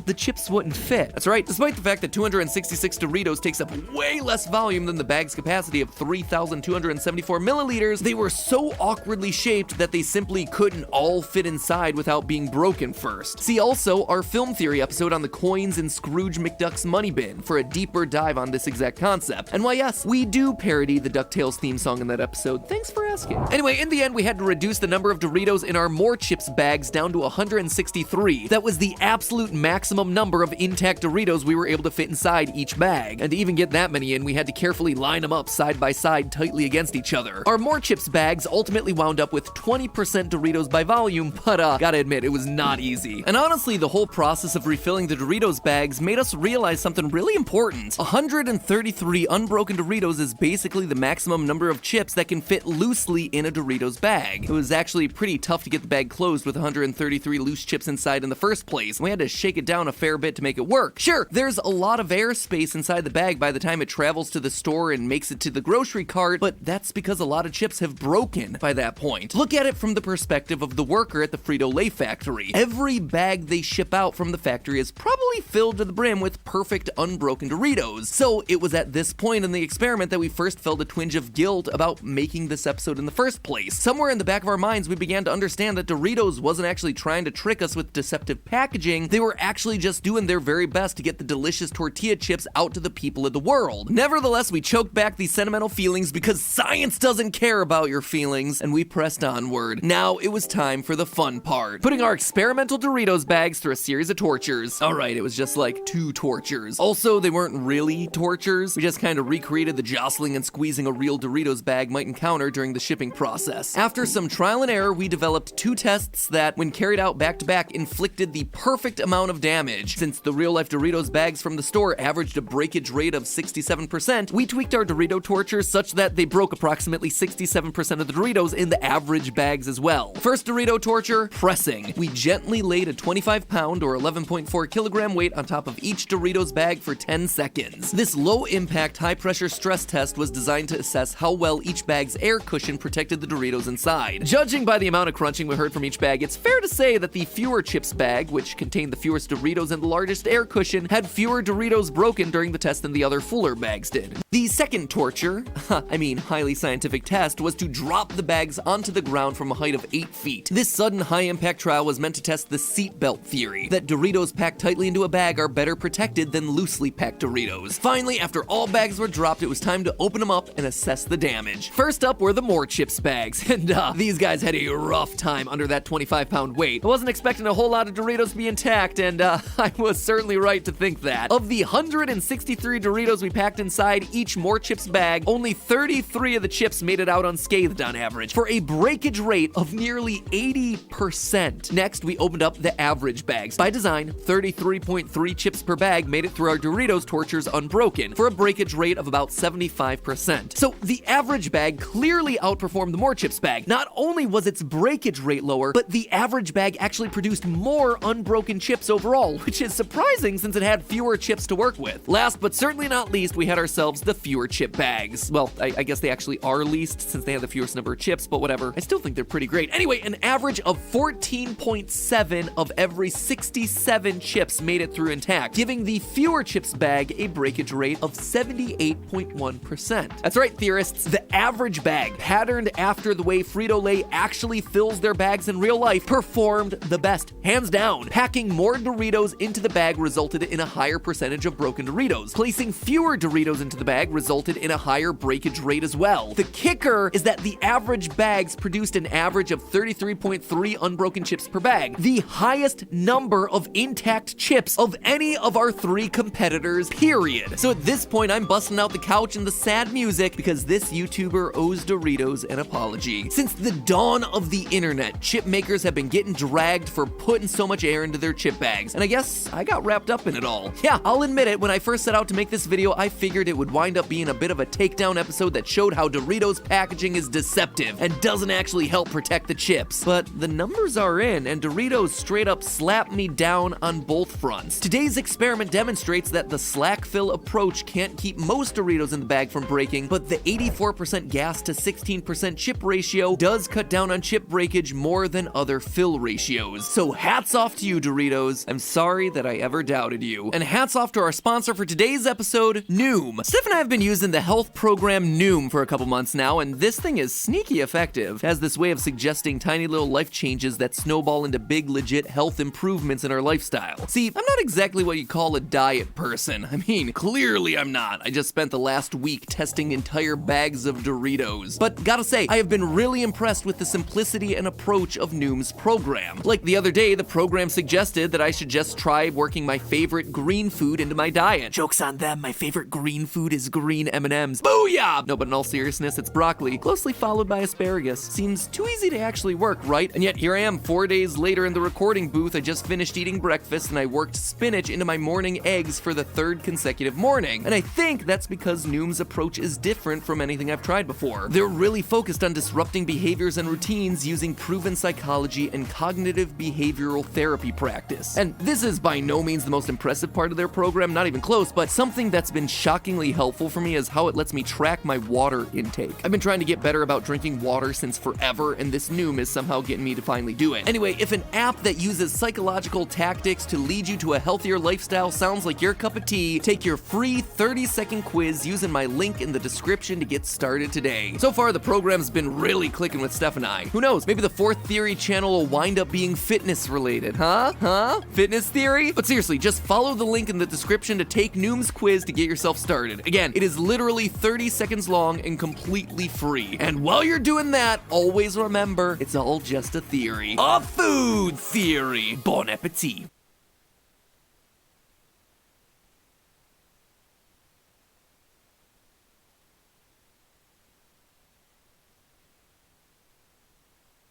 the chips wouldn't fit. That's right, despite the fact that 266 Doritos takes up way less volume than the bag's capacity of 3,274 milliliters, they were so awkwardly shaped that they simply couldn't all fit inside without being broken first. See also our film theory episode on the coins in Scrooge McDuck's money bin for a deeper dive on this exact concept. And why yes, we do parody the DuckTales theme song in that episode. Thanks for asking. Anyway, in the end, we had to reduce the number of Doritos in our more chips bags down to 163. That was the absolute maximum number of intact Doritos we were able to fit inside each bag. And to even get that many in, we had to carefully line them up side by side tightly against each other. Our more chips bags ultimately wound up with 20% Doritos by volume, but gotta admit, it was not easy. And honestly, the whole process of refilling the Doritos bags made us realize something really important. 133 unbroken Doritos is basically the maximum number of chips that can fit loosely in a Doritos bag. It was actually pretty tough to get the bag closed with 133 loose chips inside in the first place. We had to shake it down a fair bit to make it work. Sure, there's a lot of airspace inside the bag by the time it travels to the store and makes it to the grocery cart, but that's because a lot of chips have broken by that point. Look at it from the perspective of the worker at the Frito-Lay factory. Every bag they ship out from the factory is probably filled to the brim with perfect unbroken Doritos. So it was at this point in the experiment that we first felt a twinge of guilt about making this episode in the first place. Somewhere in the back of our minds, we began to understand that Doritos wasn't actually trying to trick us with deceptive packaging. They were actually just doing their very best to get the delicious tortilla chips out to the people of the world. Nevertheless, we choked back these sentimental feelings because science doesn't care about your feelings, and we pressed onward. Now it was time for the fun part, putting our experimental Doritos bags through a series of tortures. Alright, it was just like 2 tortures. Also, they weren't really tortures. We just kind of recreated the jostling and squeezing a real Doritos bag might encounter during the shipping process. After some trial and error, we developed 2 tests that, when carried out back to back, inflicted the perfect amount of damage. Since the real-life Doritos bags from the store averaged a breakage rate of 67%, we tweaked our Dorito tortures such that they broke approximately 67% of the Doritos in the average bags as well. First Dorito torture, pressing. We gently laid a 25-pound or 11.4 kilogram weight on top of each Doritos bag for 10 seconds. This low-impact, high-pressure stress test was designed to assess how well each bag's air cushion protected the Doritos inside. Judging by the amount of crunching we heard from each bag, it's fair to say that the fewer chips bag, which contained the fewest Doritos and the largest air cushion, had fewer Doritos broken during the test than the other fuller bags did. The second torture, highly scientific test, was to drop the bags onto the ground from a height of 8 feet. This sudden high-impact trial was meant to test the seatbelt theory, that Doritos packed tightly into a bag are better protected than loosely packed Doritos. Finally, after all bags were dropped, it was time to open them up and assess the damage. First up were the more chips bags, and these guys had a rough time under that 25-pound weight. I wasn't expecting a whole lot of Doritos to be intact, and I was certainly right to think that. Of the 163 Doritos we packed inside each more chips bag, only 33 of the chips made it out unscathed on average, for a breakage rate of nearly 80%. Next, we opened up the average bags. By design, 33.3 chips per bag made it through our Doritos tortures unbroken, for a breakage rate of about 75%. So the average bag clearly outperformed the more chips bag. Not only was its breakage rate lower, but the average bag actually produced more unbroken chips overall, which is surprising since it had fewer chips to work with. Last but certainly not least, we had ourselves the fewer chip bags. Well, I guess they actually are least since they have the fewest number of chips, but whatever. I still think they're pretty great. Anyway, an average of 14.7 of every 67 chips made it through intact, giving the fewer chips bag a breakage rate of 78.1%. That's right, theorists, the average bag, patterned after the way Frito-Lay actually fills their bags in real life, performed the best, hands down. Packing more Doritos into the bag resulted in a higher percentage of broken Doritos. Placing fewer Doritos into the bag resulted in a higher breakage rate as well. The kicker is that the average bags produced an average of 33.3 unbroken chips per bag, the highest number of intact chips of any of our 3 competitors, period. So at this point, I'm busting out the couch and the sad music because this YouTuber owes Doritos an apology. Since the dawn of the internet, chip makers have been getting dragged for putting so much air into their chip bags, and I guess I got wrapped up in it all. Yeah, I'll admit it, when I first set out to make this video, I figured it would wind up being a bit of a takedown episode that showed how Doritos packaging is deceptive and doesn't actually help protect the chips. But the numbers are in, and Doritos straight up slapped me down on both fronts. Today's experiment demonstrates that the slack fill approach can't keep most Doritos in the bag from breaking, but the 84% gas to 16% 15% chip ratio does cut down on chip breakage more than other fill ratios. So hats off to you, Doritos. I'm sorry that I ever doubted you. And hats off to our sponsor for today's episode, Noom. Steph and I have been using the health program Noom for a couple months now, and this thing is sneaky effective. It has this way of suggesting tiny little life changes that snowball into big, legit health improvements in our lifestyle. See, I'm not exactly what you call a diet person. I mean, clearly I'm not. I just spent the last week testing entire bags of Doritos. But gotta say, I have been really impressed with the simplicity and approach of Noom's program. Like the other day, the program suggested that I should just try working my favorite green food into my diet. Joke's on them, my favorite green food is green M&Ms. Booyah! No, but in all seriousness, it's broccoli, closely followed by asparagus. Seems too easy to actually work, right? And yet here I am 4 days later in the recording booth. I just finished eating breakfast and I worked spinach into my morning eggs for the third consecutive morning. And I think that's because Noom's approach is different from anything I've tried before. They're really focused on disrupting behaviors and routines using proven psychology and cognitive behavioral therapy practice. And this is by no means the most impressive part of their program, not even close, but something that's been shockingly helpful for me is how it lets me track my water intake. I've been trying to get better about drinking water since forever, and this Noom is somehow getting me to finally do it. Anyway, if an app that uses psychological tactics to lead you to a healthier lifestyle sounds like your cup of tea, take your free 30-second quiz using my link in the description to get started today. So far, the program's been really clicking with Steph and I. Who knows, maybe the Fourth Theory channel will wind up being fitness related, huh? Fitness theory? But seriously, just follow the link in the description to take Noom's quiz to get yourself started. Again, it is literally 30 seconds long and completely free. And while you're doing that, always remember, it's all just a theory. A food theory. Bon appetit.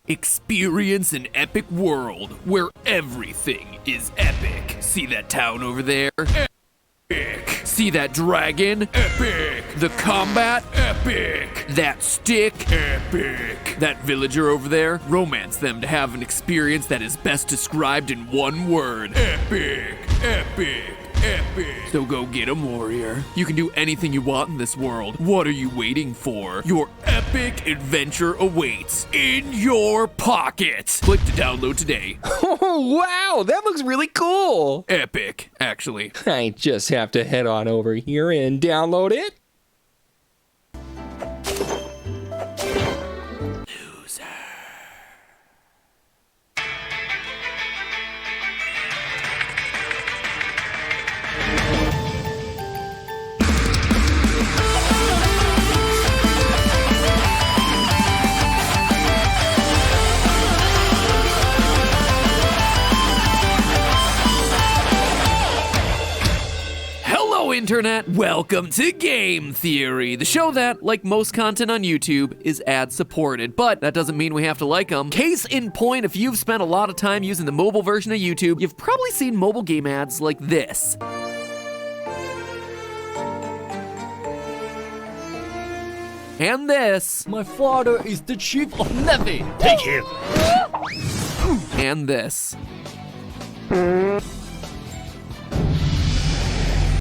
Experience an epic world where everything is epic. See that town over there? Epic. See that dragon? Epic. The combat? Epic. That stick? Epic. That villager over there? Romance them to have an experience that is best described in one word. Epic. Epic. Epic. So go get 'em, warrior. You can do anything you want in this world. What are you waiting for? Your epic adventure awaits in your pocket. Click to download today. Oh, wow, that looks really cool. Epic, actually. I just have to head on over here and download it. Internet, welcome to Game Theory, the show that, like most content on YouTube, is ad-supported, but that doesn't mean we have to like them. Case in point, if you've spent a lot of time using the mobile version of YouTube, you've probably seen mobile game ads like this. And this. My father is the chief of Navy. Take him. And this.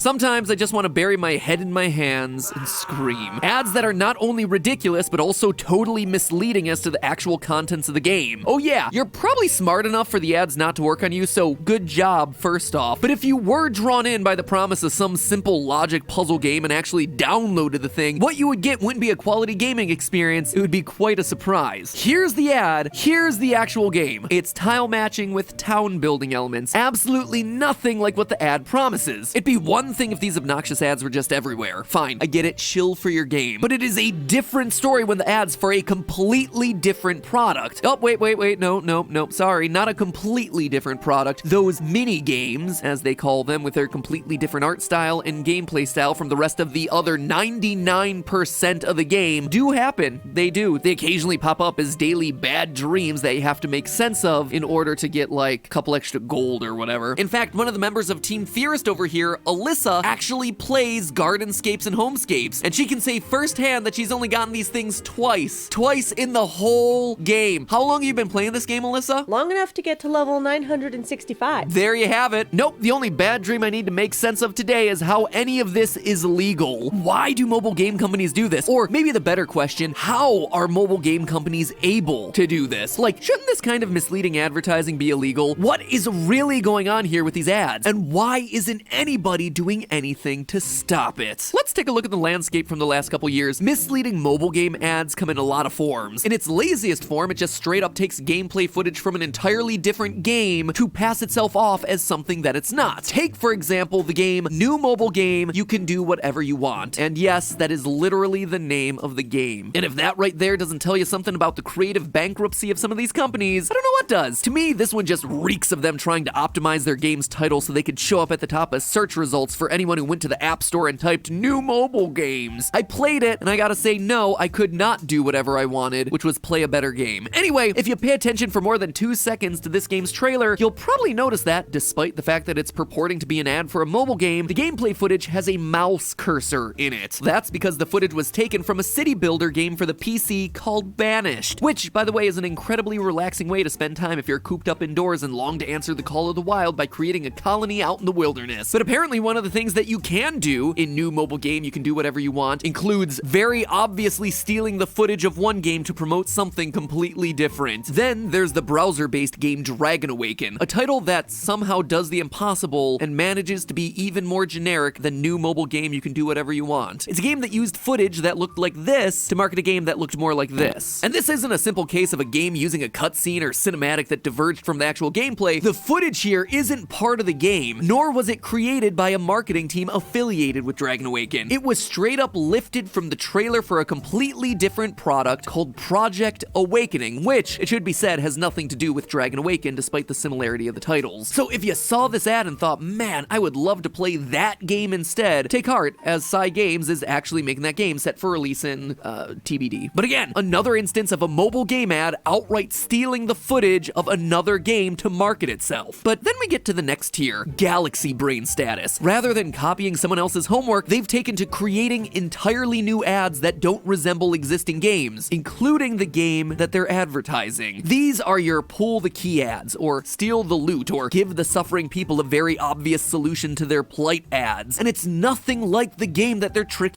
Sometimes I just want to bury my head in my hands and scream. Ads that are not only ridiculous, but also totally misleading as to the actual contents of the game. Oh yeah, you're probably smart enough for the ads not to work on you, so good job, first off. But if you were drawn in by the promise of some simple logic puzzle game and actually downloaded the thing, what you would get wouldn't be a quality gaming experience, it would be quite a surprise. Here's the ad, here's the actual game. It's tile matching with town building elements. Absolutely nothing like what the ad promises. It'd be one thing if these obnoxious ads were just everywhere. Fine, I get it, chill for your game. But it is a different story when the ads for a completely different product. Oh, wait, no, sorry, not a completely different product. Those mini games, as they call them, with their completely different art style and gameplay style from the rest of the other 99% of the game, do happen. They do. They occasionally pop up as daily bad dreams that you have to make sense of in order to get like a couple extra gold or whatever. In fact, one of the members of Team Theorist over here, Alyssa, Alyssa actually plays Gardenscapes and Homescapes, and she can say firsthand that she's only gotten these things twice in the whole game. How long have you been playing this game, Alyssa? Long enough to get to level 965. There you have it. Nope, the only bad dream I need to make sense of today is how any of this is legal. Why do mobile game companies do this? Or maybe the better question, how are mobile game companies able to do this? Like, shouldn't this kind of misleading advertising be illegal? What is really going on here with these ads? And why isn't anybody doing anything to stop it? Let's take a look at the landscape from the last couple years. Misleading mobile game ads come in a lot of forms. In its laziest form, it just straight up takes gameplay footage from an entirely different game to pass itself off as something that it's not. Take, for example, the game New Mobile Game, You Can Do Whatever You Want. And yes, that is literally the name of the game. And if that right there doesn't tell you something about the creative bankruptcy of some of these companies, I don't know what does. To me, this one just reeks of them trying to optimize their game's title so they could show up at the top of search results for anyone who went to the App Store and typed New Mobile Games. I played it, and I gotta say, no, I could not do whatever I wanted, which was play a better game. Anyway, if you pay attention for more than 2 seconds to this game's trailer, you'll probably notice that, despite the fact that it's purporting to be an ad for a mobile game, the gameplay footage has a mouse cursor in it. That's because the footage was taken from a city builder game for the PC called Banished, which, by the way, is an incredibly relaxing way to spend time if you're cooped up indoors and long to answer the call of the wild by creating a colony out in the wilderness. But apparently one of the things that you can do in New Mobile Game, You Can Do Whatever You Want, includes very obviously stealing the footage of one game to promote something completely different. Then there's the browser-based game Dragon Awaken, a title that somehow does the impossible and manages to be even more generic than New Mobile Game, You Can Do Whatever You Want. It's a game that used footage that looked like this to market a game that looked more like this. And this isn't a simple case of a game using a cutscene or cinematic that diverged from the actual gameplay. The footage here isn't part of the game, nor was it created by a marketing team affiliated with Dragon Awaken. It was straight up lifted from the trailer for a completely different product called Project Awakening, which, it should be said, has nothing to do with Dragon Awaken despite the similarity of the titles. So if you saw this ad and thought, man, I would love to play that game instead, take heart, as Psy Games is actually making that game set for release in TBD. But again, another instance of a mobile game ad outright stealing the footage of another game to market itself. But then we get to the next tier, Galaxy Brain status. Rather than copying someone else's homework, they've taken to creating entirely new ads that don't resemble existing games, including the game that they're advertising. These are your pull the key ads, or steal the loot, or give the suffering people a very obvious solution to their plight ads. And it's nothing like the game that they're tricking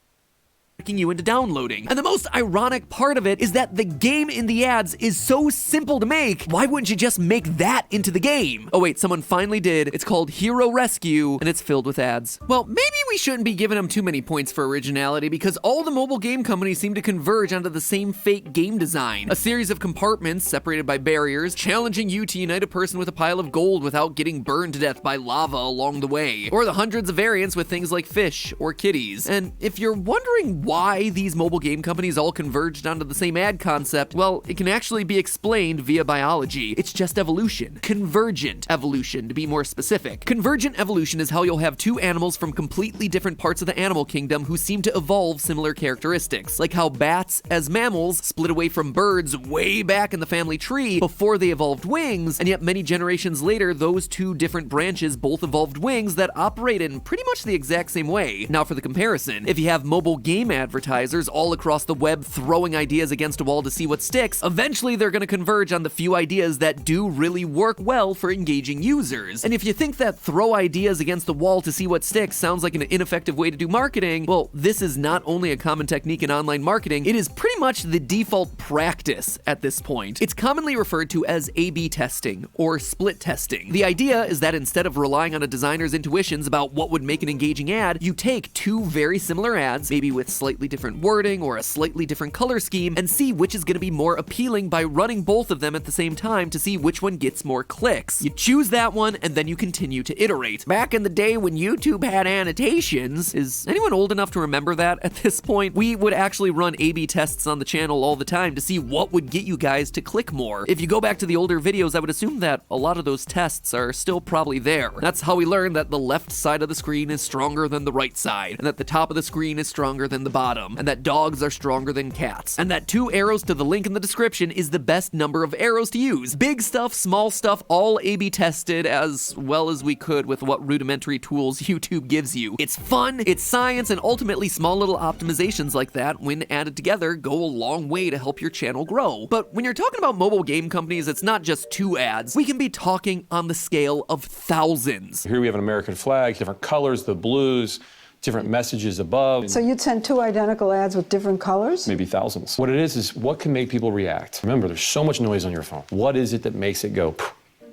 you into downloading. And the most ironic part of it is that the game in the ads is so simple to make. Why wouldn't you just make that into the game? Oh wait, someone finally did. It's called Hero Rescue, and it's filled with ads. Well, maybe we shouldn't be giving them too many points for originality, because all the mobile game companies seem to converge onto the same fake game design. A series of compartments separated by barriers, challenging you to unite a person with a pile of gold without getting burned to death by lava along the way. Or the hundreds of variants with things like fish or kitties. And if you're wondering why these mobile game companies all converged onto the same ad concept, well, it can actually be explained via biology. It's just evolution. Convergent evolution, to be more specific. Convergent evolution is how you'll have two animals from completely different parts of the animal kingdom who seem to evolve similar characteristics, like how bats, as mammals, split away from birds way back in the family tree before they evolved wings, and yet many generations later, those two different branches both evolved wings that operate in pretty much the exact same way. Now for the comparison, if you have mobile game advertisers all across the web throwing ideas against a wall to see what sticks, eventually they're going to converge on the few ideas that do really work well for engaging users. And if you think that throw ideas against the wall to see what sticks sounds like an ineffective way to do marketing, well, this is not only a common technique in online marketing, it is pretty much the default practice at this point. It's commonly referred to as A/B testing or split testing. The idea is that instead of relying on a designer's intuitions about what would make an engaging ad, you take two very similar ads, maybe with slightly different wording or a slightly different color scheme, and see which is going to be more appealing by running both of them at the same time to see which one gets more clicks. You choose that one, and then you continue to iterate. Back in the day when YouTube had annotations, is anyone old enough to remember that at this point? We would actually run A/B tests on the channel all the time to see what would get you guys to click more. If you go back to the older videos, I would assume that a lot of those tests are still probably there. That's how we learned that the left side of the screen is stronger than the right side, and that the top of the screen is stronger than the bottom bottom, and that dogs are stronger than cats, and that 2 arrows to the link in the description is the best number of arrows to use. Big stuff, small stuff, all A/B tested as well as we could with what rudimentary tools YouTube gives you. It's fun, it's science, and ultimately small little optimizations like that, when added together, go a long way to help your channel grow. But when you're talking about mobile game companies, it's not just 2 ads. We can be talking on the scale of thousands. Here we have an American flag, different colors, the blues, different messages above. So you'd send 2 identical ads with different colors? Maybe thousands. What it is what can make people react? Remember, there's so much noise on your phone. What is it that makes it go,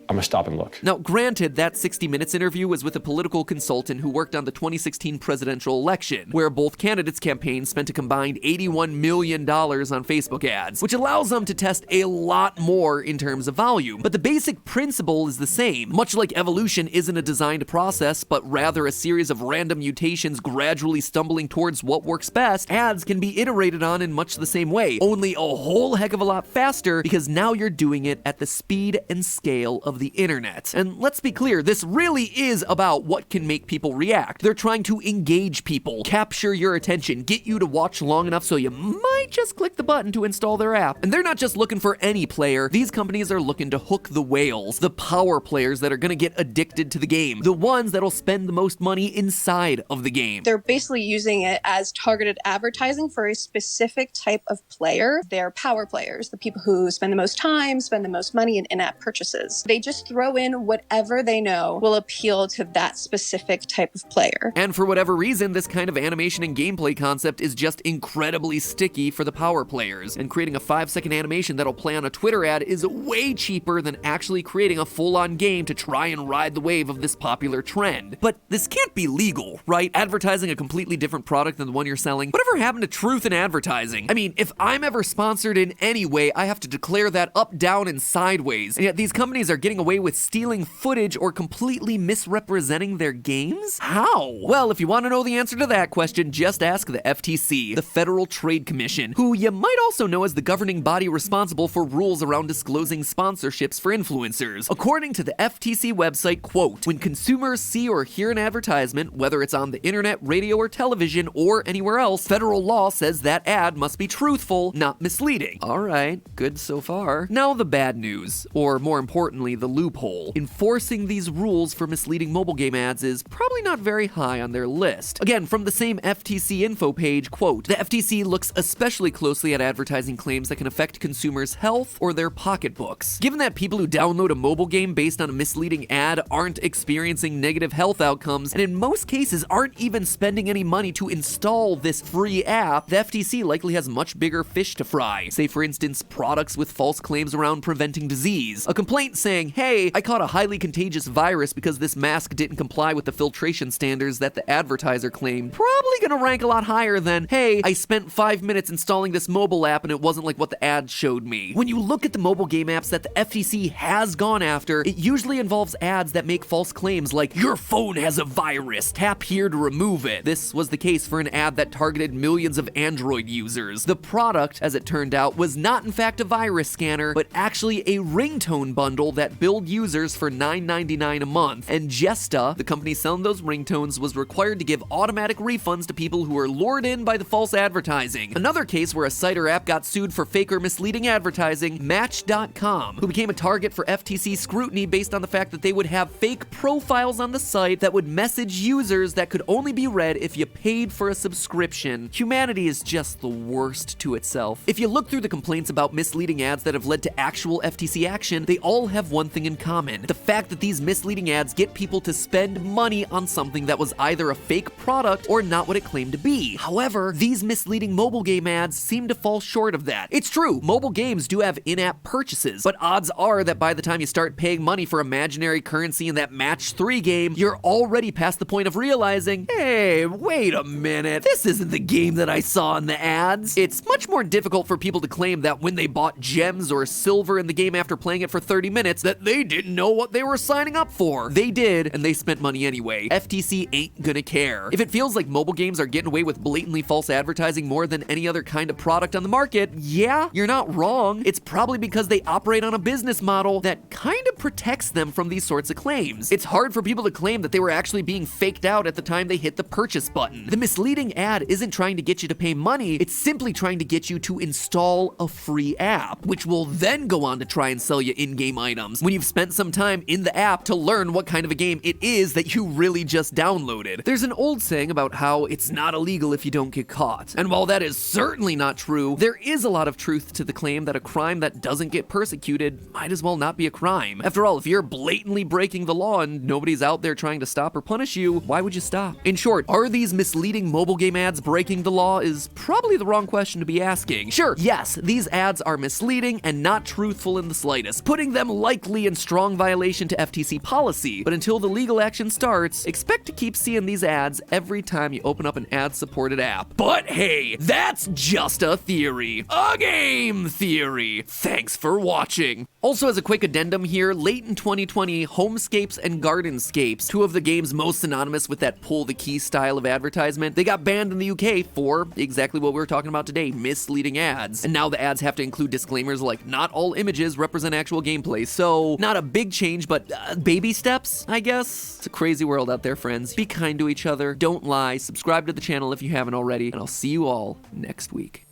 I'm gonna stop and look? Now, granted, that 60 Minutes interview was with a political consultant who worked on the 2016 presidential election, where both candidates' campaigns spent a combined $81 million on Facebook ads, which allows them to test a lot more in terms of volume. But the basic principle is the same. Much like evolution isn't a designed process, but rather a series of random mutations gradually stumbling towards what works best, ads can be iterated on in much the same way, only a whole heck of a lot faster, because now you're doing it at the speed and scale of the internet. And let's be clear, this really is about what can make people react. They're trying to engage people, capture your attention, get you to watch long enough so you might just click the button to install their app. And they're not just looking for any player. These companies are looking to hook the whales, the power players that are gonna get addicted to the game, the ones that'll spend the most money inside of the game. They're basically using it as targeted advertising for a specific type of player. They're power players, the people who spend the most time, spend the most money in in-app purchases. They just throw in whatever they know will appeal to that specific type of player. And for whatever reason, this kind of animation and gameplay concept is just incredibly sticky for the power players. And creating a 5-second animation that'll play on a Twitter ad is way cheaper than actually creating a full-on game to try and ride the wave of this popular trend. But this can't be legal, right? Advertising a completely different product than the one you're selling. Whatever happened to truth in advertising? I mean, if I'm ever sponsored in any way, I have to declare that up, down, and sideways. And yet these companies are getting away with stealing footage or completely misrepresenting their games? How? Well, if you want to know the answer to that question, just ask the FTC, the Federal Trade Commission, who you might also know as the governing body responsible for rules around disclosing sponsorships for influencers. According to the FTC website, quote, when consumers see or hear an advertisement, whether it's on the internet, radio, or television, or anywhere else, federal law says that ad must be truthful, not misleading. All right, good so far. Now the bad news, or more importantly, the loophole. Enforcing these rules for misleading mobile game ads is probably not very high on their list. Again, from the same FTC info page, quote, the FTC looks especially closely at advertising claims that can affect consumers' health or their pocketbooks. Given that people who download a mobile game based on a misleading ad aren't experiencing negative health outcomes, and in most cases aren't even spending any money to install this free app, the FTC likely has much bigger fish to fry. Say, for instance, products with false claims around preventing disease. A complaint saying, hey, I caught a highly contagious virus because this mask didn't comply with the filtration standards that the advertiser claimed. Probably gonna rank a lot higher than, hey, I spent 5 minutes installing this mobile app and it wasn't like what the ad showed me. When you look at the mobile game apps that the FTC has gone after, it usually involves ads that make false claims like, your phone has a virus, tap here to remove it. This was the case for an ad that targeted millions of Android users. The product, as it turned out, was not in fact a virus scanner, but actually a ringtone bundle that billed users for $9.99 a month. And Gesta, the company selling those ringtones, was required to give automatic refunds to people who were lured in by the false advertising. Another case where a site or app got sued for fake or misleading advertising, Match.com, who became a target for FTC scrutiny based on the fact that they would have fake profiles on the site that would message users that could only be read if you paid for a subscription. Humanity is just the worst to itself. If you look through the complaints about misleading ads that have led to actual FTC action, they all have one thing in common: the fact that these misleading ads get people to spend money on something that was either a fake product or not what it claimed to be. However, these misleading mobile game ads seem to fall short of that. It's true, mobile games do have in-app purchases, but odds are that by the time you start paying money for imaginary currency in that Match 3 game, you're already past the point of realizing, hey, wait a minute, this isn't the game that I saw in the ads. It's much more difficult for people to claim that when they bought gems or silver in the game after playing it for 30 minutes, that bet they didn't know what they were signing up for. They did, and they spent money anyway. FTC ain't gonna care. If it feels like mobile games are getting away with blatantly false advertising more than any other kind of product on the market, yeah, you're not wrong. It's probably because they operate on a business model that kind of protects them from these sorts of claims. It's hard for people to claim that they were actually being faked out at the time they hit the purchase button. The misleading ad isn't trying to get you to pay money, it's simply trying to get you to install a free app, which will then go on to try and sell you in-game items when you've spent some time in the app to learn what kind of a game it is that you really just downloaded. There's an old saying about how it's not illegal if you don't get caught. And while that is certainly not true, there is a lot of truth to the claim that a crime that doesn't get persecuted might as well not be a crime. After all, if you're blatantly breaking the law and nobody's out there trying to stop or punish you, why would you stop? In short, are these misleading mobile game ads breaking the law is probably the wrong question to be asking. Sure, yes, these ads are misleading and not truthful in the slightest, putting them likely in strong violation to FTC policy. But until the legal action starts, expect to keep seeing these ads every time you open up an ad-supported app. But hey, that's just a theory. A game theory. Thanks for watching. Also, as a quick addendum here, late in 2020, Homescapes and Gardenscapes, two of the games most synonymous with that pull the key style of advertisement, they got banned in the UK for exactly what we were talking about today, misleading ads. And now the ads have to include disclaimers like not all images represent actual gameplay. So not a big change, but baby steps, I guess. It's a crazy world out there, friends. Be kind to each other. Don't lie. Subscribe to the channel if you haven't already, and I'll see you all next week.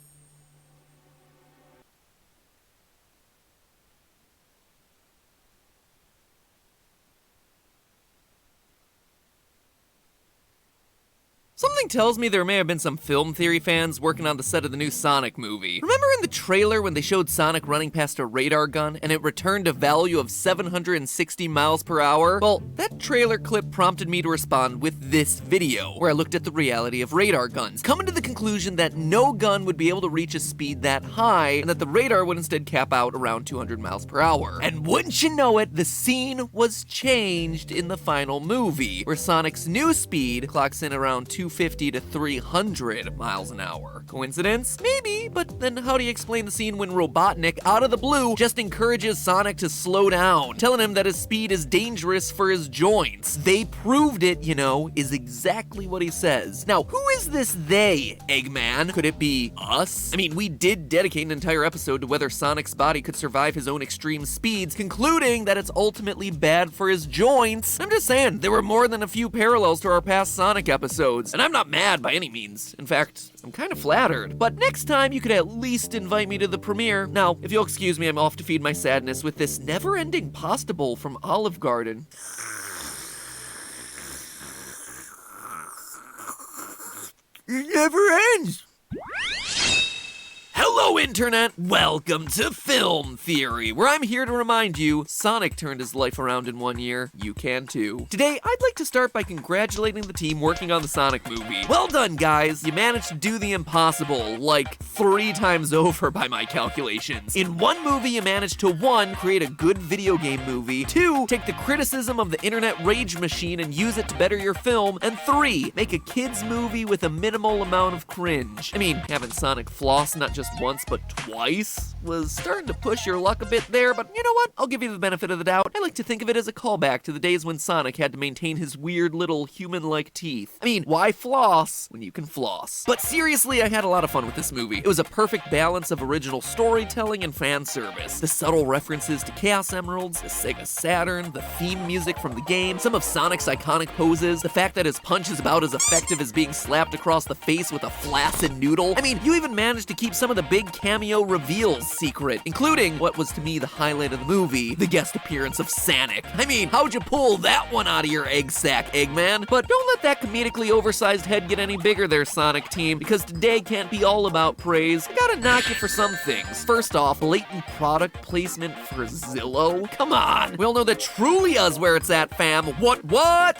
Something tells me there may have been some film theory fans working on the set of the new Sonic movie. Remember in the trailer when they showed Sonic running past a radar gun and it returned a value of 760 miles per hour? Well, that trailer clip prompted me to respond with this video, where I looked at the reality of radar guns, coming to the conclusion that no gun would be able to reach a speed that high, and that the radar would instead cap out around 200 miles per hour. And wouldn't you know it, the scene was changed in the final movie, where Sonic's new speed clocks in around 250 to 300 miles an hour. Coincidence? Maybe, but then how do you explain the scene when Robotnik, out of the blue, just encourages Sonic to slow down, telling him that his speed is dangerous for his joints? They proved it, you know, is exactly what he says. Now, who is this they, Eggman? Could it be us? I mean, we did dedicate an entire episode to whether Sonic's body could survive his own extreme speeds, concluding that it's ultimately bad for his joints. I'm just saying, there were more than a few parallels to our past Sonic episodes, and I'm not mad by any means. In fact, I'm kind of flattered. But next time, you could at least invite me to the premiere. Now, if you'll excuse me, I'm off to feed my sadness with this never-ending pasta bowl from Olive Garden. It never ends! Hello, Internet! Welcome to Film Theory, where I'm here to remind you, Sonic turned his life around in 1 year. You can too. Today, I'd like to start by congratulating the team working on the Sonic movie. Well done, guys! You managed to do the impossible, like 3 times over by my calculations. In one movie, you managed to 1, create a good video game movie, 2, take the criticism of the internet rage machine and use it to better your film, and 3, make a kids movie with a minimal amount of cringe. I mean, having Sonic floss not just once but twice was starting to push your luck a bit there, but you know what? I'll give you the benefit of the doubt. I like to think of it as a callback to the days when Sonic had to maintain his weird little human-like teeth. I mean, why floss when you can floss? But seriously, I had a lot of fun with this movie. It was a perfect balance of original storytelling and fan service. The subtle references to Chaos Emeralds, the Sega Saturn, the theme music from the game, some of Sonic's iconic poses, the fact that his punch is about as effective as being slapped across the face with a flaccid noodle. I mean, you even managed to keep some of the big cameo reveals secret, including what was to me the highlight of the movie, the guest appearance of Sanic. I mean, how'd you pull that one out of your egg sack, Eggman? But don't let that comedically oversized head get any bigger there, Sonic team, because today can't be all about praise. I gotta knock you for some things. First off, blatant product placement for Zillow? Come on. We all know that Trulia's where it's at, fam. What?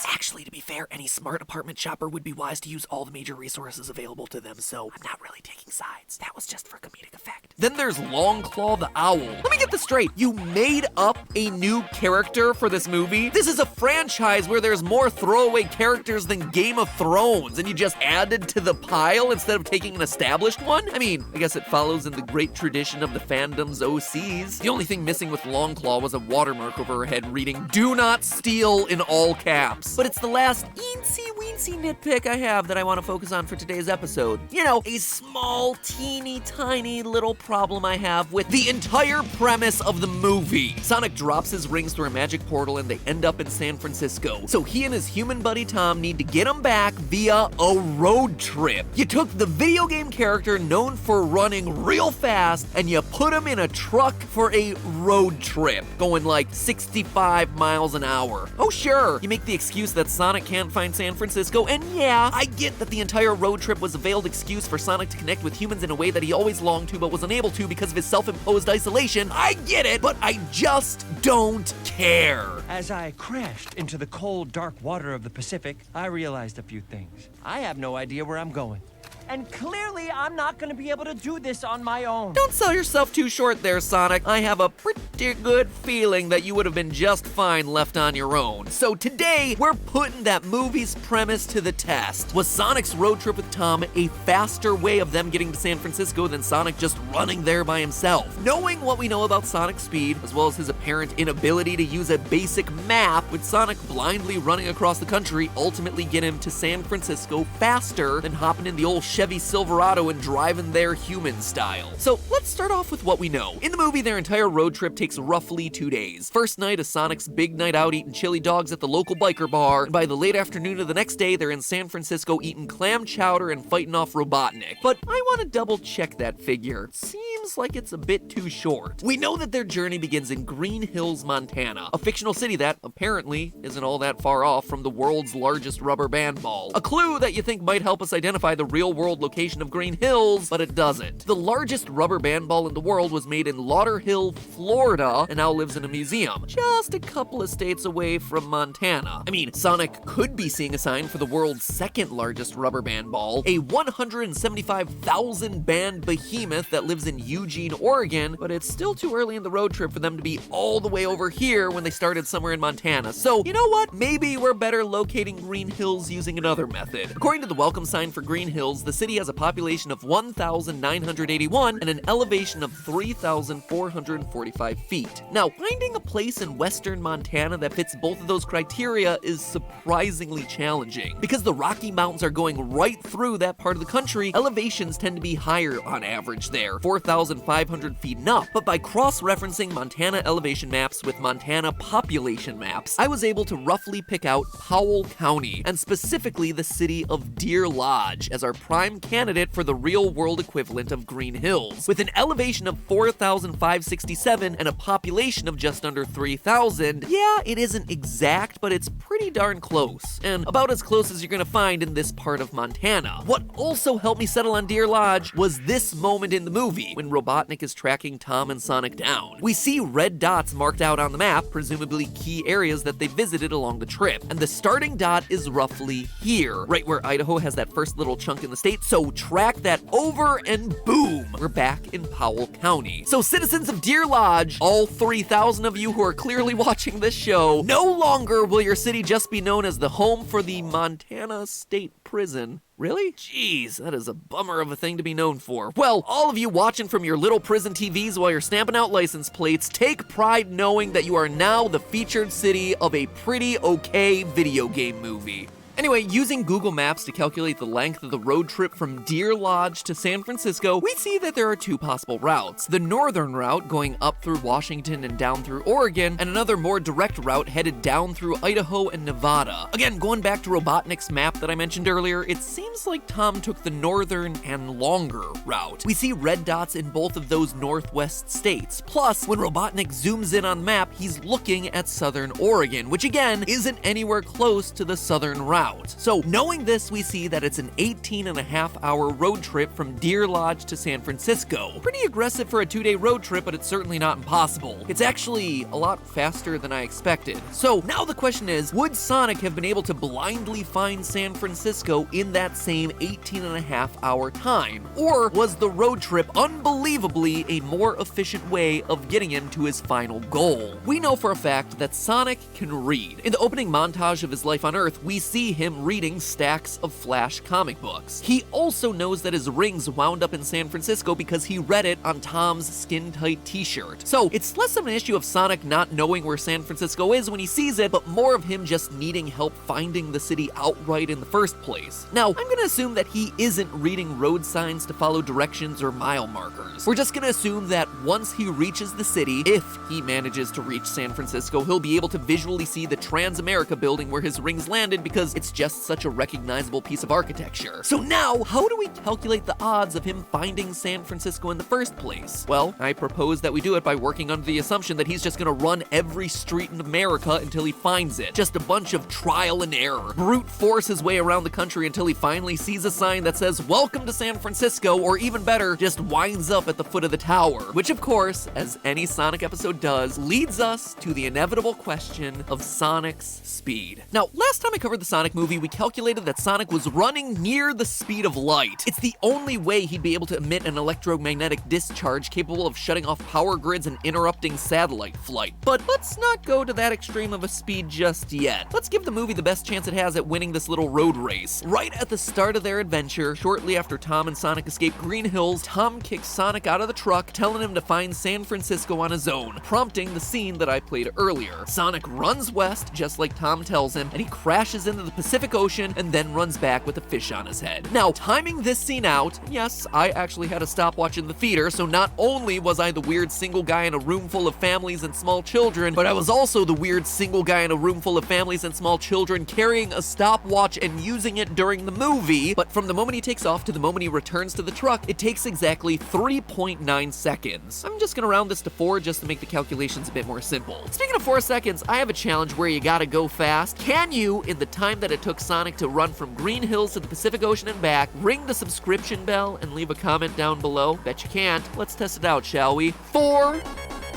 Actually, to be fair, any smart apartment shopper would be wise to use all the major resources available to them, so I'm not really taking sides. That was just for comedic comedic effect. Then there's Longclaw the Owl. Let me get this straight. You made up a new character for this movie? This is a franchise where there's more throwaway characters than Game of Thrones, and you just added to the pile instead of taking an established one? I mean, I guess it follows in the great tradition of the fandom's OCs. The only thing missing with Longclaw was a watermark over her head reading, "Do not steal" in all caps. But it's the last eensy-weensy nitpick I have that I want to focus on for today's episode. You know, a small, teeny, tiny little problem I have with the entire premise of the movie. Sonic drops his rings through a magic portal and they end up in San Francisco. So he and his human buddy Tom need to get him back via a road trip. You took the video game character known for running real fast and you put him in a truck for a road trip, going like 65 miles an hour. Oh sure, you make the excuse that Sonic can't find San Francisco, and yeah, I get that the entire road trip was a veiled excuse for Sonic to connect with humans in a way that he always longed to but was unable to because of his self-imposed isolation. I get it, but I just don't care. As I crashed into the cold, dark water of the Pacific, I realized a few things. I have no idea where I'm going. And clearly, I'm not gonna be able to do this on my own. Don't sell yourself too short there, Sonic. I have a pretty good feeling that you would have been just fine left on your own. So today, we're putting that movie's premise to the test. Was Sonic's road trip with Tom a faster way of them getting to San Francisco than Sonic just running there by himself? Knowing what we know about Sonic's speed, as well as his apparent inability to use a basic map, would Sonic blindly running across the country ultimately get him to San Francisco faster than hopping in the old Chevy Silverado and driving there human style? So let's start off with what we know. In the movie, their entire road trip takes roughly 2 days. First night is Sonic's big night out eating chili dogs at the local biker bar, and by the late afternoon of the next day, they're in San Francisco eating clam chowder and fighting off Robotnik. But I want to double check that figure. It seems like it's a bit too short. We know that their journey begins in Green Hills, Montana, a fictional city that apparently isn't all that far off from the world's largest rubber band ball. A clue that you think might help us identify the real world location of Green Hills, but it doesn't. The largest rubber band ball in the world was made in Lauderhill, Florida, and now lives in a museum, just a couple of states away from Montana. I mean, Sonic could be seeing a sign for the world's second largest rubber band ball, a 175,000 band behemoth that lives in Eugene, Oregon, but it's still too early in the road trip for them to be all the way over here when they started somewhere in Montana. So, you know what? Maybe we're better locating Green Hills using another method. According to the welcome sign for Green Hills, the city has a population of 1,981 and an elevation of 3,445 feet. Now, finding a place in western Montana that fits both of those criteria is surprisingly challenging. Because the Rocky Mountains are going right through that part of the country, elevations tend to be higher on average there, 4,500 feet and up. But by cross-referencing Montana elevation maps with Montana population maps, I was able to roughly pick out Powell County, and specifically the city of Deer Lodge, as our prime candidate for the real-world equivalent of Green Hills. With an elevation of 4,567 and a population of just under 3,000, yeah, it isn't exact, but it's pretty darn close, and about as close as you're gonna find in this part of Montana. What also helped me settle on Deer Lodge was this moment in the movie, when Robotnik is tracking Tom and Sonic down. We see red dots marked out on the map, presumably key areas that they visited along the trip, and the starting dot is roughly here, right where Idaho has that first little chunk in the state. So track that over and boom, we're back in Powell County. So citizens of Deer Lodge, all 3,000 of you who are clearly watching this show, no longer will your city just be known as the home for the Montana State Prison. Really? Jeez, that is a bummer of a thing to be known for. Well, all of you watching from your little prison TVs while you're stamping out license plates, take pride knowing that you are now the featured city of a pretty okay video game movie. Anyway, using Google Maps to calculate the length of the road trip from Deer Lodge to San Francisco, we see that there are two possible routes. The northern route going up through Washington and down through Oregon, and another more direct route headed down through Idaho and Nevada. Again, going back to Robotnik's map that I mentioned earlier, it seems like Tom took the northern and longer route. We see red dots in both of those northwest states. Plus, when Robotnik zooms in on the map, he's looking at southern Oregon, which again, isn't anywhere close to the southern route. route. So knowing this, we see that it's an 18.5-hour road trip from Deer Lodge to San Francisco. Pretty aggressive for a 2-day road trip, but it's certainly not impossible. It's actually a lot faster than I expected. So now the question is, would Sonic have been able to blindly find San Francisco in that same 18.5-hour time? Or was the road trip unbelievably a more efficient way of getting him to his final goal? We know for a fact that Sonic can read. In the opening montage of his life on Earth, we see him reading stacks of Flash comic books. He also knows that his rings wound up in San Francisco because he read it on Tom's skin-tight t-shirt. So it's less of an issue of Sonic not knowing where San Francisco is when he sees it, but more of him just needing help finding the city outright in the first place. Now, I'm gonna assume that he isn't reading road signs to follow directions or mile markers. We're just gonna assume that once he reaches the city, if he manages to reach San Francisco, he'll be able to visually see the Transamerica building where his rings landed because it's just such a recognizable piece of architecture. So now, how do we calculate the odds of him finding San Francisco in the first place? Well, I propose that we do it by working under the assumption that he's just gonna run every street in America until he finds it. Just a bunch of trial and error. Brute force his way around the country until he finally sees a sign that says, "Welcome to San Francisco," or even better, just winds up at the foot of the tower. Which of course, as any Sonic episode does, leads us to the inevitable question of Sonic's speed. Now, last time I covered the Sonic movie, we calculated that Sonic was running near the speed of light. It's the only way he'd be able to emit an electromagnetic discharge capable of shutting off power grids and interrupting satellite flight. But let's not go to that extreme of a speed just yet. Let's give the movie the best chance it has at winning this little road race. Right at the start of their adventure, shortly after Tom and Sonic escape Green Hills, Tom kicks Sonic out of the truck, telling him to find San Francisco on his own, prompting the scene that I played earlier. Sonic runs west, just like Tom tells him, and he crashes into the Pacific Ocean and then runs back with a fish on his head. Now, timing this scene out, yes, I actually had a stopwatch in the theater, so not only was I the weird single guy in a room full of families and small children, but I was also the weird single guy in a room full of families and small children carrying a stopwatch and using it during the movie. But from the moment he takes off to the moment he returns to the truck, it takes exactly 3.9 seconds. I'm just gonna round this to 4 just to make the calculations a bit more simple. Speaking of 4 seconds, I have a challenge where you gotta go fast. Can you, in the time that it took Sonic to run from Green Hills to the Pacific Ocean and back, ring the subscription bell and leave a comment down below? Bet you can't. Let's test it out, shall we? 4,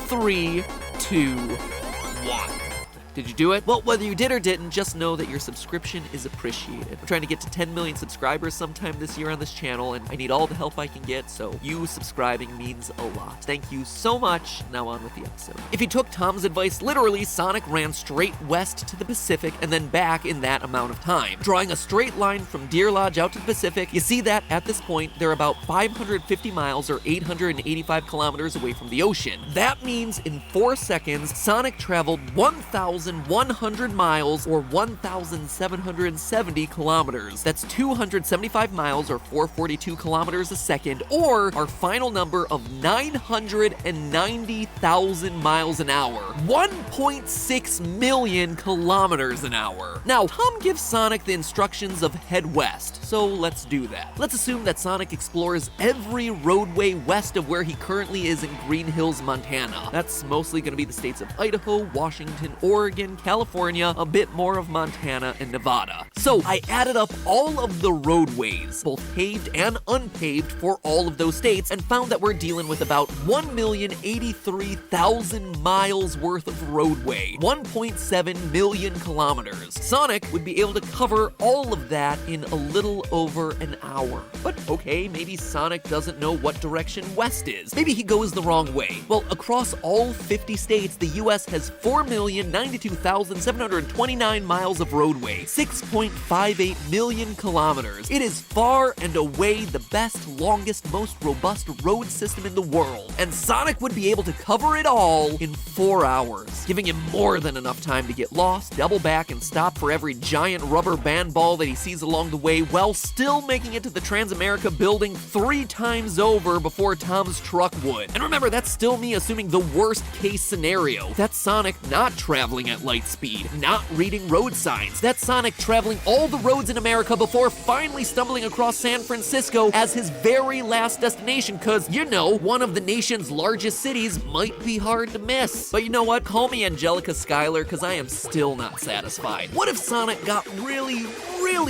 3, 2, 1. Did you do it? Well, whether you did or didn't, just know that your subscription is appreciated. I'm trying to get to 10 million subscribers sometime this year on this channel, and I need all the help I can get, so you subscribing means a lot. Thank you so much. Now on with the episode. If you took Tom's advice literally, Sonic ran straight west to the Pacific and then back in that amount of time. Drawing a straight line from Deer Lodge out to the Pacific, you see that at this point, they're about 550 miles or 885 kilometers away from the ocean. That means in 4 seconds, Sonic traveled 1,100 miles or 1,770 kilometers. That's 275 miles or 442 kilometers a second, or our final number of 990,000 miles an hour. 1.6 million kilometers an hour. Now, Tom gives Sonic the instructions of head west, so let's do that. Let's assume that Sonic explores every roadway west of where he currently is in Green Hills, Montana. That's mostly going to be the states of Idaho, Washington, Oregon, California, a bit more of Montana and Nevada. So I added up all of the roadways, both paved and unpaved, for all of those states and found that we're dealing with about 1,083,000 miles worth of roadway, 1.7 million kilometers. Sonic would be able to cover all of that in a little over an hour. But okay, maybe Sonic doesn't know what direction west is. Maybe he goes the wrong way. Well, across all 50 states, the US has 4,092,729 miles of roadway, 6.58 million kilometers. It is far and away the best, longest, most robust road system in the world, and Sonic would be able to cover it all in 4 hours, giving him more than enough time to get lost, double back, and stop for every giant rubber band ball that he sees along the way, while still making it to the Transamerica building 3 times over before Tom's truck would. And remember, that's still me assuming the worst case scenario. That's Sonic not traveling at light speed, not reading road signs. That's Sonic traveling all the roads in America before finally stumbling across San Francisco as his very last destination, cause, you know, one of the nation's largest cities might be hard to miss. But you know what? Call me Angelica Schuyler, cause I am still not satisfied. What if Sonic got really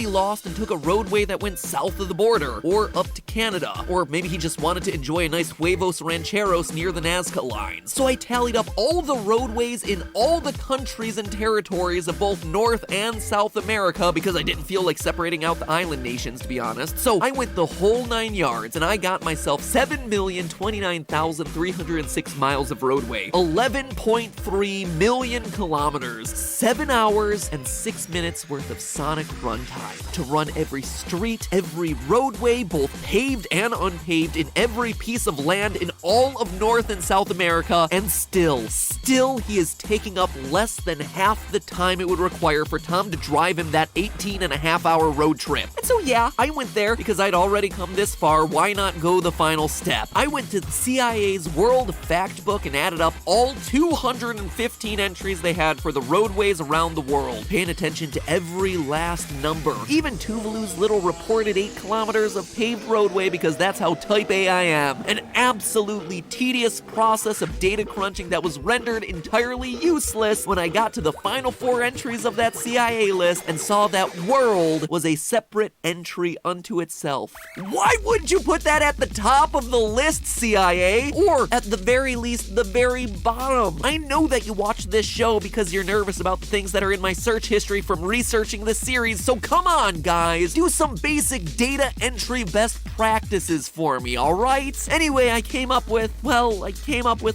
lost and took a roadway that went south of the border, or up to Canada, or maybe he just wanted to enjoy a nice huevos rancheros near the Nazca lines? So I tallied up all the roadways in all the countries and territories of both North and South America because I didn't feel like separating out the island nations, to be honest. So I went the whole 9 yards and I got myself 7,029,306 miles of roadway, 11.3 million kilometers, 7 hours and 6 minutes worth of Sonic runtime to run every street, every roadway, both paved and unpaved, in every piece of land in all of North and South America, and still he is taking up less than half the time it would require for Tom to drive him that 18.5-hour road trip. And so yeah, I went there because I'd already come this far, why not go the final step? I went to the CIA's World Fact Book and added up all 215 entries they had for the roadways around the world, paying attention to every last number, even Tuvalu's little reported 8 kilometers of paved roadway, because that's how type A I am. An absolutely tedious process of data crunching that was rendered entirely useless when I got to the final 4 entries of that CIA list and saw that world was a separate entry unto itself. Why wouldn't you put that at the top of the list, CIA? Or at the very least, the very bottom? I know that you watch this show because you're nervous about the things that are in my search history from researching the series, so come on, guys, do some basic data entry best practices for me, alright? Anyway, I came up with a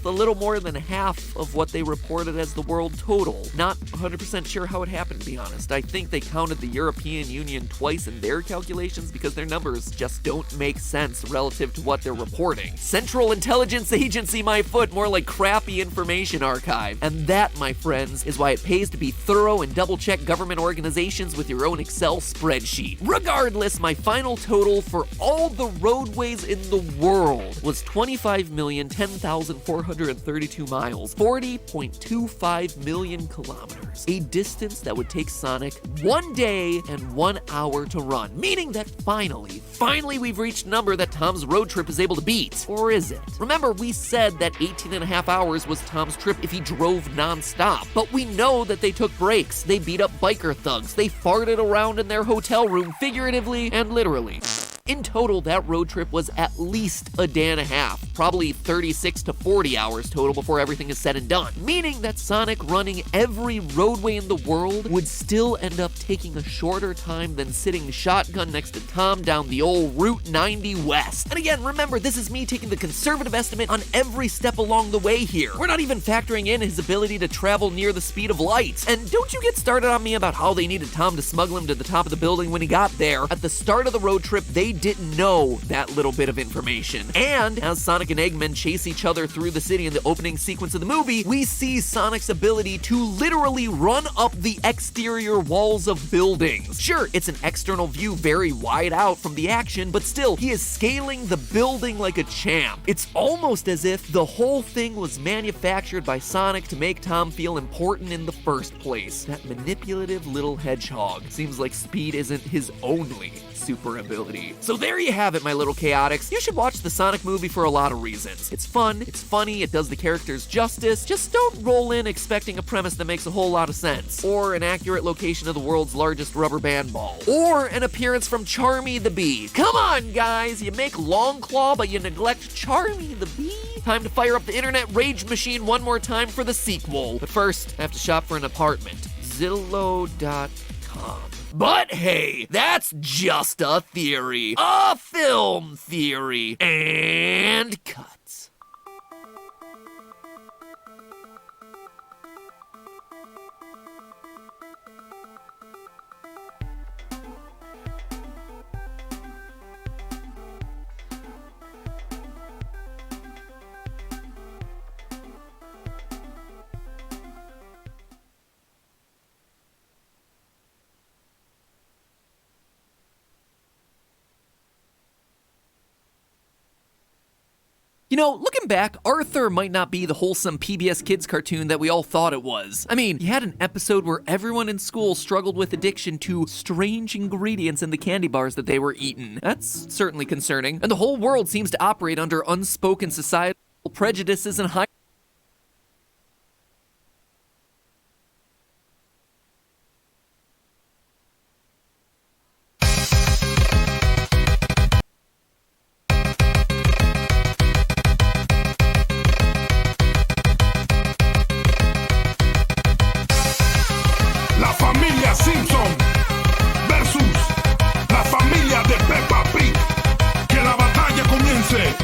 little more than half of what they reported as the world total. Not 100% sure how it happened, to be honest. I think they counted the European Union twice in their calculations because their numbers just don't make sense relative to what they're reporting. Central Intelligence Agency, my foot, more like crappy information archive. And that, my friends, is why it pays to be thorough and double-check government organizations with your own Excel spreadsheet. Regardless, my final total for all the roadways in the world was 25,010,432 miles, 40.25 million kilometers, a distance that would take Sonic 1 day and 1 hour to run, meaning that finally we've reached a number that Tom's road trip is able to beat. Or is it? Remember, we said that 18.5 hours was Tom's trip if he drove non-stop, but we know that they took breaks, they beat up biker thugs, they farted around in their hotel room, figuratively and literally. In total, that road trip was at least a day and a half, probably 36 to 40 hours total before everything is said and done, meaning that Sonic running every roadway in the world would still end up taking a shorter time than sitting shotgun next to Tom down the old Route 90 West. And again, remember, this is me taking the conservative estimate on every step along the way here. We're not even factoring in his ability to travel near the speed of light. And don't you get started on me about how they needed Tom to smuggle him to the top of the building when he got there. At the start of the road trip, they didn't know that little bit of information. And as Sonic and Eggman chase each other through the city in the opening sequence of the movie, we see Sonic's ability to literally run up the exterior walls of buildings. Sure, it's an external view very wide out from the action, but still, he is scaling the building like a champ. It's almost as if the whole thing was manufactured by Sonic to make Tom feel important in the first place. That manipulative little hedgehog. Seems like speed isn't his only super ability. So there you have it, my little chaotics. You should watch the Sonic movie for a lot of reasons. It's fun, it's funny, it does the characters justice. Just don't roll in expecting a premise that makes a whole lot of sense. Or an accurate location of the world's largest rubber band ball. Or an appearance from Charmy the Bee. Come on, guys! You make Longclaw, but you neglect Charmy the Bee? Time to fire up the internet rage machine one more time for the sequel. But first, I have to shop for an apartment. Zillow.com. But hey, that's just a theory. A film theory. And cuts. You know, looking back, Arthur might not be the wholesome PBS Kids cartoon that we all thought it was. I mean, he had an episode where everyone in school struggled with addiction to strange ingredients in the candy bars that they were eating. That's certainly concerning. And the whole world seems to operate under unspoken societal prejudices and high. La familia Simpson versus la familia de Peppa Pig. Que la batalla comience.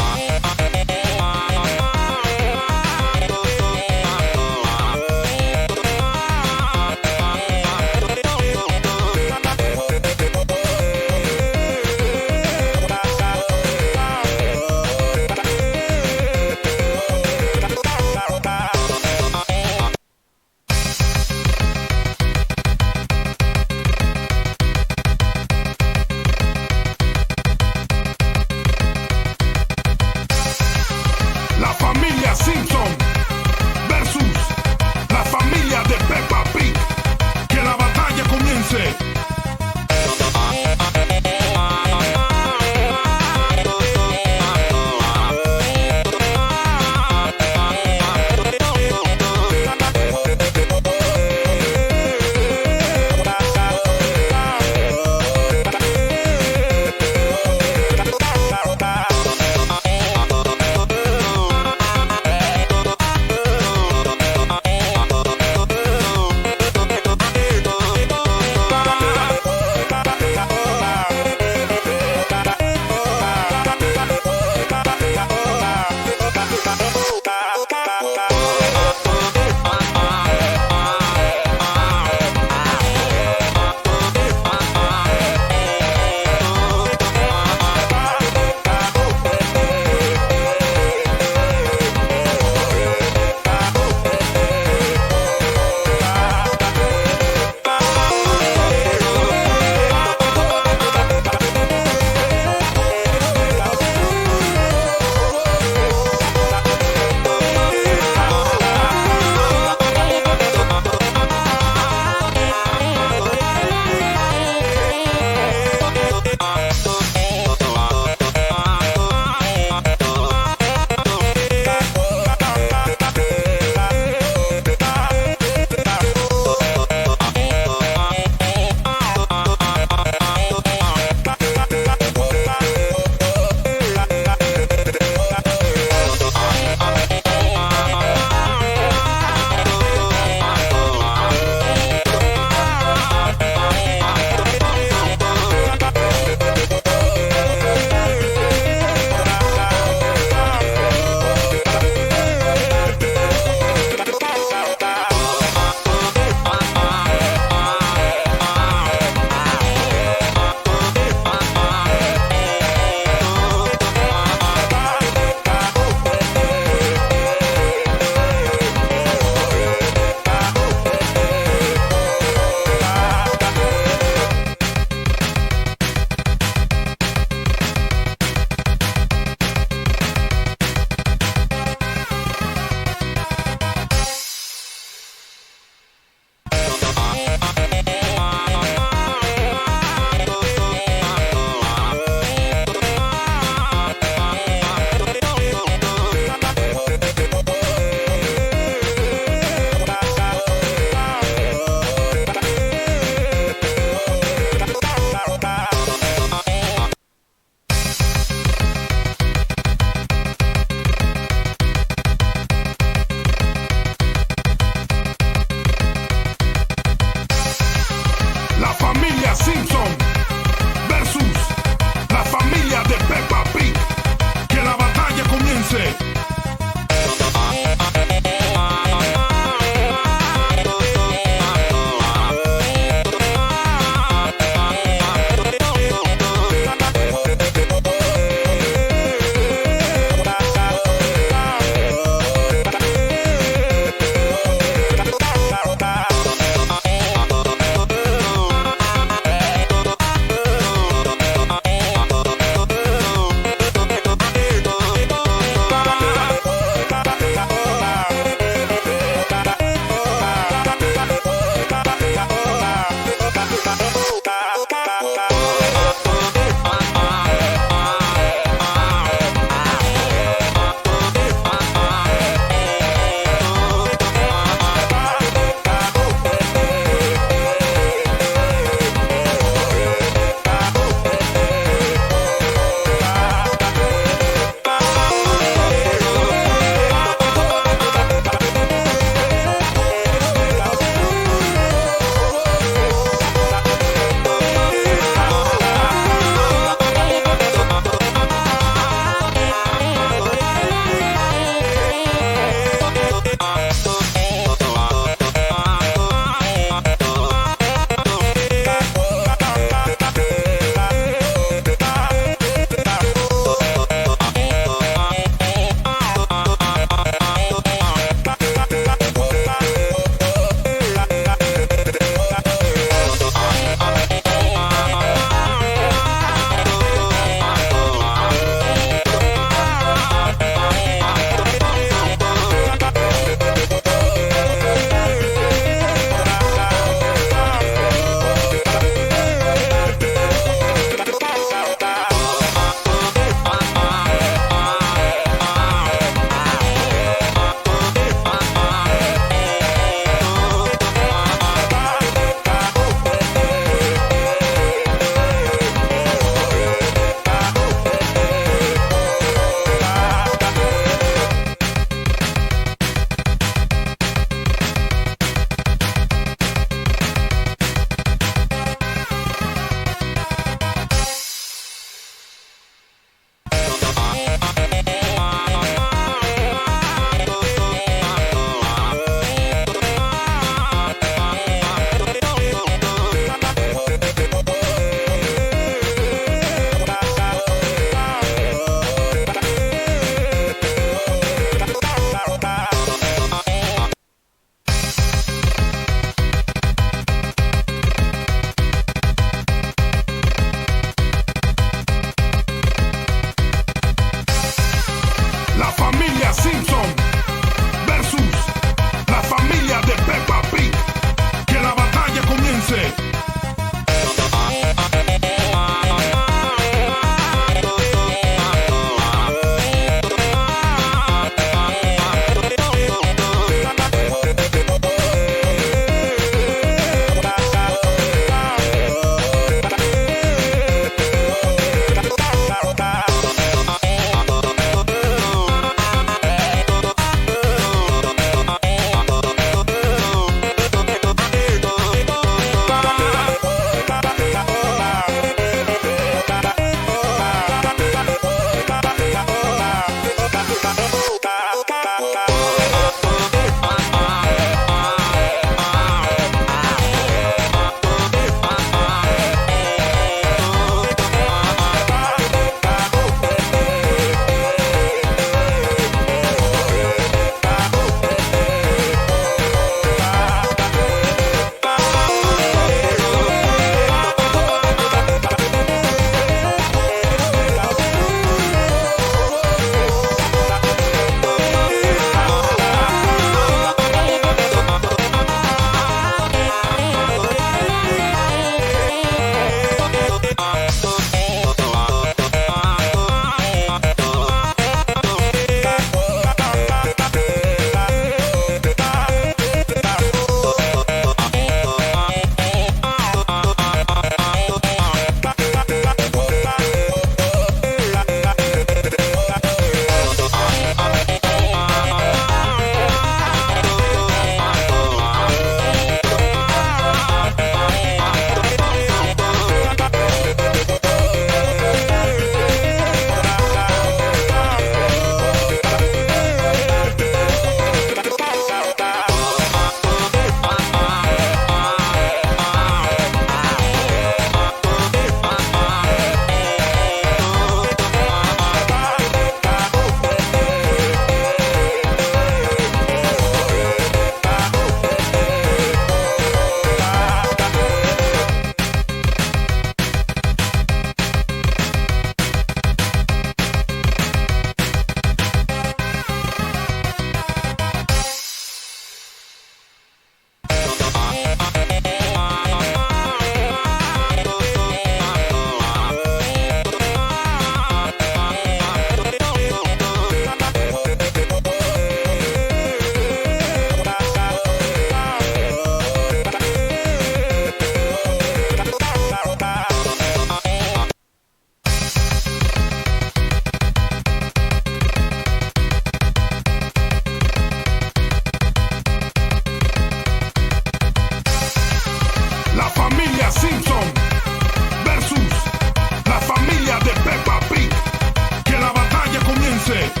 comience.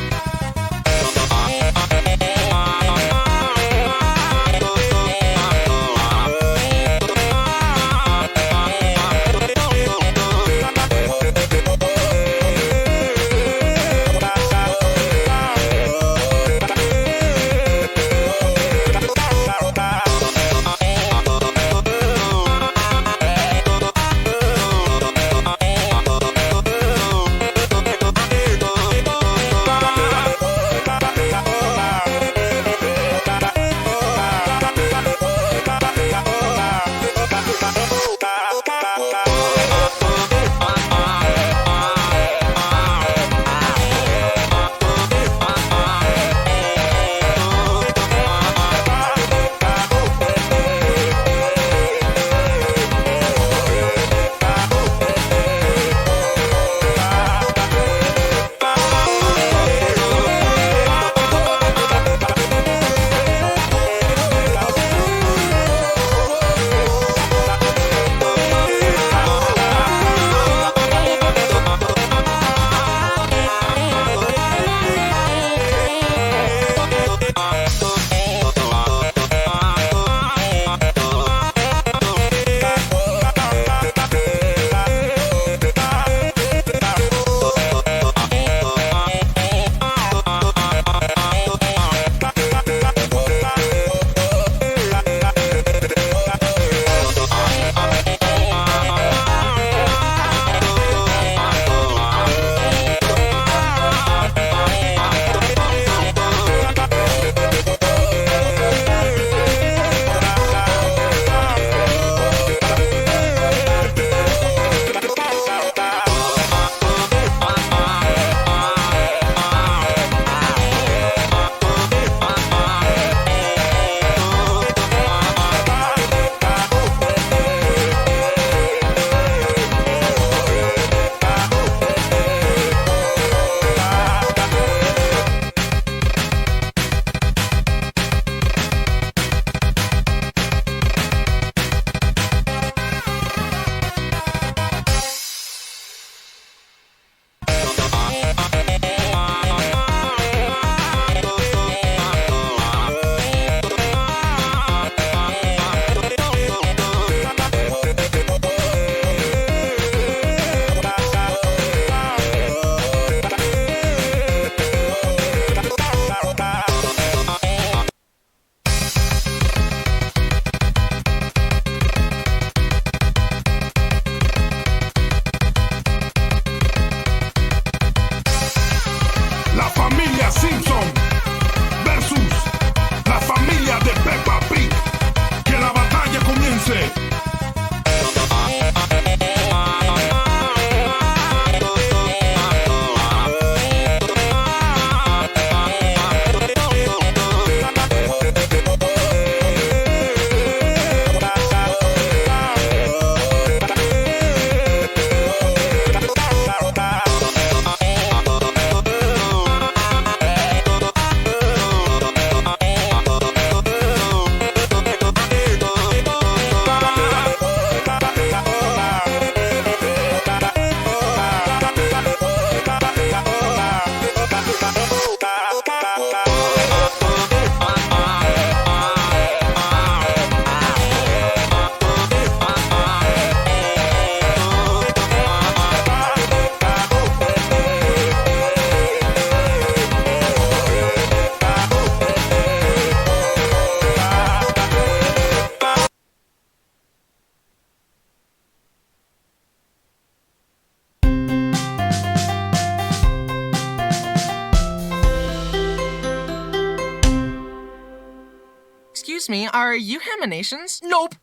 Excuse me, are you Haminations? Nope.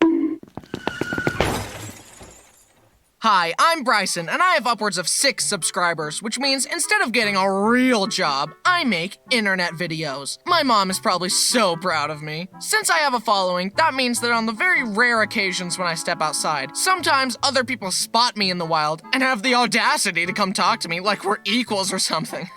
Hi, I'm Bryson, and I have upwards of 6 subscribers, which means instead of getting a real job, I make internet videos. My mom is probably so proud of me. Since I have a following, that means that on the very rare occasions when I step outside, sometimes other people spot me in the wild and have the audacity to come talk to me like we're equals or something.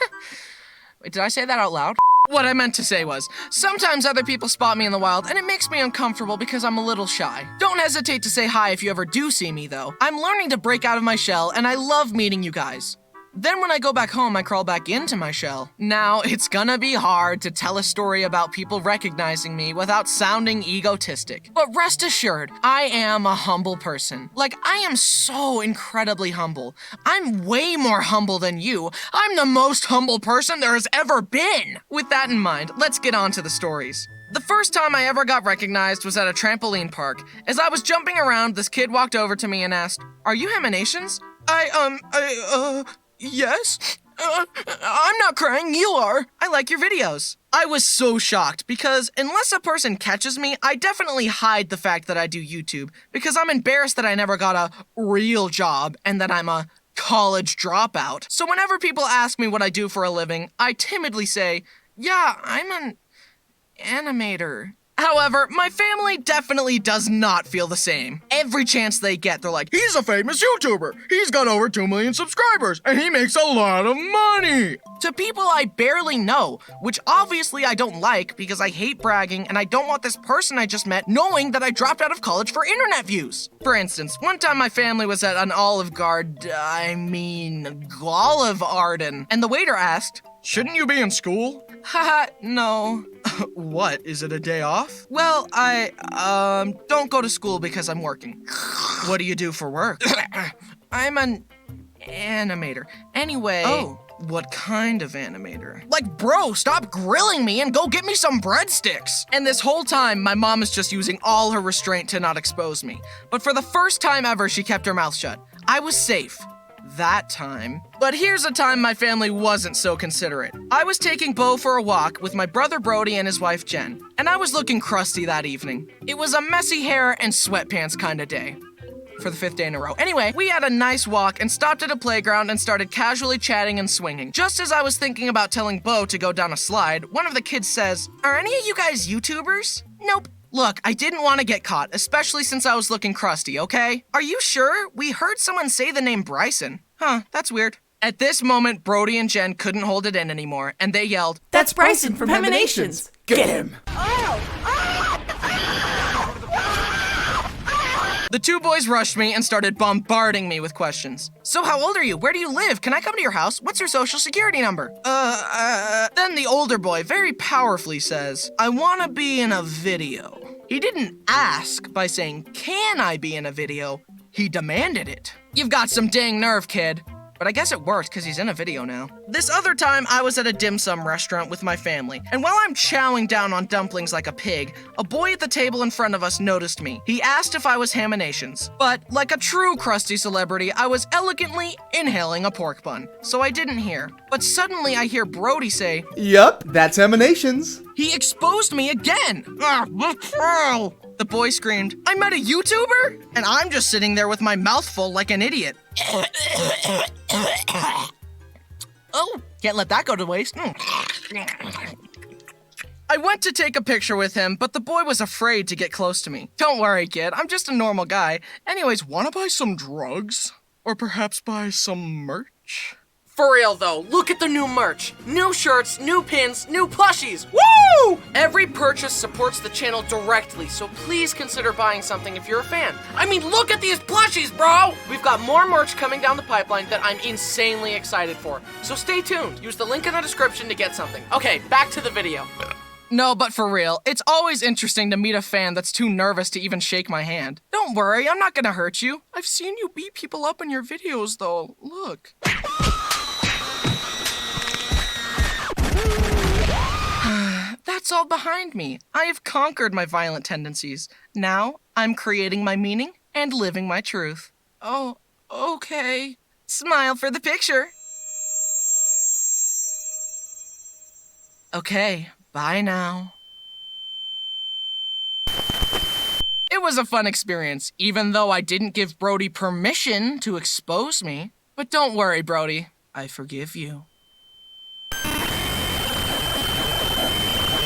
Wait, did I say that out loud? What I meant to say was, sometimes other people spot me in the wild and it makes me uncomfortable because I'm a little shy. Don't hesitate to say hi if you ever do see me though. I'm learning to break out of my shell and I love meeting you guys. Then when I go back home, I crawl back into my shell. Now, it's gonna be hard to tell a story about people recognizing me without sounding egotistic. But rest assured, I am a humble person. Like, I am so incredibly humble. I'm way more humble than you. I'm the most humble person there has ever been. With that in mind, let's get on to the stories. The first time I ever got recognized was at a trampoline park. As I was jumping around, this kid walked over to me and asked, "Are you Haminations?" Yes? I'm not crying, you are. I like your videos. I was so shocked because unless a person catches me, I definitely hide the fact that I do YouTube because I'm embarrassed that I never got a real job and that I'm a college dropout. So whenever people ask me what I do for a living, I timidly say, "Yeah, I'm an animator." However, my family definitely does not feel the same. Every chance they get, they're like, "He's a famous YouTuber. He's got over 2 million subscribers, and he makes a lot of money." To people I barely know, which obviously I don't like because I hate bragging and I don't want this person I just met knowing that I dropped out of college for internet views. For instance, one time my family was at an Olive Garden, and the waiter asked, "Shouldn't you be in school?" Haha, no. What, is it a day off? Well, I don't go to school because I'm working. What do you do for work? I'm an animator. Anyway. Oh. What kind of animator? Like, bro, stop grilling me and go get me some breadsticks. And this whole time, my mom is just using all her restraint to not expose me. But for the first time ever, she kept her mouth shut. I was safe. That time. But here's a time my family wasn't so considerate. I was taking Bo for a walk with my brother Brody and his wife Jen, and I was looking crusty that evening. It was a messy hair and sweatpants kind of day. For the 5th day in a row. Anyway, we had a nice walk and stopped at a playground and started casually chatting and swinging. Just as I was thinking about telling Bo to go down a slide, one of the kids says, "Are any of you guys YouTubers?" Nope. Look, I didn't want to get caught, especially since I was looking crusty, okay? Are you sure? We heard someone say the name Bryson. Huh, that's weird. At this moment, Brody and Jen couldn't hold it in anymore, and they yelled, "That's Bryson from Haminations! Get him!" The two boys rushed me and started bombarding me with questions. "So how old are you? Where do you live? Can I come to your house? What's your social security number?" Then the older boy very powerfully says, "I want to be in a video." He didn't ask by saying, "Can I be in a video?" He demanded it. You've got some dang nerve, kid. But I guess it worked because he's in a video now. This other time, I was at a dim sum restaurant with my family, and while I'm chowing down on dumplings like a pig, a boy at the table in front of us noticed me. He asked if I was Haminations, but like a true crusty celebrity, I was elegantly inhaling a pork bun, so I didn't hear. But suddenly I hear Brody say, "Yup, that's Haminations." He exposed me again! The boy screamed, "I met a YouTuber?" And I'm just sitting there with my mouth full like an idiot. Oh, can't let that go to waste. I went to take a picture with him, but the boy was afraid to get close to me. "Don't worry, kid, I'm just a normal guy. Anyways, wanna buy some drugs? Or perhaps buy some merch?" For real though, look at the new merch. New shirts, new pins, new plushies. Woo! Every purchase supports the channel directly, so please consider buying something if you're a fan. I mean, look at these plushies, bro! We've got more merch coming down the pipeline that I'm insanely excited for. So stay tuned. Use the link in the description to get something. Okay, back to the video. No, but for real, it's always interesting to meet a fan that's too nervous to even shake my hand. Don't worry, I'm not gonna hurt you. I've seen you beat people up in your videos though. Look. That's all behind me. I have conquered my violent tendencies. Now, I'm creating my meaning and living my truth. Oh, okay. Smile for the picture. Okay, bye now. It was a fun experience, even though I didn't give Brody permission to expose me. But don't worry, Brody. I forgive you.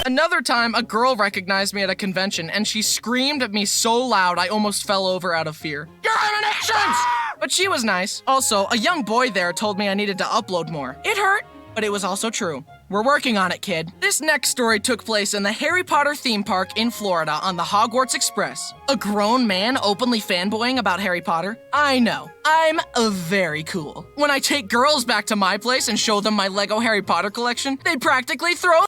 Another time, a girl recognized me at a convention, and she screamed at me so loud I almost fell over out of fear. "You're Haminations!" But she was nice. Also, a young boy there told me I needed to upload more. It hurt, but it was also true. We're working on it, kid. This next story took place in the Harry Potter theme park in Florida on the Hogwarts Express. A grown man openly fanboying about Harry Potter? I know. I'm very cool. When I take girls back to my place and show them my Lego Harry Potter collection, they practically throw...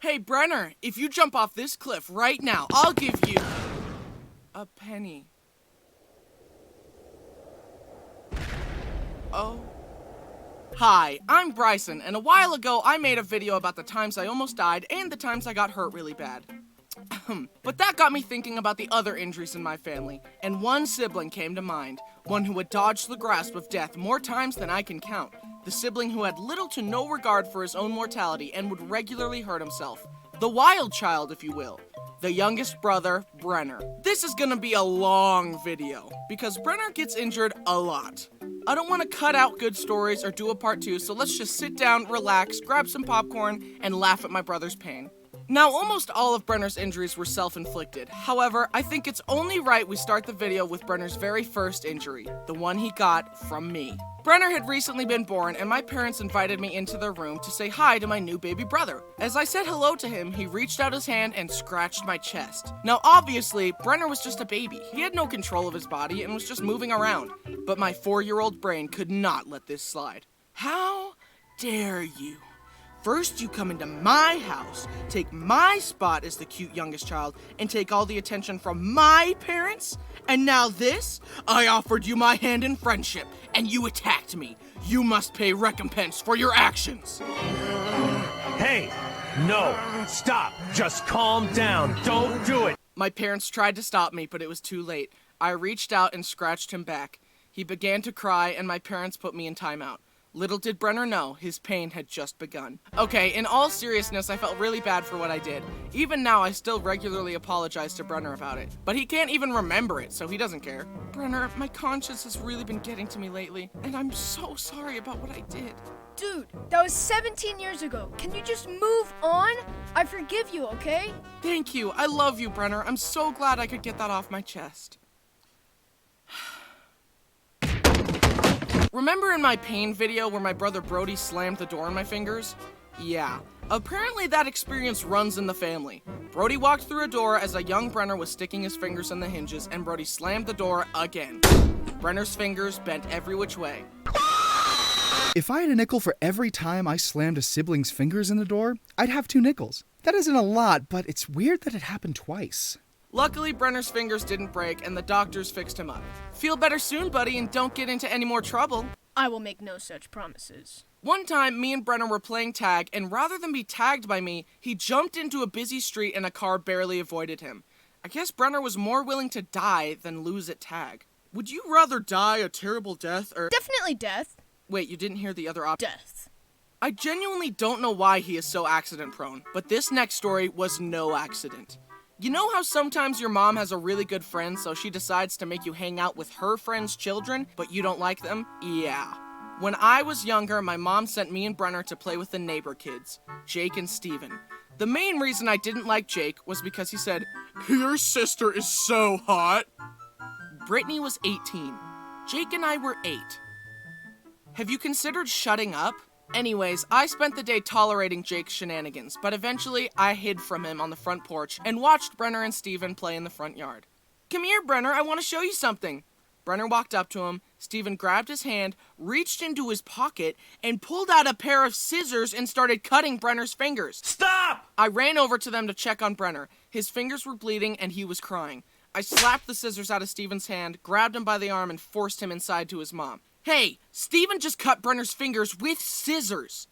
Hey, Brenner, if you jump off this cliff right now, I'll give you a penny. Oh. Hi, I'm Bryson, and a while ago I made a video about the times I almost died and the times I got hurt really bad. But that got me thinking about the other injuries in my family, and one sibling came to mind, one who had dodged the grasp of death more times than I can count. The sibling who had little to no regard for his own mortality and would regularly hurt himself. The wild child, if you will. The youngest brother, Brenner. This is gonna be a long video, because Brenner gets injured a lot. I don't want to cut out good stories or do a part 2, so let's just sit down, relax, grab some popcorn, and laugh at my brother's pain. Now, almost all of Brenner's injuries were self-inflicted. However, I think it's only right we start the video with Brenner's very first injury, the one he got from me. Brenner had recently been born, and my parents invited me into their room to say hi to my new baby brother. As I said hello to him, he reached out his hand and scratched my chest. Now, obviously, Brenner was just a baby. He had no control of his body and was just moving around. But my 4-year-old brain could not let this slide. How dare you? First, you come into my house, take my spot as the cute youngest child, and take all the attention from my parents? And now this? I offered you my hand in friendship, and you attacked me. You must pay recompense for your actions. Hey, no, stop. Just calm down. Don't do it. My parents tried to stop me, but it was too late. I reached out and scratched him back. He began to cry, and my parents put me in timeout. Little did Brenner know, his pain had just begun. Okay, in all seriousness, I felt really bad for what I did. Even now, I still regularly apologize to Brenner about it. But he can't even remember it, so he doesn't care. Brenner, my conscience has really been getting to me lately, and I'm so sorry about what I did. Dude, that was 17 years ago. Can you just move on? I forgive you, okay? Thank you. I love you, Brenner. I'm so glad I could get that off my chest. Remember in my pain video where my brother Brody slammed the door in my fingers? Yeah. Apparently that experience runs in the family. Brody walked through a door as a young Brenner was sticking his fingers in the hinges, and Brody slammed the door again. Brenner's fingers bent every which way. If I had a nickel for every time I slammed a sibling's fingers in the door, I'd have 2 nickels. That isn't a lot, but it's weird that it happened twice. Luckily, Brenner's fingers didn't break, and the doctors fixed him up. Feel better soon, buddy, and don't get into any more trouble. I will make no such promises. One time, me and Brenner were playing tag, and rather than be tagged by me, he jumped into a busy street and a car barely avoided him. I guess Brenner was more willing to die than lose at tag. Would you rather die a terrible death or... Definitely death. Wait, you didn't hear the other option? Death. I genuinely don't know why he is so accident-prone, but this next story was no accident. You know how sometimes your mom has a really good friend, so she decides to make you hang out with her friends' children, but you don't like them? Yeah. When I was younger, my mom sent me and Brenner to play with the neighbor kids, Jake and Steven. The main reason I didn't like Jake was because he said, "Your sister is so hot." Brittany was 18. Jake and I were 8. Have you considered shutting up? Anyways, I spent the day tolerating Jake's shenanigans, but eventually I hid from him on the front porch and watched Brenner and Steven play in the front yard. "Come here, Brenner, I want to show you something." Brenner walked up to him, Steven grabbed his hand, reached into his pocket, and pulled out a pair of scissors and started cutting Brenner's fingers. Stop! I ran over to them to check on Brenner. His fingers were bleeding and he was crying. I slapped the scissors out of Steven's hand, grabbed him by the arm, and forced him inside to his mom. "Hey, Steven just cut Brenner's fingers with scissors."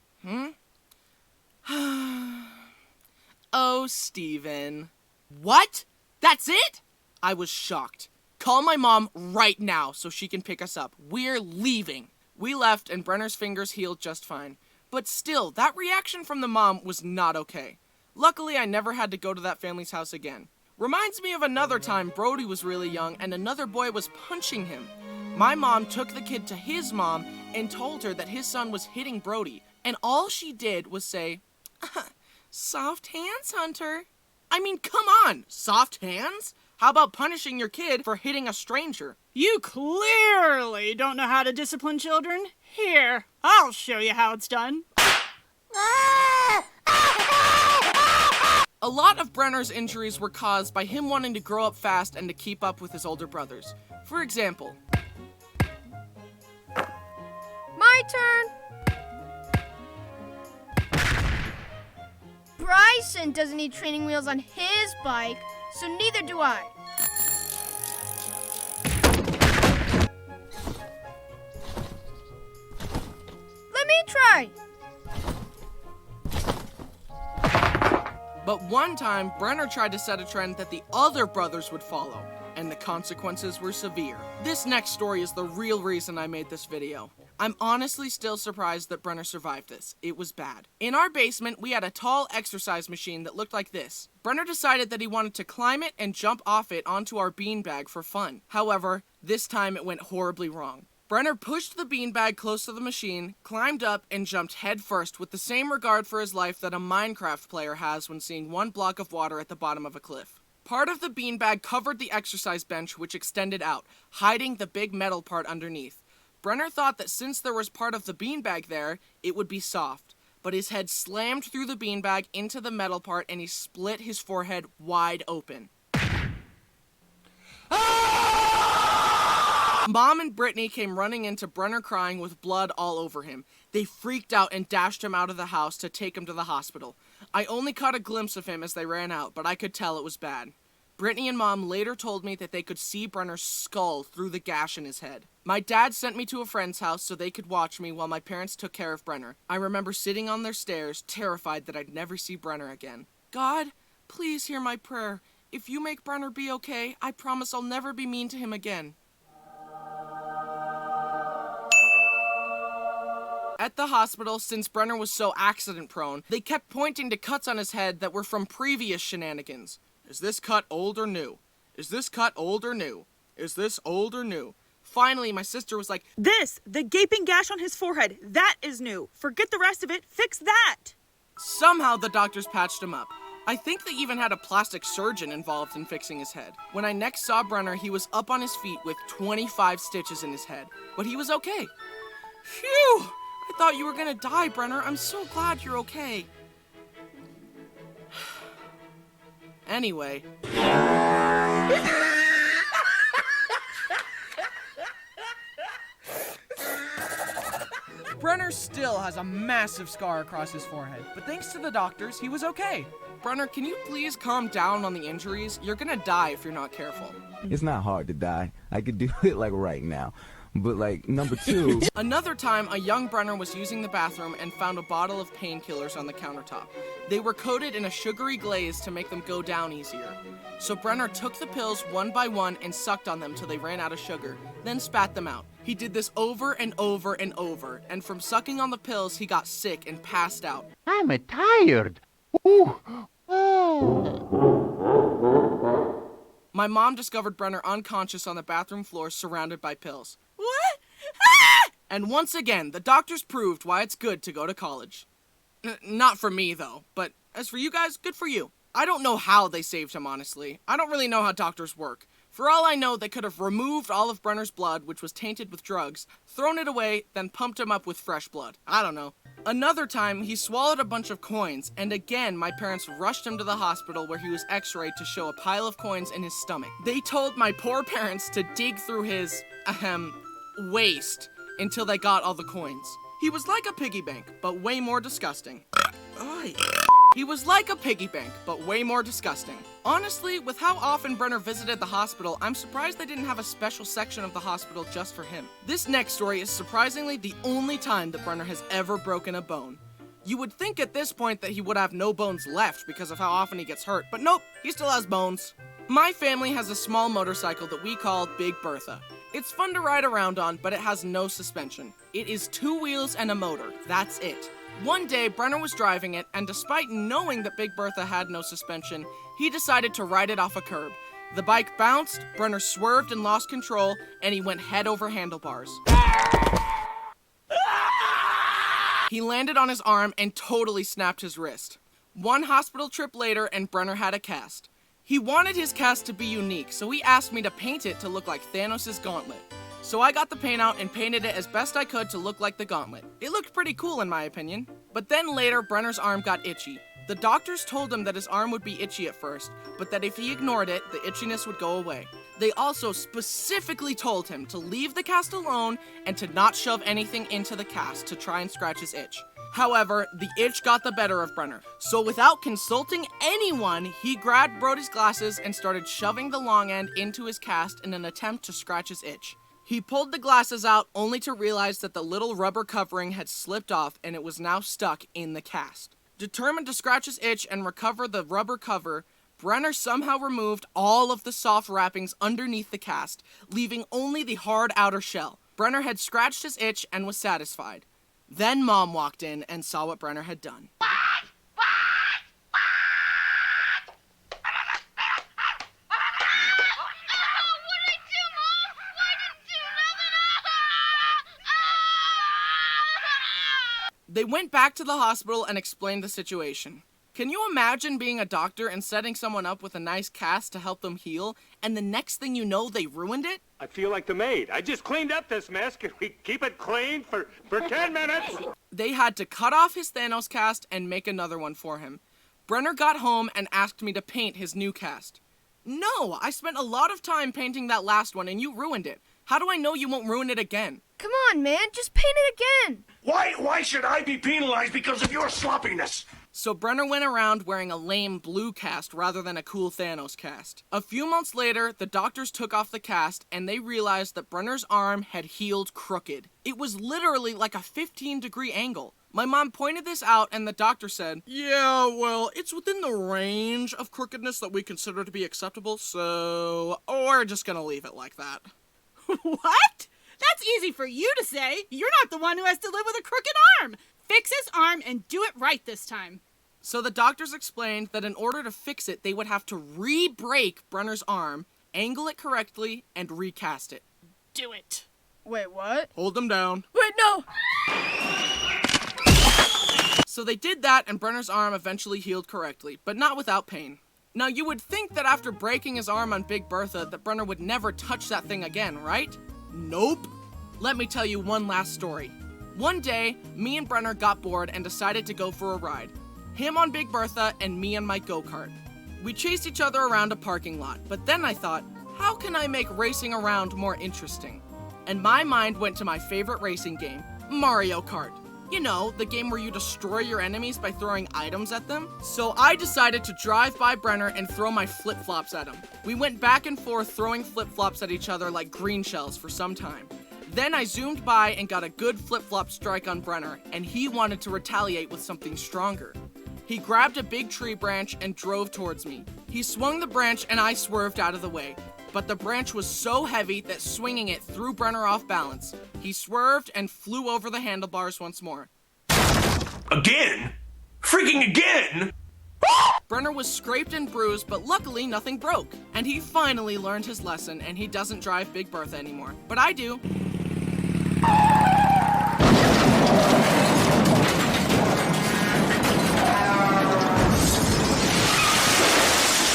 Oh, Steven. What? That's it? I was shocked. Call my mom right now so she can pick us up. We're leaving. We left and Brenner's fingers healed just fine. But still, that reaction from the mom was not okay. Luckily, I never had to go to that family's house again. Reminds me of another time Brody was really young and another boy was punching him. My mom took the kid to his mom and told her that his son was hitting Brody, and all she did was say, "Soft hands, Hunter." I mean, come on, soft hands? How about punishing your kid for hitting a stranger? You clearly don't know how to discipline children. Here, I'll show you how it's done. A lot of Brenner's injuries were caused by him wanting to grow up fast and to keep up with his older brothers. For example, My turn. Bryson doesn't need training wheels on his bike, so neither do I. Let me try. but one time Brenner tried to set a trend that the other brothers would follow, and the consequences were severe. This next story is the real reason I made this video. I'm honestly still surprised that Brenner survived this. It was bad. In our basement, we had a tall exercise machine that looked like this. Brenner decided that he wanted to climb it and jump off it onto our beanbag for fun. However, this time it went horribly wrong. Brenner pushed the beanbag close to the machine, climbed up, and jumped headfirst with the same regard for his life that a Minecraft player has when seeing one block of water at the bottom of a cliff. Part of the beanbag covered the exercise bench, which extended out, hiding the big metal part underneath. Brenner thought that since there was part of the beanbag there, it would be soft. But his head slammed through the beanbag into the metal part and he split his forehead wide open. Mom and Brittany came running into Brenner crying with blood all over him. They freaked out and dashed him out of the house to take him to the hospital. I only caught a glimpse of him as they ran out, but I could tell it was bad. Brittany and Mom later told me that they could see Brenner's skull through the gash in his head. My dad sent me to a friend's house so they could watch me while my parents took care of Brenner. I remember sitting on their stairs, terrified that I'd never see Brenner again. God, please hear my prayer. If you make Brenner be okay, I promise I'll never be mean to him again. At the hospital, since Brenner was so accident-prone, they kept pointing to cuts on his head that were from previous shenanigans. Is this cut old or new? Is this cut old or new? Is this old or new? Finally, my sister was like, the gaping gash on his forehead, that is new. Forget the rest of it, fix that. Somehow the doctors patched him up. I think they even had a plastic surgeon involved in fixing his head. When I next saw Brenner, he was up on his feet with 25 stitches in his head. But he was okay. Phew! I thought you were gonna die, Brenner. I'm so glad you're okay. Anyway. Brenner still has a massive scar across his forehead, but thanks to the doctors, he was okay. Brenner, can you please calm down on the injuries? You're gonna die if you're not careful. It's not hard to die. I could do it like right now. But like, number two... Another time, a young Brenner was using the bathroom and found a bottle of painkillers on the countertop. They were coated in a sugary glaze to make them go down easier. So Brenner took the pills one by one and sucked on them till they ran out of sugar, then spat them out. He did this over and over and over, and from sucking on the pills, he got sick and passed out. I'm tired. Ooh. My mom discovered Brenner unconscious on the bathroom floor surrounded by pills. What? Ah! And once again, the doctors proved why it's good to go to college. Not for me, though, but as for you guys, good for you. I don't know how they saved him, honestly. I don't really know how doctors work. For all I know, they could have removed all of Brenner's blood, which was tainted with drugs, thrown it away, then pumped him up with fresh blood. I don't know. Another time, he swallowed a bunch of coins, and again, my parents rushed him to the hospital where he was x-rayed to show a pile of coins in his stomach. They told my poor parents to dig through his, waist until they got all the coins. He was like a piggy bank, but way more disgusting. He was like a piggy bank, but way more disgusting. Honestly, with how often Brenner visited the hospital, I'm surprised they didn't have a special section of the hospital just for him. This next story is surprisingly the only time that Brenner has ever broken a bone. You would think at this point that he would have no bones left because of how often he gets hurt, but nope, he still has bones. My family has a small motorcycle that we call Big Bertha. It's fun to ride around on, but it has no suspension. It is 2 wheels and a motor, that's it. One day, Brenner was driving it, and despite knowing that Big Bertha had no suspension, he decided to ride it off a curb. The bike bounced, Brenner swerved and lost control, and he went head over handlebars. He landed on his arm and totally snapped his wrist. One hospital trip later, and Brenner had a cast. He wanted his cast to be unique, so he asked me to paint it to look like Thanos' gauntlet. So I got the paint out and painted it as best I could to look like the gauntlet. It looked pretty cool in my opinion. But then later, Brenner's arm got itchy. The doctors told him that his arm would be itchy at first, but that if he ignored it, the itchiness would go away. They also specifically told him to leave the cast alone and to not shove anything into the cast to try and scratch his itch. However, the itch got the better of Brenner. So without consulting anyone, he grabbed Brody's glasses and started shoving the long end into his cast in an attempt to scratch his itch. He pulled the glasses out only to realize that the little rubber covering had slipped off and it was now stuck in the cast. Determined to scratch his itch and recover the rubber cover, Brenner somehow removed all of the soft wrappings underneath the cast, leaving only the hard outer shell. Brenner had scratched his itch and was satisfied. Then Mom walked in and saw what Brenner had done. They went back to the hospital and explained the situation. Can you imagine being a doctor and setting someone up with a nice cast to help them heal, and the next thing you know, they ruined it? I feel like the maid. I just cleaned up this mess. Can we keep it clean for 10 minutes? They had to cut off his Thanos cast and make another one for him. Brenner got home and asked me to paint his new cast. No, I spent a lot of time painting that last one and you ruined it. How do I know you won't ruin it again? Come on, man, just paint it again. Why should I be penalized because of your sloppiness? So Brenner went around wearing a lame blue cast rather than a cool Thanos cast. A few months later, the doctors took off the cast and they realized that Brenner's arm had healed crooked. It was literally like a 15-degree angle. My mom pointed this out and the doctor said, "Yeah, well, it's within the range of crookedness that we consider to be acceptable, so we're just gonna leave it like that." What? That's easy for you to say. You're not the one who has to live with a crooked arm. Fix his arm and do it right this time. So the doctors explained that in order to fix it, they would have to re-break Brenner's arm, angle it correctly, and recast it. Do it. Wait, what? Hold them down. Wait, no! So they did that and Brenner's arm eventually healed correctly, but not without pain. Now you would think that after breaking his arm on Big Bertha that Brenner would never touch that thing again, right? Nope. Let me tell you one last story. One day, me and Brenner got bored and decided to go for a ride. Him on Big Bertha and me on my go-kart. We chased each other around a parking lot, but then I thought, how can I make racing around more interesting? And my mind went to my favorite racing game, Mario Kart. You know, the game where you destroy your enemies by throwing items at them. So I decided to drive by Brenner and throw my flip-flops at him. We went back and forth throwing flip-flops at each other like green shells for some time. Then I zoomed by and got a good flip-flop strike on Brenner, and he wanted to retaliate with something stronger. He grabbed a big tree branch and drove towards me. He swung the branch and I swerved out of the way. But the branch was so heavy that swinging it threw Brenner off balance. He swerved and flew over the handlebars once more. Again? Freaking again? Brenner was scraped and bruised, but luckily nothing broke. And he finally learned his lesson and he doesn't drive Big Bertha anymore. But I do.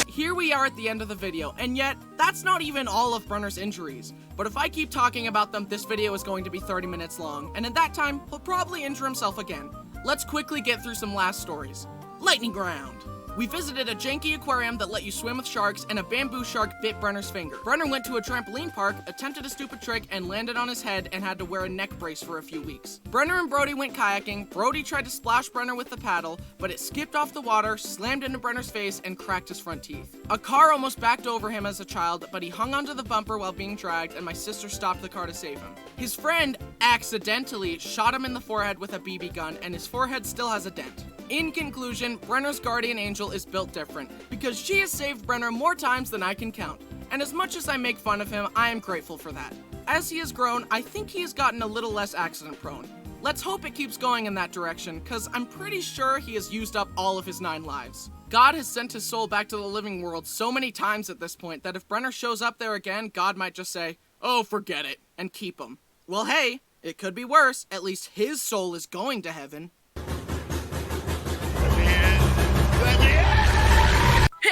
Here we are at the end of the video, and yet, that's not even all of Brenner's injuries. But if I keep talking about them, this video is going to be 30 minutes long, and at that time, he'll probably injure himself again. Let's quickly get through some last stories. Lightning Ground. We visited a janky aquarium that let you swim with sharks, and a bamboo shark bit Brenner's finger. Brenner went to a trampoline park, attempted a stupid trick, and landed on his head and had to wear a neck brace for a few weeks. Brenner and Brody went kayaking. Brody tried to splash Brenner with the paddle, but it skipped off the water, slammed into Brenner's face, and cracked his front teeth. A car almost backed over him as a child, but he hung onto the bumper while being dragged, and my sister stopped the car to save him. His friend accidentally shot him in the forehead with a BB gun, and his forehead still has a dent. In conclusion, Brenner's guardian angel is built different, because she has saved Brenner more times than I can count. And as much as I make fun of him, I am grateful for that. As he has grown, I think he has gotten a little less accident prone. Let's hope it keeps going in that direction, cause I'm pretty sure he has used up all of his 9 lives. God has sent his soul back to the living world so many times at this point that if Brenner shows up there again, God might just say, "Oh, forget it," and keep him. Well, hey, it could be worse. At least his soul is going to heaven.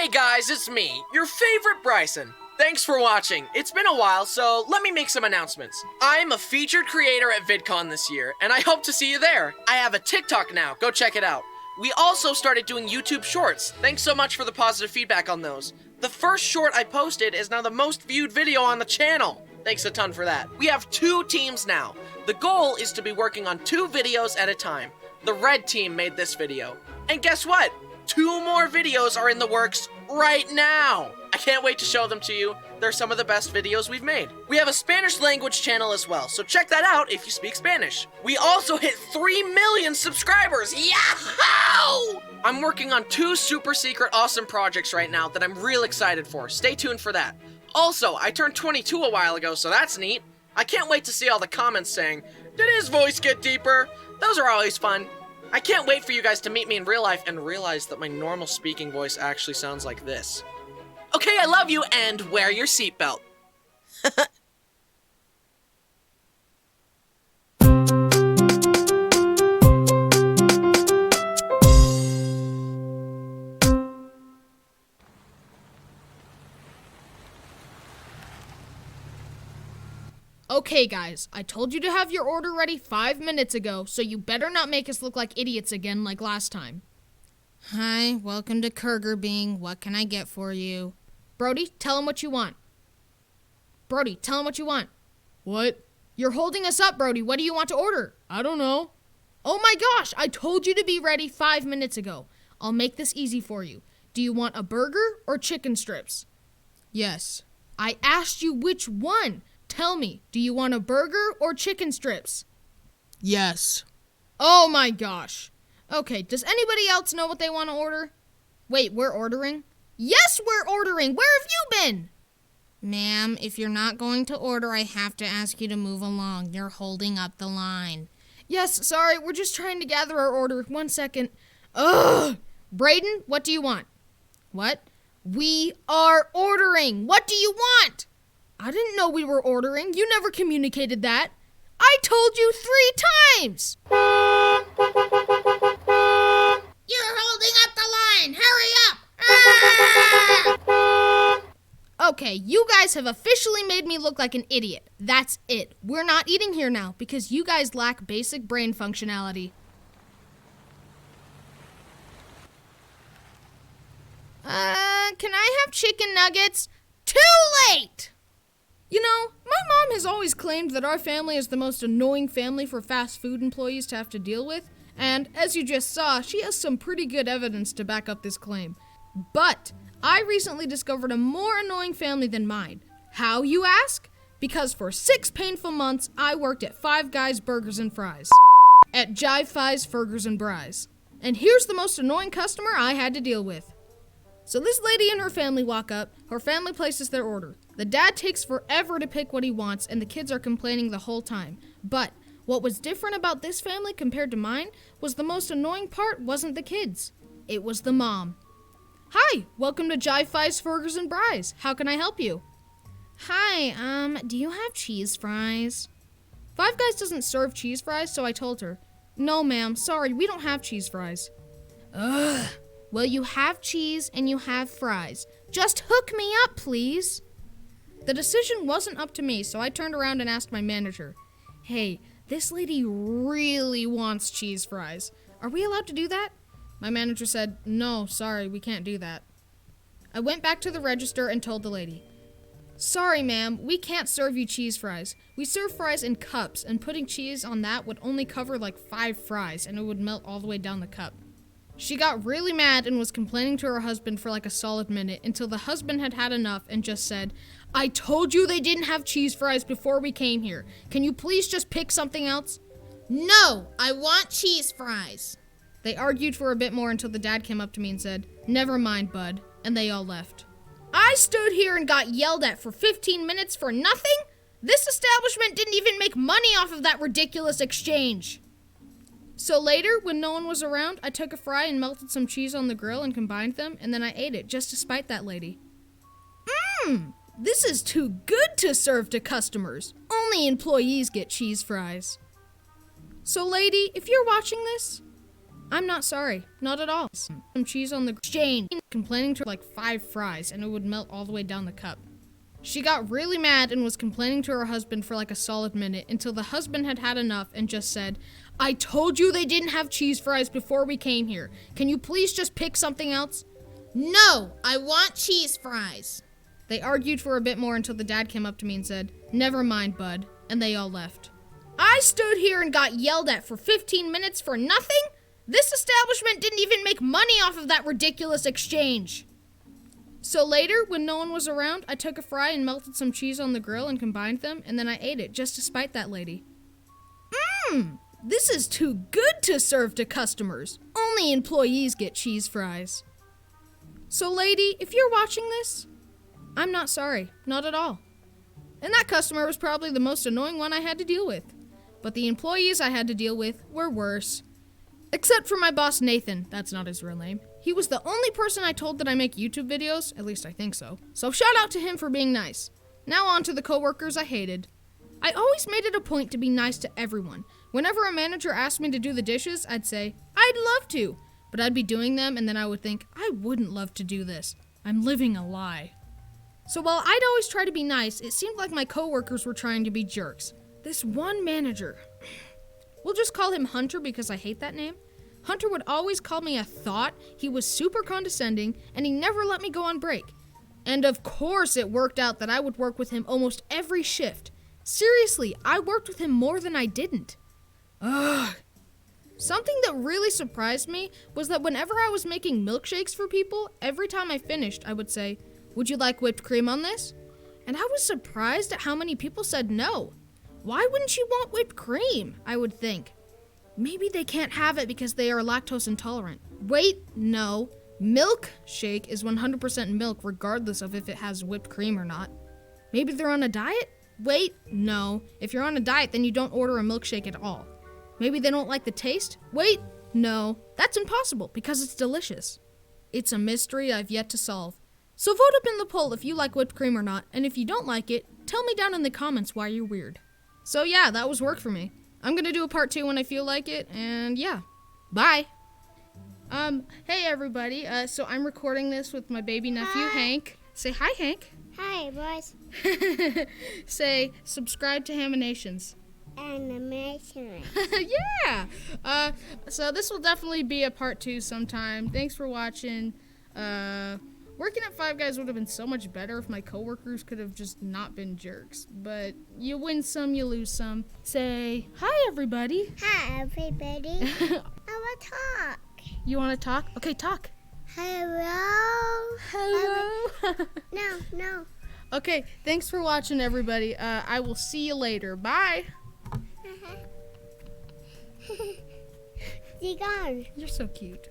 Hey guys, it's me, your favorite Bryson. Thanks for watching. It's been a while, so let me make some announcements. I'm a featured creator at VidCon this year, and I hope to see you there. I have a TikTok now, go check it out. We also started doing YouTube Shorts. Thanks so much for the positive feedback on those. The first short I posted is now the most viewed video on the channel. Thanks a ton for that. We have 2 teams now. The goal is to be working on 2 videos at a time. The red team made this video. And guess what? 2 more videos are in the works right now. I can't wait to show them to you. They're some of the best videos we've made. We have a Spanish language channel as well, so check that out if you speak Spanish. We also hit 3 million subscribers. Yahoo! I'm working on 2 super secret awesome projects right now that I'm real excited for. Stay tuned for that. Also, I turned 22 a while ago, so that's neat. I can't wait to see all the comments saying, "Did his voice get deeper?" Those are always fun. I can't wait for you guys to meet me in real life and realize that my normal speaking voice actually sounds like this. Okay, I love you, and wear your seatbelt. Okay guys, I told you to have your order ready 5 minutes ago, so you better not make us look like idiots again like last time. Hi, welcome to Kurger Bing. What can I get for you? Brody, tell him what you want. Brody, tell him what you want. What? You're holding us up, Brody. What do you want to order? I don't know. Oh my gosh, I told you to be ready 5 minutes ago. I'll make this easy for you. Do you want a burger or chicken strips? Yes. I asked you which one. Tell me, do you want a burger or chicken strips? Yes. Oh my gosh. Okay, does anybody else know what they want to order? Wait, we're ordering? Yes, we're ordering! Where have you been? Ma'am, if you're not going to order, I have to ask you to move along. You're holding up the line. Yes, sorry, we're just trying to gather our order. 1 second. Ugh! Brayden, what do you want? What? We are ordering! What do you want? I didn't know we were ordering. You never communicated that. I told you 3 times! You're holding up the line! Hurry up! Ah! Okay, you guys have officially made me look like an idiot. That's it. We're not eating here now because you guys lack basic brain functionality. Can I have chicken nuggets? Too late! You know, my mom has always claimed that our family is the most annoying family for fast food employees to have to deal with, and as you just saw, she has some pretty good evidence to back up this claim. But I recently discovered a more annoying family than mine. How, you ask? Because for 6 painful months, I worked at Five Guys Burgers and Fries. At Jive Fives Burgers and Bries. And here's the most annoying customer I had to deal with. So this lady and her family walk up, her family places their order. The dad takes forever to pick what he wants, and the kids are complaining the whole time. But what was different about this family compared to mine was the most annoying part wasn't the kids. It was the mom. Hi, welcome to Jive Fives Burgers and Bries. How can I help you? Hi, do you have cheese fries? Five Guys doesn't serve cheese fries, so I told her. No, ma'am, sorry, we don't have cheese fries. Ugh. Well, you have cheese and you have fries. Just hook me up, please. The decision wasn't up to me, so I turned around and asked my manager, "Hey, this lady really wants cheese fries. Are we allowed to do that?" My manager said, "No, sorry, we can't do that." I went back to the register and told the lady, "Sorry, ma'am, we can't serve you cheese fries. We serve fries in cups, and putting cheese on that would only cover like 5 fries, and it would melt all the way down the cup." She got really mad and was complaining to her husband for like a solid minute until the husband had had enough and just said, "I told you they didn't have cheese fries before we came here. Can you please just pick something else?" "No, I want cheese fries." They argued for a bit more until the dad came up to me and said, "Never mind, bud," and they all left. I stood here and got yelled at for 15 minutes for nothing? This establishment didn't even make money off of that ridiculous exchange. So later, when no one was around, I took a fry and melted some cheese on the grill and combined them, and then I ate it just to spite that lady. This is too good to serve to customers. Only employees get cheese fries. So lady, if you're watching this, I'm not sorry. Not at all. Some cheese on the exchange. Complaining to her like 5 fries and it would melt all the way down the cup. She got really mad and was complaining to her husband for like a solid minute until the husband had had enough and just said, I told you they didn't have cheese fries before we came here. Can you please just pick something else? No, I want cheese fries. They argued for a bit more until the dad came up to me and said, never mind, bud, and they all left. I stood here and got yelled at for 15 minutes for nothing? This establishment didn't even make money off of that ridiculous exchange. So later, when no one was around, I took a fry and melted some cheese on the grill and combined them, and then I ate it just to spite that lady. This is too good to serve to customers. Only employees get cheese fries. So lady, if you're watching this, I'm not sorry, not at all. And that customer was probably the most annoying one I had to deal with. But the employees I had to deal with were worse. Except for my boss Nathan, that's not his real name. He was the only person I told that I make YouTube videos, at least I think so. So shout out to him for being nice. Now on to the coworkers I hated. I always made it a point to be nice to everyone. Whenever a manager asked me to do the dishes, I'd say, I'd love to. But I'd be doing them and then I would think, I wouldn't love to do this. I'm living a lie. So while I'd always try to be nice, it seemed like my coworkers were trying to be jerks. This one manager, we'll just call him Hunter because I hate that name. Hunter would always call me a thought, he was super condescending, and he never let me go on break. And of course it worked out that I would work with him almost every shift. Seriously, I worked with him more than I didn't. Ugh. Something that really surprised me was that whenever I was making milkshakes for people, every time I finished, I would say, would you like whipped cream on this? And I was surprised at how many people said no. Why wouldn't you want whipped cream? I would think. Maybe they can't have it because they are lactose intolerant. Wait, no. Milkshake is 100% milk regardless of if it has whipped cream or not. Maybe they're on a diet? Wait, no. If you're on a diet, then you don't order a milkshake at all. Maybe they don't like the taste? Wait, no. That's impossible because it's delicious. It's a mystery I've yet to solve. So vote up in the poll if you like whipped cream or not, and if you don't like it, tell me down in the comments why you're weird. So yeah, that was work for me. I'm gonna do a part 2 when I feel like it, and yeah. Bye! Hey everybody, so I'm recording this with my baby nephew, Hank. Say hi, Hank. Hi, boys. Say, subscribe to Haminations. Animation. Yeah! So this will definitely be a part 2 sometime. Thanks for watching. Working at Five Guys would have been so much better if my coworkers could have just not been jerks. But you win some, you lose some. Say, hi everybody. Hi everybody. I want to talk. You want to talk? Okay, talk. Hello. Hello. No. Okay, thanks for watching everybody. I will see you later. Bye. You're so cute.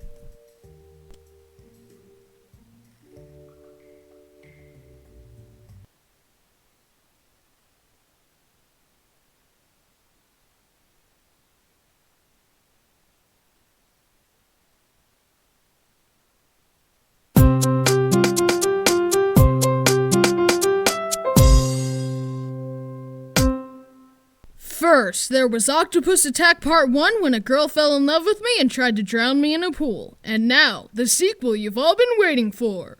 First, there was Octopus Attack Part 1 when a girl fell in love with me and tried to drown me in a pool. And now, the sequel you've all been waiting for.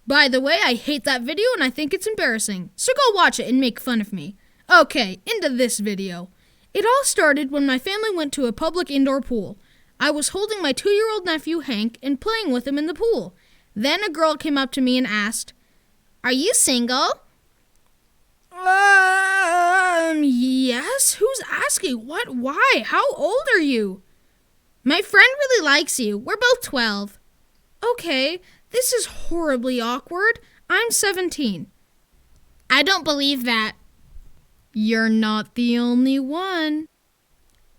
By the way, I hate that video and I think it's embarrassing, so go watch it and make fun of me. Okay, into this video. It all started when my family went to a public indoor pool. I was holding my 2-year-old nephew Hank and playing with him in the pool. Then a girl came up to me and asked, "Are you single?" Yes? Who's asking? What? Why? How old are you? My friend really likes you. We're both 12. Okay, this is horribly awkward. I'm 17. I don't believe that. You're not the only one.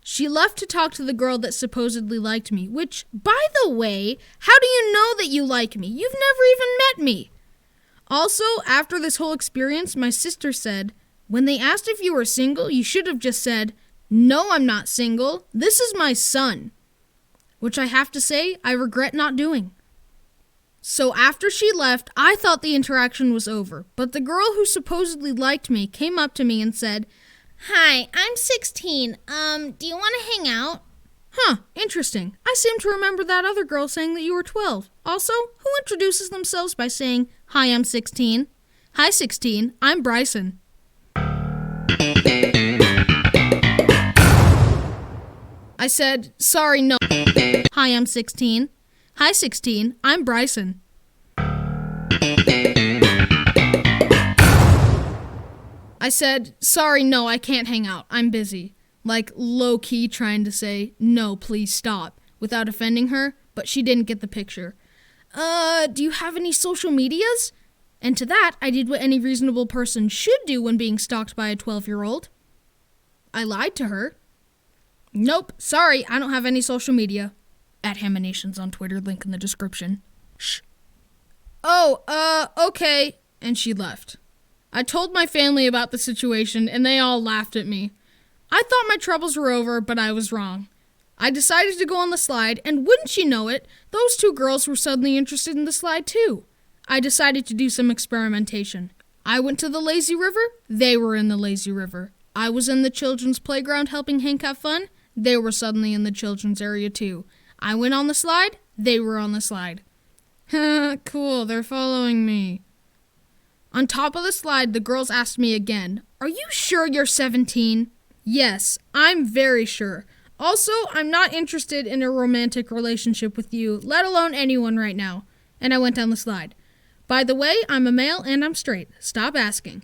She left to talk to the girl that supposedly liked me, which, by the way, how do you know that you like me? You've never even met me. Also, after this whole experience, my sister said, when they asked if you were single, you should have just said, "No, I'm not single. This is my son." Which I have to say, I regret not doing. So after she left, I thought the interaction was over, but the girl who supposedly liked me came up to me and said, "Hi, I'm 16. Do you want to hang out?" Huh, interesting. I seem to remember that other girl saying that you were 12. Also, who introduces themselves by saying, "Hi, I'm 16. Hi, 16. I'm Bryson." I said, "Sorry, no." "Hi, I'm 16. Hi, 16. I'm Bryson." I said, "Sorry, no, I can't hang out. I'm busy." Like, low-key trying to say, "No, please stop," without offending her, but she didn't get the picture. Do you have any social medias? And to that, I did what any reasonable person should do when being stalked by a 12-year-old. I lied to her. "Nope, sorry, I don't have any social media." At Haminations on Twitter, link in the description. Shh. "Oh, okay," and she left. I told my family about the situation, and they all laughed at me. I thought my troubles were over, but I was wrong. I decided to go on the slide, and wouldn't you know it, those two girls were suddenly interested in the slide too. I decided to do some experimentation. I went to the lazy river, they were in the lazy river. I was in the children's playground helping Hank have fun, they were suddenly in the children's area too. I went on the slide, they were on the slide. Cool, they're following me. On top of the slide, the girls asked me again, "Are you sure you're 17? Yes, I'm very sure. Also, I'm not interested in a romantic relationship with you, let alone anyone right now." And I went down the slide. By the way, I'm a male and I'm straight. Stop asking.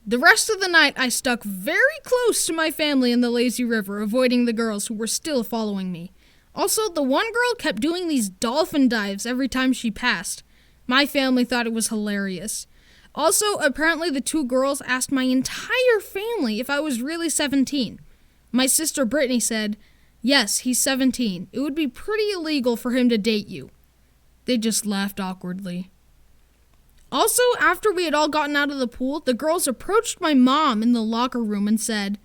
The rest of the night, I stuck very close to my family in the lazy river, avoiding the girls who were still following me. Also, the one girl kept doing these dolphin dives every time she passed. My family thought it was hilarious. Also, apparently the two girls asked my entire family if I was really 17. My sister Brittany said, "Yes, he's 17. It would be pretty illegal for him to date you." They just laughed awkwardly. Also, after we had all gotten out of the pool, the girls approached my mom in the locker room and said,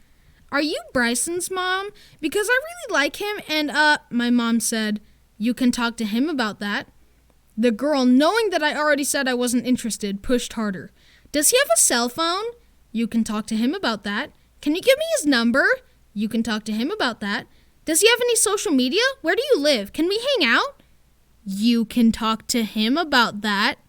"Are you Bryson's mom? Because I really like him and, my mom said, "You can talk to him about that." The girl, knowing that I already said I wasn't interested, pushed harder. "Does he have a cell phone? You can talk to him about that. Can you give me his number? You can talk to him about that. Does he have any social media? Where do you live? Can we hang out? You can talk to him about that."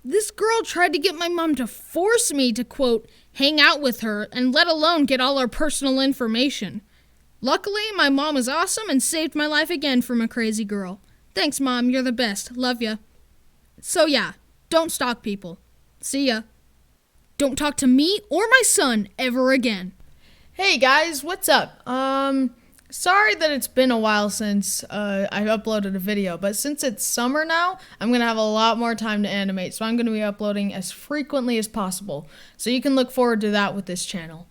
This girl tried to get my mom to force me to, quote, hang out with her and let alone get all our personal information. Luckily, my mom was awesome and saved my life again from a crazy girl. Thanks, Mom. You're the best. Love ya. So yeah, don't stalk people. See ya. Don't talk to me or my son ever again. Hey guys, what's up? Sorry that it's been a while since I uploaded a video, but since it's summer now, I'm going to have a lot more time to animate, so I'm going to be uploading as frequently as possible. So you can look forward to that with this channel.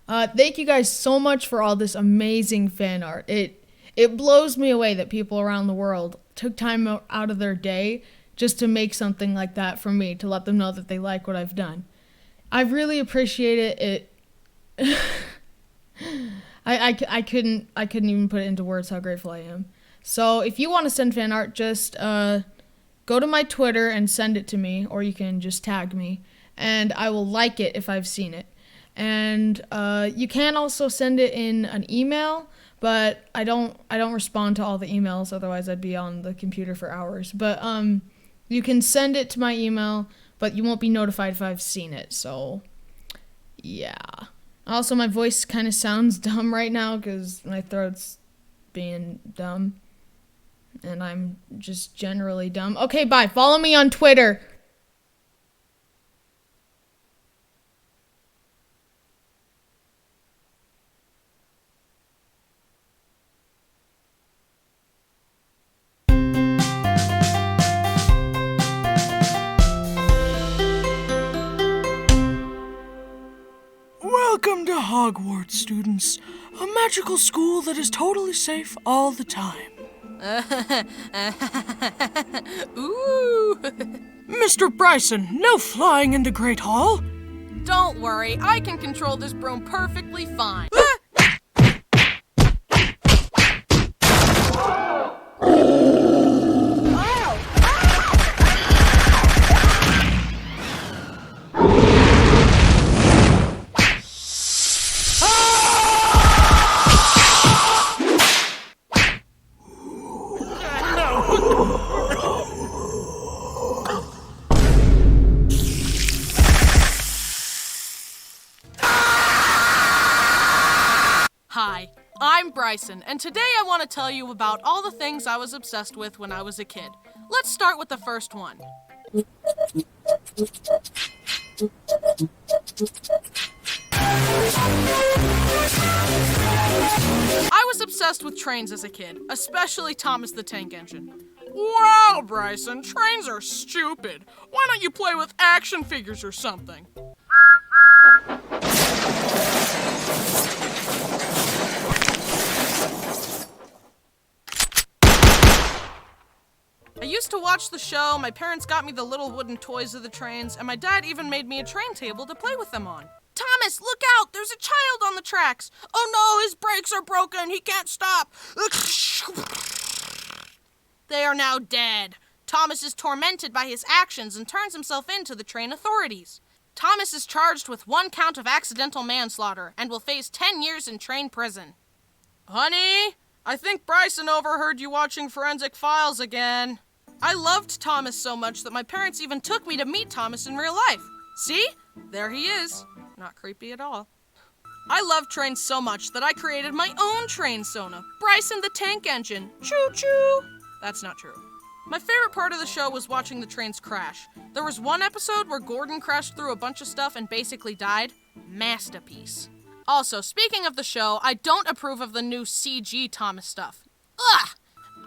Thank you guys so much for all this amazing fan art. It blows me away that people around the world took time out of their day just to make something like that for me, to let them know that they like what I've done. I really appreciate it. I couldn't even put it into words how grateful I am. So if you want to send fan art, just go to my Twitter and send it to me, or you can just tag me, and I will like it if I've seen it. And you can also send it in an email, but I don't respond to all the emails, otherwise I'd be on the computer for hours. But you can send it to my email, but you won't be notified if I've seen it. So yeah. Also, my voice kind of sounds dumb right now because my throat's being dumb. And I'm just generally dumb. Okay, bye. Follow me on Twitter. Welcome to Hogwarts, students. A magical school that is totally safe all the time. Ooh. Mr. Bryson, no flying into Great Hall. Don't worry, I can control this broom perfectly fine. I'm Bryson, and today I want to tell you about all the things I was obsessed with when I was a kid. Let's start with the first one. I was obsessed with trains as a kid, especially Thomas the Tank Engine. Wow, Bryson, trains are stupid. Why don't you play with action figures or something? I used to watch the show, my parents got me the little wooden toys of the trains, and my dad even made me a train table to play with them on. Thomas, look out! There's a child on the tracks! Oh no, his brakes are broken! He can't stop! They are now dead. Thomas is tormented by his actions and turns himself in to the train authorities. Thomas is charged with 1 count of accidental manslaughter and will face 10 years in train prison. Honey, I think Bryson overheard you watching Forensic Files again. I loved Thomas so much that my parents even took me to meet Thomas in real life. See? There he is. Not creepy at all. I love trains so much that I created my own train sona, Bryson the Tank Engine. Choo-choo! That's not true. My favorite part of the show was watching the trains crash. There was one episode where Gordon crashed through a bunch of stuff and basically died. Masterpiece. Also, speaking of the show, I don't approve of the new CG Thomas stuff. Ugh!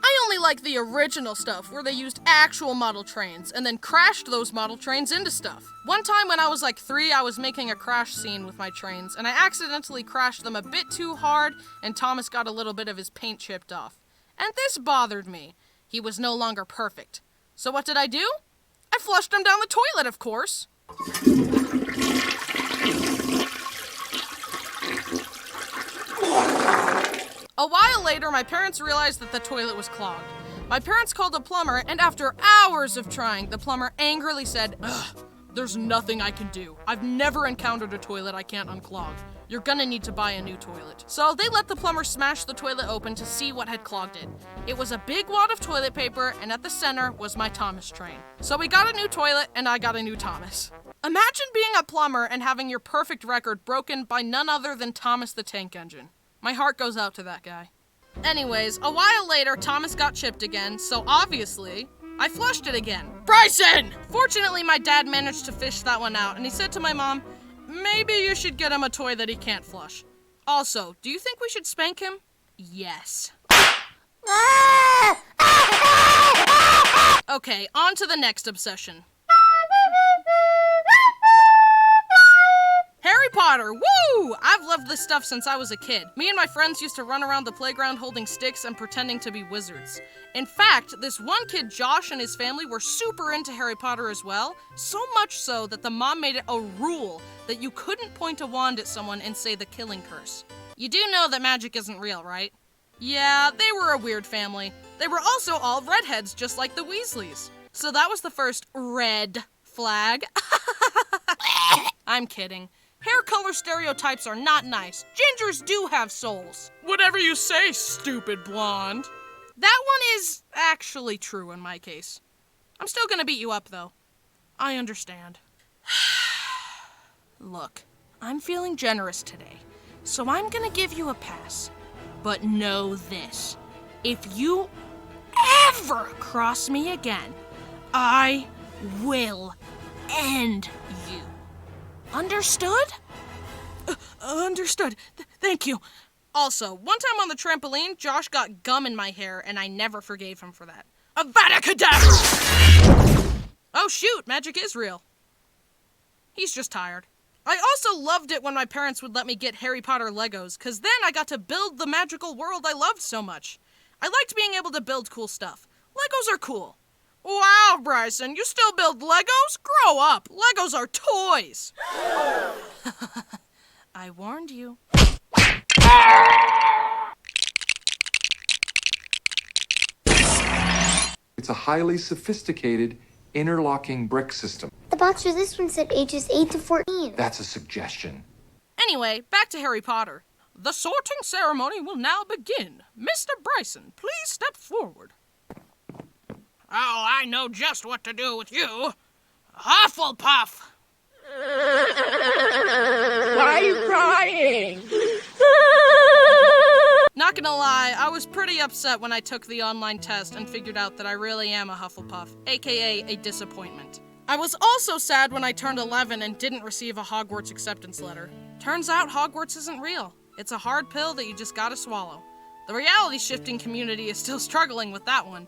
I only like the original stuff where they used actual model trains and then crashed those model trains into stuff. One time when I was like 3, I was making a crash scene with my trains and I accidentally crashed them a bit too hard and Thomas got a little bit of his paint chipped off. And this bothered me. He was no longer perfect. So what did I do? I flushed him down the toilet, of course. A while later, my parents realized that the toilet was clogged. My parents called a plumber, and after hours of trying, the plumber angrily said, "Ugh, there's nothing I can do. I've never encountered a toilet I can't unclog. You're gonna need to buy a new toilet." So they let the plumber smash the toilet open to see what had clogged it. It was a big wad of toilet paper, and at the center was my Thomas train. So we got a new toilet, and I got a new Thomas. Imagine being a plumber and having your perfect record broken by none other than Thomas the Tank Engine. My heart goes out to that guy. Anyways, a while later, Thomas got chipped again, so obviously, I flushed it again. Bryson! Fortunately, my dad managed to fish that one out, and he said to my mom, "Maybe you should get him a toy that he can't flush." Also, do you think we should spank him? Yes. Okay, on to the next obsession. Harry Potter, woo! I've loved this stuff since I was a kid. Me and my friends used to run around the playground holding sticks and pretending to be wizards. In fact, this one kid, Josh, and his family were super into Harry Potter as well, so much so that the mom made it a rule that you couldn't point a wand at someone and say the killing curse. You do know that magic isn't real, right? Yeah, they were a weird family. They were also all redheads, just like the Weasleys. So that was the first red flag. I'm kidding. Hair color stereotypes are not nice. Gingers do have souls. Whatever you say, stupid blonde. That one is actually true in my case. I'm still gonna beat you up, though. I understand. Look, I'm feeling generous today, so I'm gonna give you a pass. But know this. If you ever cross me again, I will end you. Understood? Understood. Thank you. Also, one time on the trampoline, Josh got gum in my hair, and I never forgave him for that. Avada Kedavra! Oh shoot, magic is real. He's just tired. I also loved it when my parents would let me get Harry Potter Legos, because then I got to build the magical world I loved so much. I liked being able to build cool stuff. Legos are cool. Wow, Bryson, you still build Legos? Grow up! Legos are toys! I warned you. It's a highly sophisticated interlocking brick system. The box for this one said ages 8 to 14. That's a suggestion. Anyway, back to Harry Potter. The sorting ceremony will now begin. Mr. Bryson, please step forward. Oh, I know just what to do with you. Hufflepuff! Why are you crying? gonna lie, I was pretty upset when I took the online test and figured out that I really am a Hufflepuff, aka a disappointment. I was also sad when I turned 11 and didn't receive a Hogwarts acceptance letter. Turns out Hogwarts isn't real. It's a hard pill that you just gotta swallow. The reality shifting community is still struggling with that one.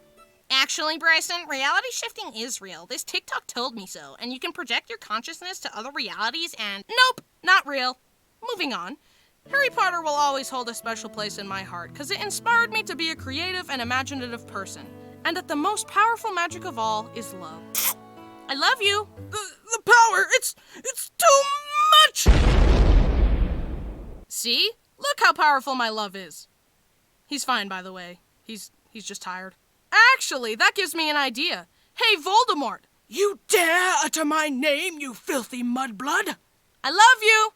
Actually, Bryson, reality shifting is real. This TikTok told me so, and you can project your consciousness to other realities and... Nope, not real. Moving on. Harry Potter will always hold a special place in my heart, because it inspired me to be a creative and imaginative person. And that the most powerful magic of all is love. I love you. The power, it's too much! See? Look how powerful my love is. He's fine, by the way. He's just tired. Actually, that gives me an idea. Hey, Voldemort! You dare utter my name, you filthy mudblood? I love you!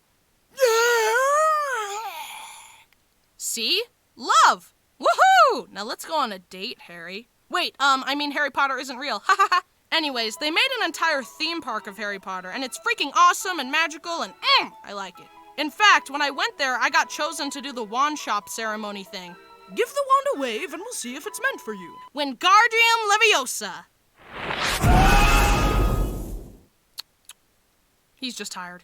See? Love! Woohoo! Now let's go on a date, Harry. Wait, I mean Harry Potter isn't real. Ha ha ha! Anyways, they made an entire theme park of Harry Potter, and it's freaking awesome and magical, and I like it. In fact, when I went there, I got chosen to do the wand shop ceremony thing. Give the wand a wave and we'll see if it's meant for you. Wingardium Leviosa! He's just tired.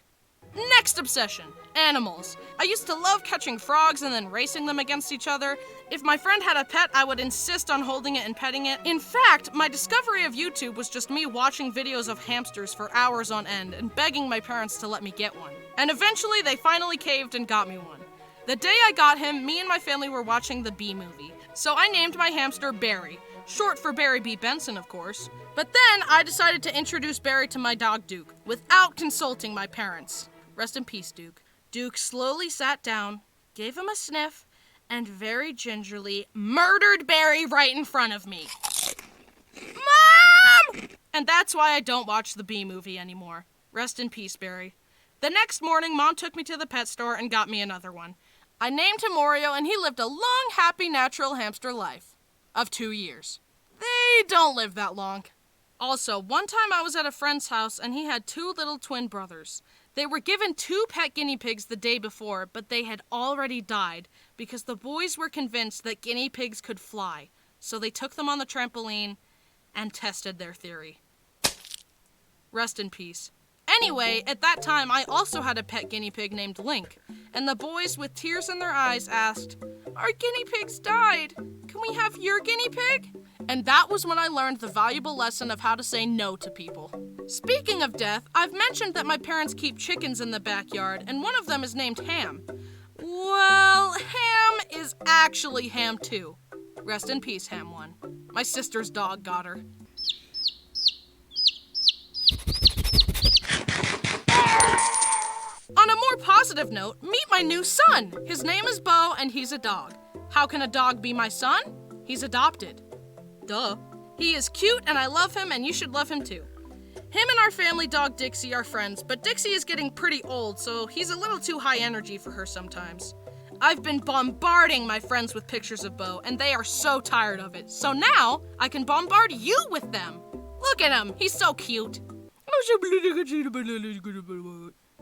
Next obsession, animals. I used to love catching frogs and then racing them against each other. If my friend had a pet, I would insist on holding it and petting it. In fact, my discovery of YouTube was just me watching videos of hamsters for hours on end and begging my parents to let me get one. And eventually, they finally caved and got me one. The day I got him, me and my family were watching the Bee Movie. So I named my hamster Barry, short for Barry B. Benson, of course. But then I decided to introduce Barry to my dog Duke, without consulting my parents. Rest in peace, Duke. Duke slowly sat down, gave him a sniff, and very gingerly murdered Barry right in front of me. Mom! And that's why I don't watch the Bee Movie anymore. Rest in peace, Barry. The next morning, Mom took me to the pet store and got me another one. I named him Oreo, and he lived a long, happy, natural hamster life of 2 years. They don't live that long. Also, one time I was at a friend's house, and he had 2 little twin brothers. They were given 2 pet guinea pigs the day before, but they had already died because the boys were convinced that guinea pigs could fly. So they took them on the trampoline and tested their theory. Rest in peace. Anyway, at that time, I also had a pet guinea pig named Link, and the boys with tears in their eyes asked, "Our guinea pigs died. Can we have your guinea pig?" And that was when I learned the valuable lesson of how to say no to people. Speaking of death, I've mentioned that my parents keep chickens in the backyard, and one of them is named Ham. Well, Ham is actually Ham 2. Rest in peace, Ham 1. My sister's dog got her. On a more positive note, meet my new son. His name is Bo, and he's a dog. How can a dog be my son? He's adopted. Duh. He is cute, and I love him, and you should love him too. Him and our family dog Dixie are friends, but Dixie is getting pretty old, so he's a little too high energy for her sometimes. I've been bombarding my friends with pictures of Bo, and they are so tired of it. So now, I can bombard you with them. Look at him. He's so cute.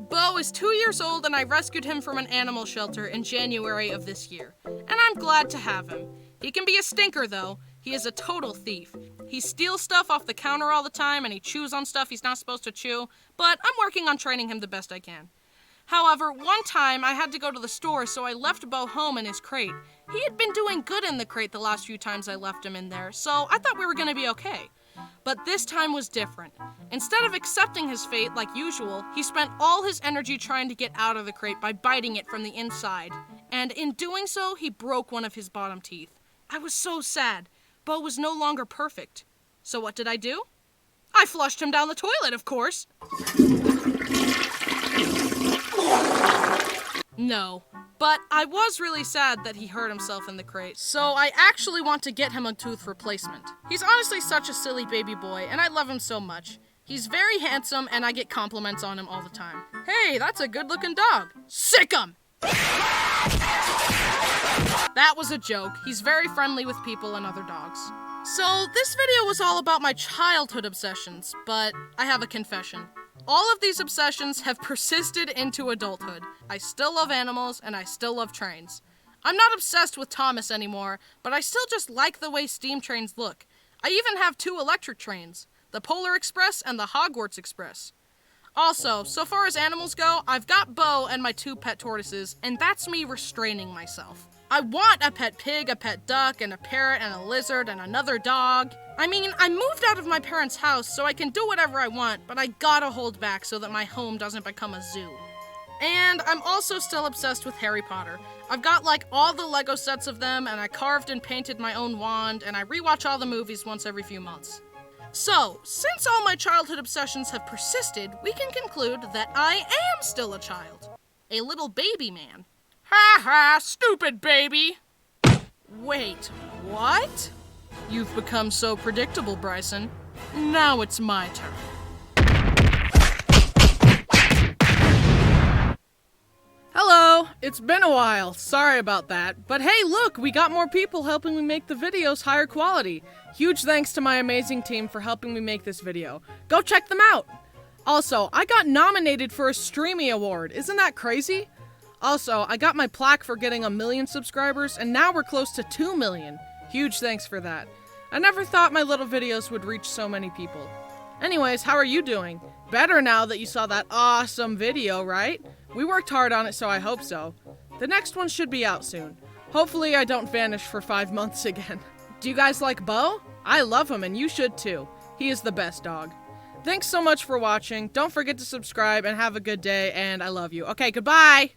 Bo is 2 years old, and I rescued him from an animal shelter in January of this year. And I'm glad to have him. He can be a stinker, though. He is a total thief. He steals stuff off the counter all the time, and he chews on stuff he's not supposed to chew, but I'm working on training him the best I can. However, one time I had to go to the store, so I left Bo home in his crate. He had been doing good in the crate the last few times I left him in there, so I thought we were gonna be okay. But this time was different. Instead of accepting his fate like usual, he spent all his energy trying to get out of the crate by biting it from the inside. And in doing so, he broke one of his bottom teeth. I was so sad. Bo was no longer perfect. So what did I do? I flushed him down the toilet, of course. No, but I was really sad that he hurt himself in the crate, so I actually want to get him a tooth replacement. He's honestly such a silly baby boy, and I love him so much. He's very handsome, and I get compliments on him all the time. Hey, that's a good-looking dog. Sick him! That was a joke. He's very friendly with people and other dogs. So, this video was all about my childhood obsessions, but I have a confession. All of these obsessions have persisted into adulthood. I still love animals, and I still love trains. I'm not obsessed with Thomas anymore, but I still just like the way steam trains look. I even have 2 electric trains, the Polar Express and the Hogwarts Express. Also, so far as animals go, I've got Bo and my 2 pet tortoises, and that's me restraining myself. I want a pet pig, a pet duck, and a parrot, and a lizard, and another dog. I mean, I moved out of my parents' house, so I can do whatever I want, but I gotta hold back so that my home doesn't become a zoo. And I'm also still obsessed with Harry Potter. I've got like all the Lego sets of them, and I carved and painted my own wand, and I rewatch all the movies once every few months. So, since all my childhood obsessions have persisted, we can conclude that I am still a child. A little baby man. Ha ha, stupid baby! Wait, what? You've become so predictable, Bryson. Now it's my turn. Hello! It's been a while. Sorry about that. But hey, look, we got more people helping me make the videos higher quality. Huge thanks to my amazing team for helping me make this video. Go check them out! Also, I got nominated for a Streamy Award. Isn't that crazy? Also, I got my plaque for getting 1 million subscribers, and now we're close to 2 million. Huge thanks for that. I never thought my little videos would reach so many people. Anyways, how are you doing? Better now that you saw that awesome video, right? We worked hard on it, so I hope so. The next one should be out soon. Hopefully I don't vanish for 5 months again. Do you guys like Bo? I love him, and you should too. He is the best dog. Thanks so much for watching. Don't forget to subscribe, and have a good day, and I love you. Okay, goodbye!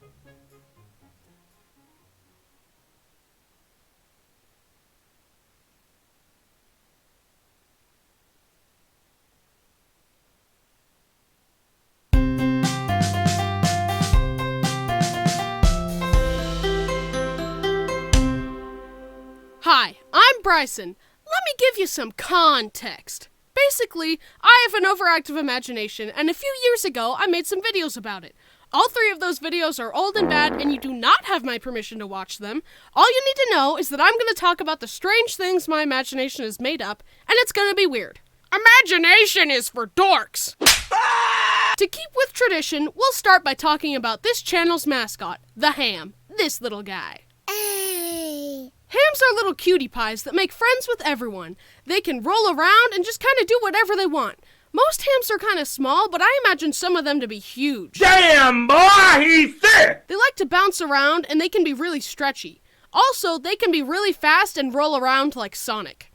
Hi, I'm Bryson. Let me give you some context. Basically, I have an overactive imagination, and a few years ago, I made some videos about it. All 3 of those videos are old and bad, and you do not have my permission to watch them. All you need to know is that I'm going to talk about the strange things my imagination is made up, and it's going to be weird. Imagination is for dorks! To keep with tradition, we'll start by talking about this channel's mascot, the ham. This little guy. Hams are little cutie pies that make friends with everyone. They can roll around and just kind of do whatever they want. Most hams are kind of small, but I imagine some of them to be huge. Damn, boy, he's thick! They like to bounce around, and they can be really stretchy. Also, they can be really fast and roll around like Sonic.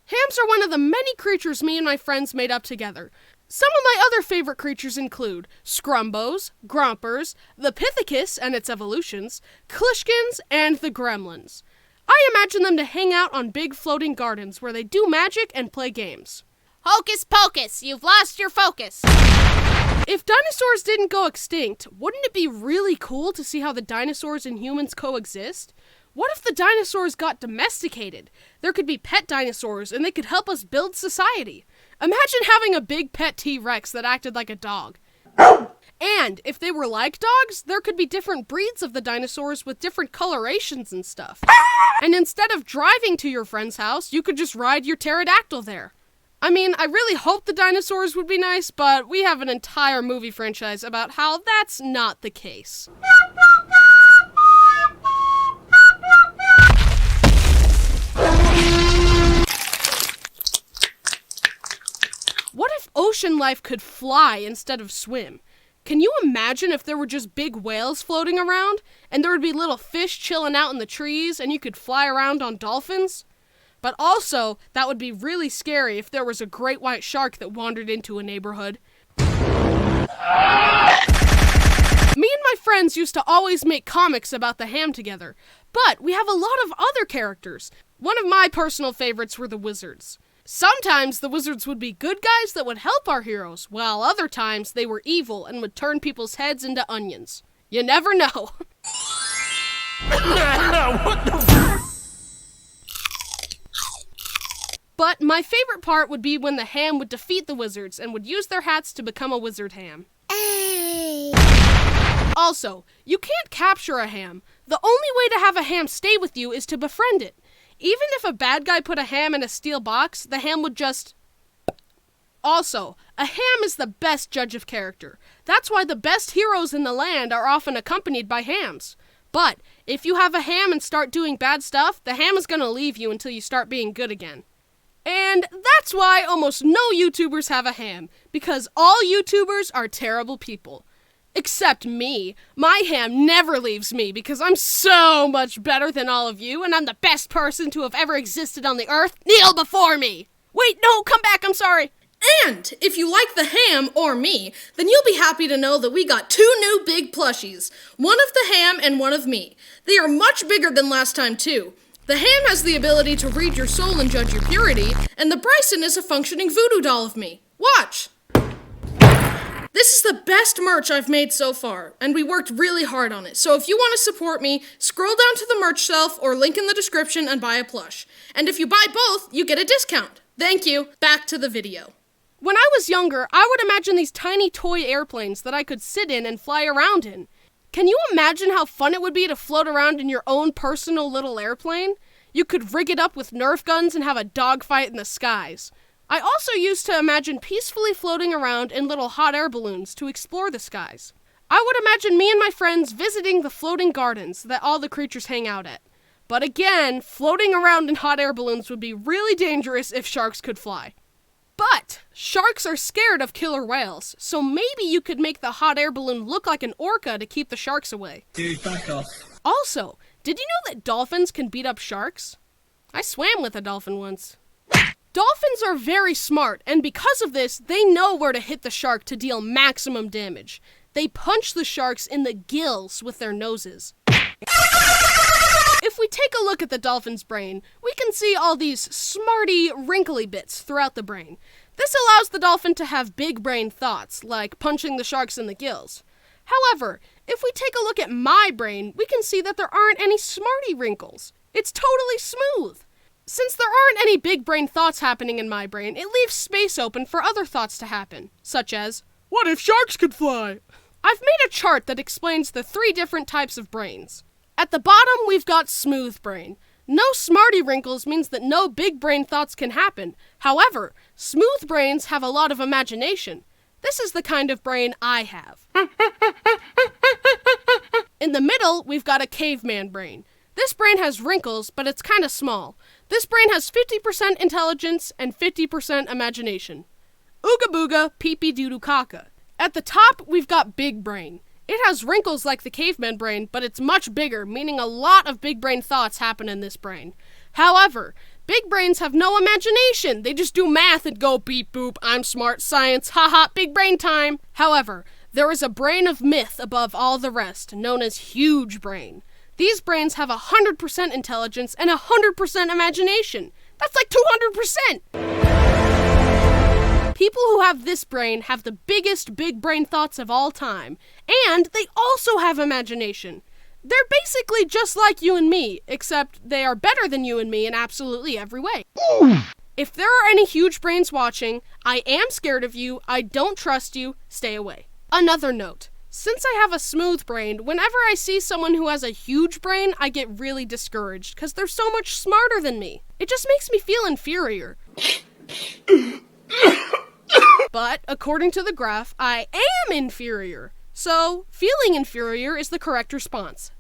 Hams are one of the many creatures me and my friends made up together. Some of my other favorite creatures include Scrumbos, Grompers, the Pithecus and its evolutions, Klishkins, and the Gremlins. I imagine them to hang out on big floating gardens where they do magic and play games. Hocus pocus, you've lost your focus. If dinosaurs didn't go extinct, wouldn't it be really cool to see how the dinosaurs and humans coexist? What if the dinosaurs got domesticated? There could be pet dinosaurs, and they could help us build society. Imagine having a big pet T-Rex that acted like a dog. And if they were like dogs, there could be different breeds of the dinosaurs with different colorations and stuff. And instead of driving to your friend's house, you could just ride your pterodactyl there. I mean, I really hope the dinosaurs would be nice, but we have an entire movie franchise about how that's not the case. What if ocean life could fly instead of swim? Can you imagine if there were just big whales floating around, and there would be little fish chilling out in the trees, and you could fly around on dolphins? But also, that would be really scary if there was a great white shark that wandered into a neighborhood. Me and my friends used to always make comics about the ham together, but we have a lot of other characters. One of my personal favorites were the wizards. Sometimes the wizards would be good guys that would help our heroes, while other times they were evil and would turn people's heads into onions. You never know. What the But my favorite part would be when the ham would defeat the wizards and would use their hats to become a wizard ham. Also, you can't capture a ham. The only way to have a ham stay with you is to befriend it. Even if a bad guy put a ham in a steel box, the ham would just... Also, a ham is the best judge of character. That's why the best heroes in the land are often accompanied by hams. But if you have a ham and start doing bad stuff, the ham is gonna leave you until you start being good again. And that's why almost no YouTubers have a ham, because all YouTubers are terrible people. Except me. My ham never leaves me because I'm so much better than all of you, and I'm the best person to have ever existed on the earth. Kneel before me! Wait, no, come back, I'm sorry. And if you like the ham, or me, then you'll be happy to know that we got 2 new big plushies. One of the ham and one of me. They are much bigger than last time, too. The ham has the ability to read your soul and judge your purity, and the Bryson is a functioning voodoo doll of me. Watch! This is the best merch I've made so far, and we worked really hard on it. So if you want to support me, scroll down to the merch shelf or link in the description and buy a plush. And if you buy both, you get a discount. Thank you. Back to the video. When I was younger, I would imagine these tiny toy airplanes that I could sit in and fly around in. Can you imagine how fun it would be to float around in your own personal little airplane? You could rig it up with Nerf guns and have a dogfight in the skies. I also used to imagine peacefully floating around in little hot air balloons to explore the skies. I would imagine me and my friends visiting the floating gardens that all the creatures hang out at. But again, floating around in hot air balloons would be really dangerous if sharks could fly. But sharks are scared of killer whales, so maybe you could make the hot air balloon look like an orca to keep the sharks away. Dude, back off. Also, did you know that dolphins can beat up sharks? I swam with a dolphin once. Dolphins are very smart, and because of this, they know where to hit the shark to deal maximum damage. They punch the sharks in the gills with their noses. If we take a look at the dolphin's brain, we can see all these smarty, wrinkly bits throughout the brain. This allows the dolphin to have big brain thoughts, like punching the sharks in the gills. However, if we take a look at my brain, we can see that there aren't any smarty wrinkles. It's totally smooth. Since there aren't any big brain thoughts happening in my brain, it leaves space open for other thoughts to happen, such as, what if sharks could fly? I've made a chart that explains the 3 different types of brains. At the bottom, we've got smooth brain. No smarty wrinkles means that no big brain thoughts can happen. However, smooth brains have a lot of imagination. This is the kind of brain I have. In the middle, we've got a caveman brain. This brain has wrinkles, but it's kind of small. This brain has 50% intelligence and 50% imagination. Ooga booga, pee-pee doo-doo caca. At the top, we've got big brain. It has wrinkles like the caveman brain, but it's much bigger, meaning a lot of big brain thoughts happen in this brain. However, big brains have no imagination. They just do math and go beep boop, I'm smart, science, haha, big brain time. However, there is a brain of myth above all the rest, known as huge brain. These brains have 100% intelligence and 100% imagination. That's like 200%! People who have this brain have the biggest big brain thoughts of all time, and they also have imagination. They're basically just like you and me, except they are better than you and me in absolutely every way. If there are any huge brains watching, I am scared of you, I don't trust you, stay away. Another note. Since I have a smooth brain, whenever I see someone who has a huge brain, I get really discouraged, because they're so much smarter than me. It just makes me feel inferior. But, according to the graph, I am inferior. So, feeling inferior is the correct response.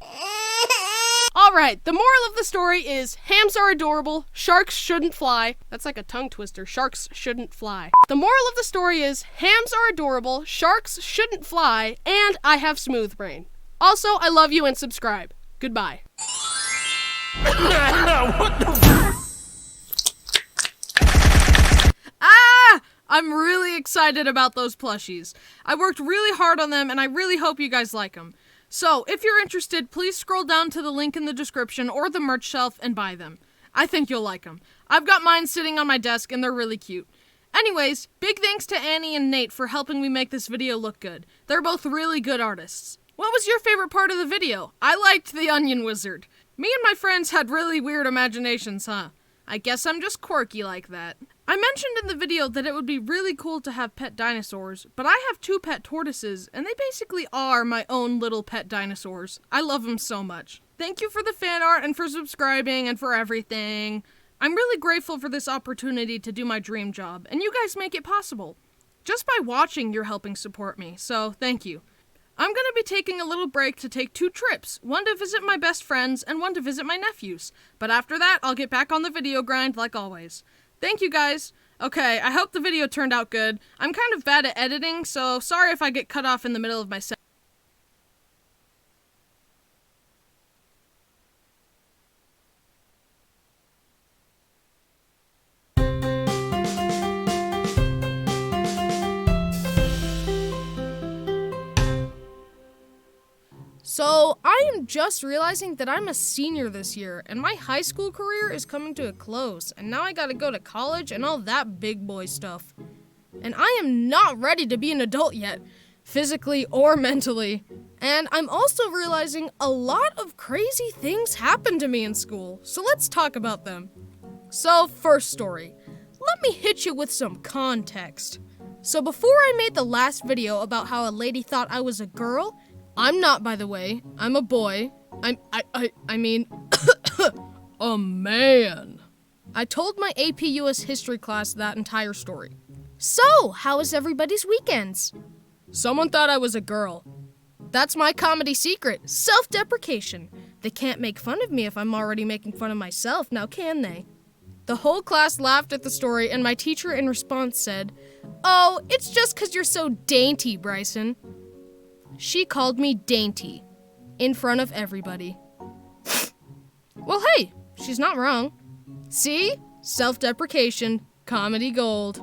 Alright, the moral of the story is, hams are adorable, sharks shouldn't fly. That's like a tongue twister, sharks shouldn't fly. The moral of the story is, hams are adorable, sharks shouldn't fly, and I have smooth brain. Also, I love you and subscribe. Goodbye. What the I'm really excited about those plushies. I worked really hard on them and I really hope you guys like them. So, if you're interested, please scroll down to the link in the description or the merch shelf and buy them. I think you'll like them. I've got mine sitting on my desk and they're really cute. Anyways, big thanks to Annie and Nate for helping me make this video look good. They're both really good artists. What was your favorite part of the video? I liked the Onion Wizard. Me and my friends had really weird imaginations, huh? I guess I'm just quirky like that. I mentioned in the video that it would be really cool to have pet dinosaurs, but I have 2 pet tortoises, and they basically are my own little pet dinosaurs. I love them so much. Thank you for the fan art and for subscribing and for everything. I'm really grateful for this opportunity to do my dream job, and you guys make it possible. Just by watching, you're helping support me, so thank you. I'm gonna be taking a little break to take 2 trips, one to visit my best friends and one to visit my nephews. But after that, I'll get back on the video grind like always. Thank you guys. Okay, I hope the video turned out good. I'm kind of bad at editing, so sorry if I get cut off in the middle of my set. So, I am just realizing that I'm a senior this year, and my high school career is coming to a close, and now I gotta go to college and all that big boy stuff. And I am not ready to be an adult yet, physically or mentally. And I'm also realizing a lot of crazy things happened to me in school, so let's talk about them. So, first story. Let me hit you with some context. So before I made the last video about how a lady thought I was a girl, I'm not, by the way. I'm a boy. I mean, a man. I told my AP US history class that entire story. So, how was everybody's weekends? Someone thought I was a girl. That's my comedy secret, self-deprecation. They can't make fun of me if I'm already making fun of myself, now can they? The whole class laughed at the story, and my teacher in response said, "Oh, it's just 'cause you're so dainty, Bryson." She called me dainty, in front of everybody. Well, hey, she's not wrong. See? Self-deprecation, comedy gold.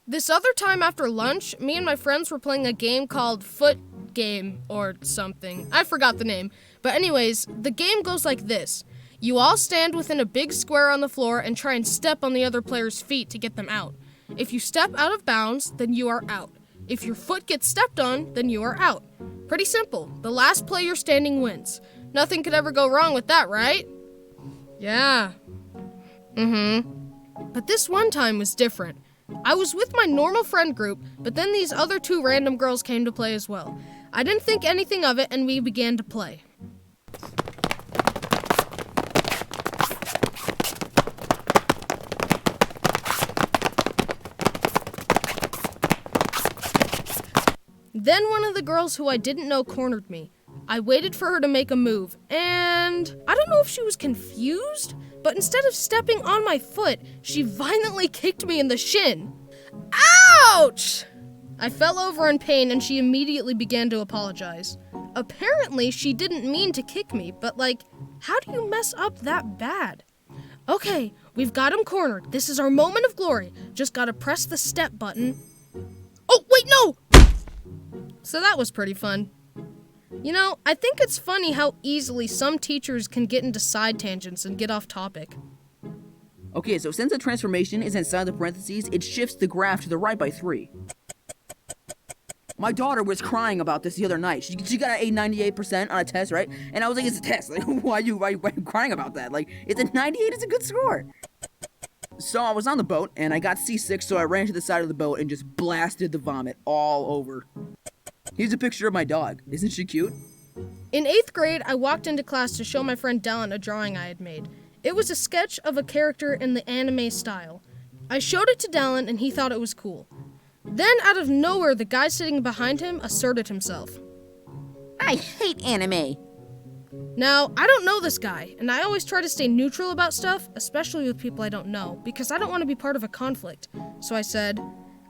This other time after lunch, me and my friends were playing a game called Foot Game or something. I forgot the name. But anyways, the game goes like this. You all stand within a big square on the floor and try and step on the other player's feet to get them out. If you step out of bounds, then you are out. If your foot gets stepped on, then you are out. Pretty simple. The last player standing wins. Nothing could ever go wrong with that, right? Yeah. But this one time was different. I was with my normal friend group, but then these other 2 random girls came to play as well. I didn't think anything of it, and we began to play. Then one of the girls who I didn't know cornered me. I waited for her to make a move, and I don't know if she was confused, but instead of stepping on my foot, she violently kicked me in the shin. Ouch! I fell over in pain, and she immediately began to apologize. Apparently, she didn't mean to kick me, but how do you mess up that bad? Okay, we've got him cornered. This is our moment of glory. Just gotta press the step button. Oh, wait, no! So that was pretty fun. You know, I think it's funny how easily some teachers can get into side tangents and get off topic. Okay, so since the transformation is inside the parentheses, it shifts the graph to the right by 3. My daughter was crying about this the other night. She got an 98% on a test, right? And I was like, it's a test. Like, why are you crying about that? Like, it's a 98, it's a good score. So I was on the boat, and I got seasick, so I ran to the side of the boat and just blasted the vomit all over. Here's a picture of my dog. Isn't she cute? In 8th grade, I walked into class to show my friend Dylan a drawing I had made. It was a sketch of a character in the anime style. I showed it to Dylan, and he thought it was cool. Then, out of nowhere, the guy sitting behind him asserted himself. I hate anime. Now, I don't know this guy, and I always try to stay neutral about stuff, especially with people I don't know, because I don't want to be part of a conflict. So I said,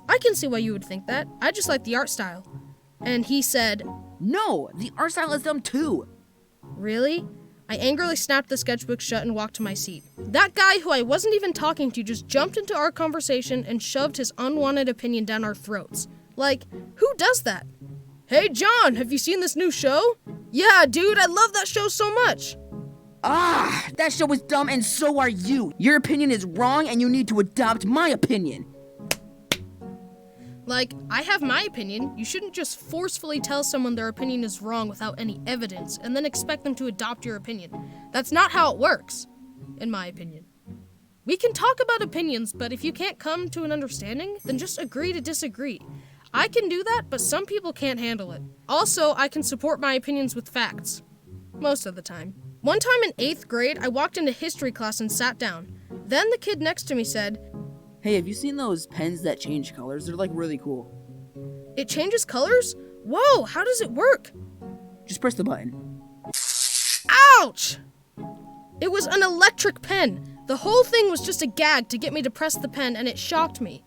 I can see why you would think that. I just like the art style. And he said, No, the art style is dumb too. Really? I angrily snapped the sketchbook shut and walked to my seat. That guy who I wasn't even talking to just jumped into our conversation and shoved his unwanted opinion down our throats. Like, who does that? Hey, John, have you seen this new show? Yeah, dude, I love that show so much. Ah, that show is dumb and so are you. Your opinion is wrong and you need to adopt my opinion. Like, I have my opinion. You shouldn't just forcefully tell someone their opinion is wrong without any evidence and then expect them to adopt your opinion. That's not how it works, in my opinion. We can talk about opinions, but if you can't come to an understanding, then just agree to disagree. I can do that, but some people can't handle it. Also, I can support my opinions with facts. Most of the time. One time in 8th grade, I walked into history class and sat down. Then the kid next to me said, Hey, have you seen those pens that change colors? They're really cool. It changes colors? Whoa, how does it work? Just press the button. Ouch! It was an electric pen. The whole thing was just a gag to get me to press the pen, and it shocked me.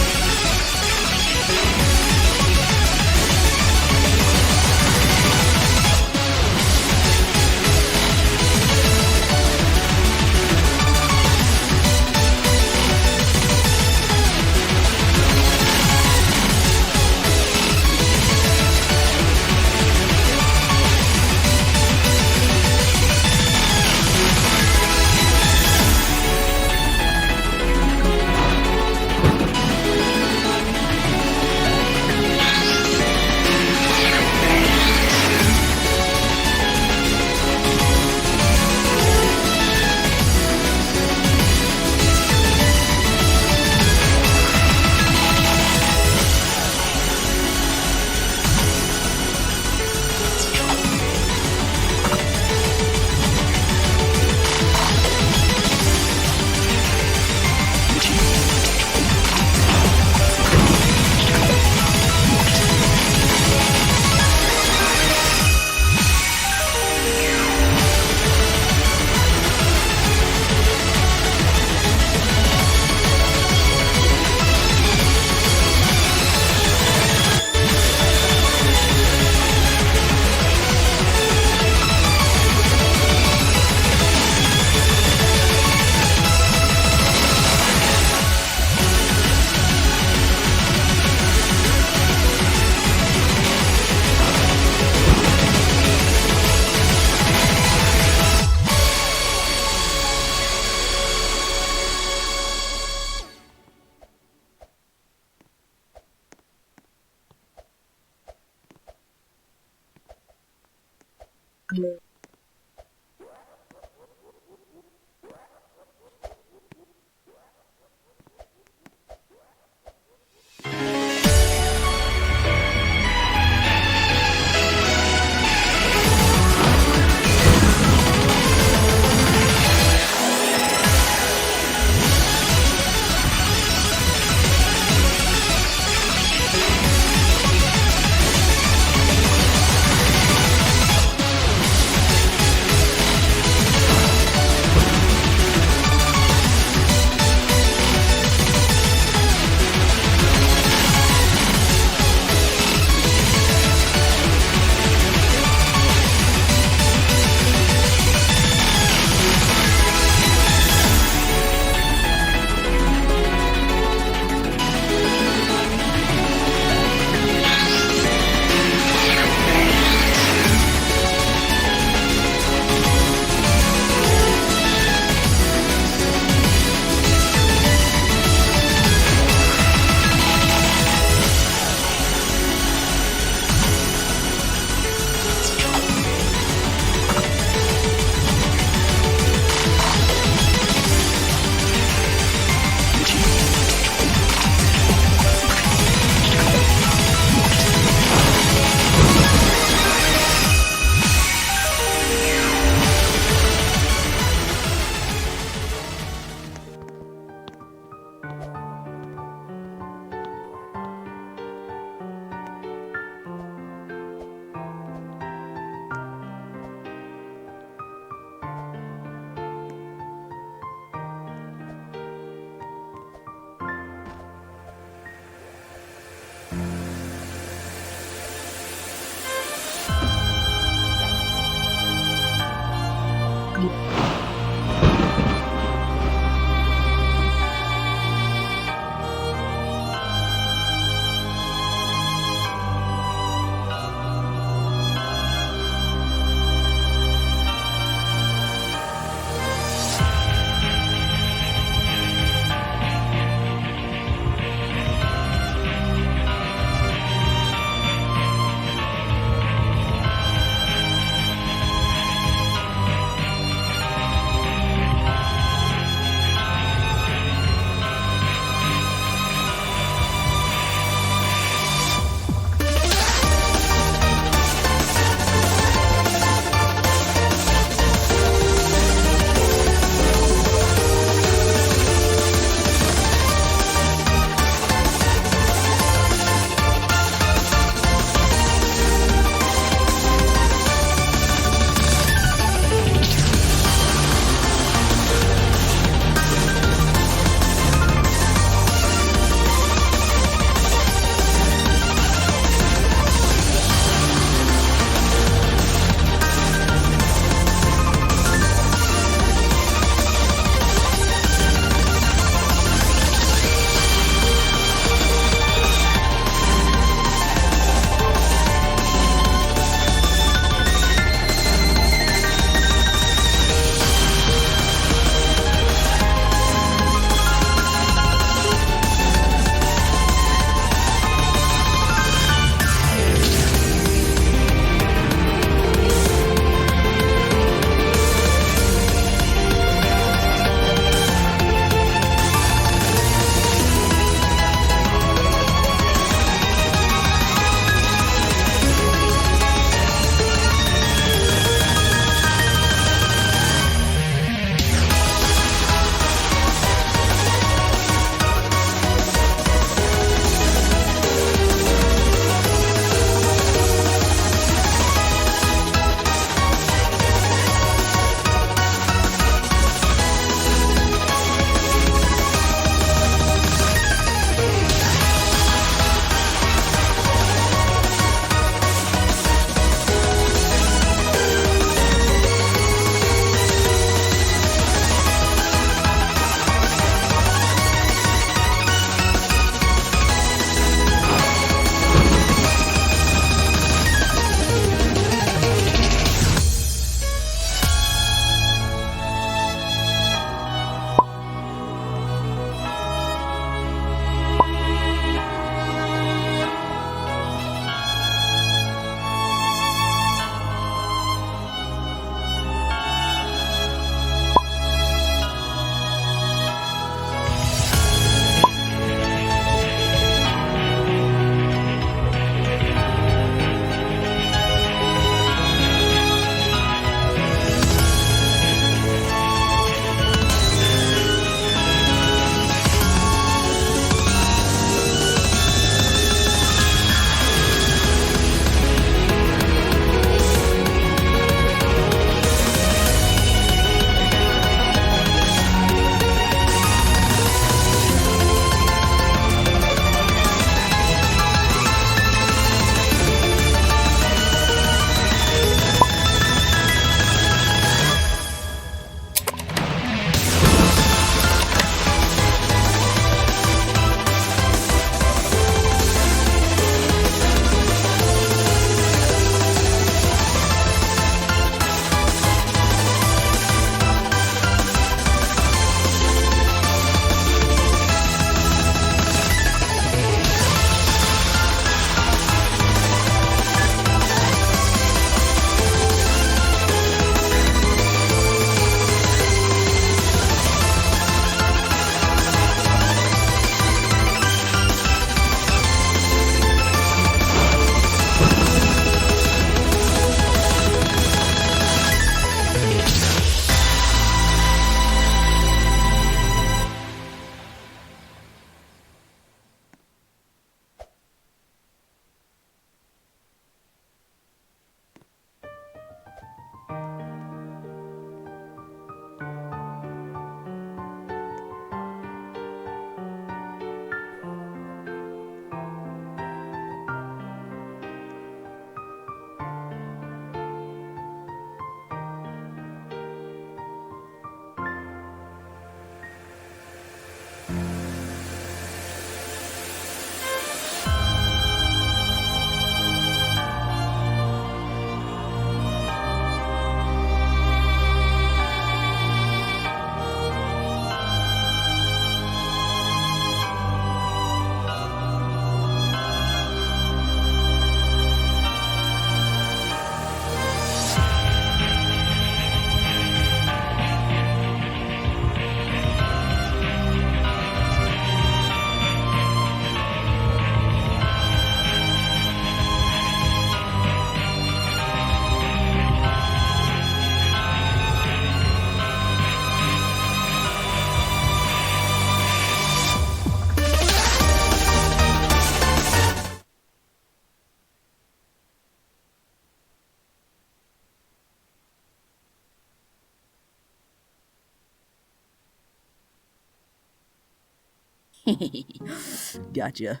Gotcha.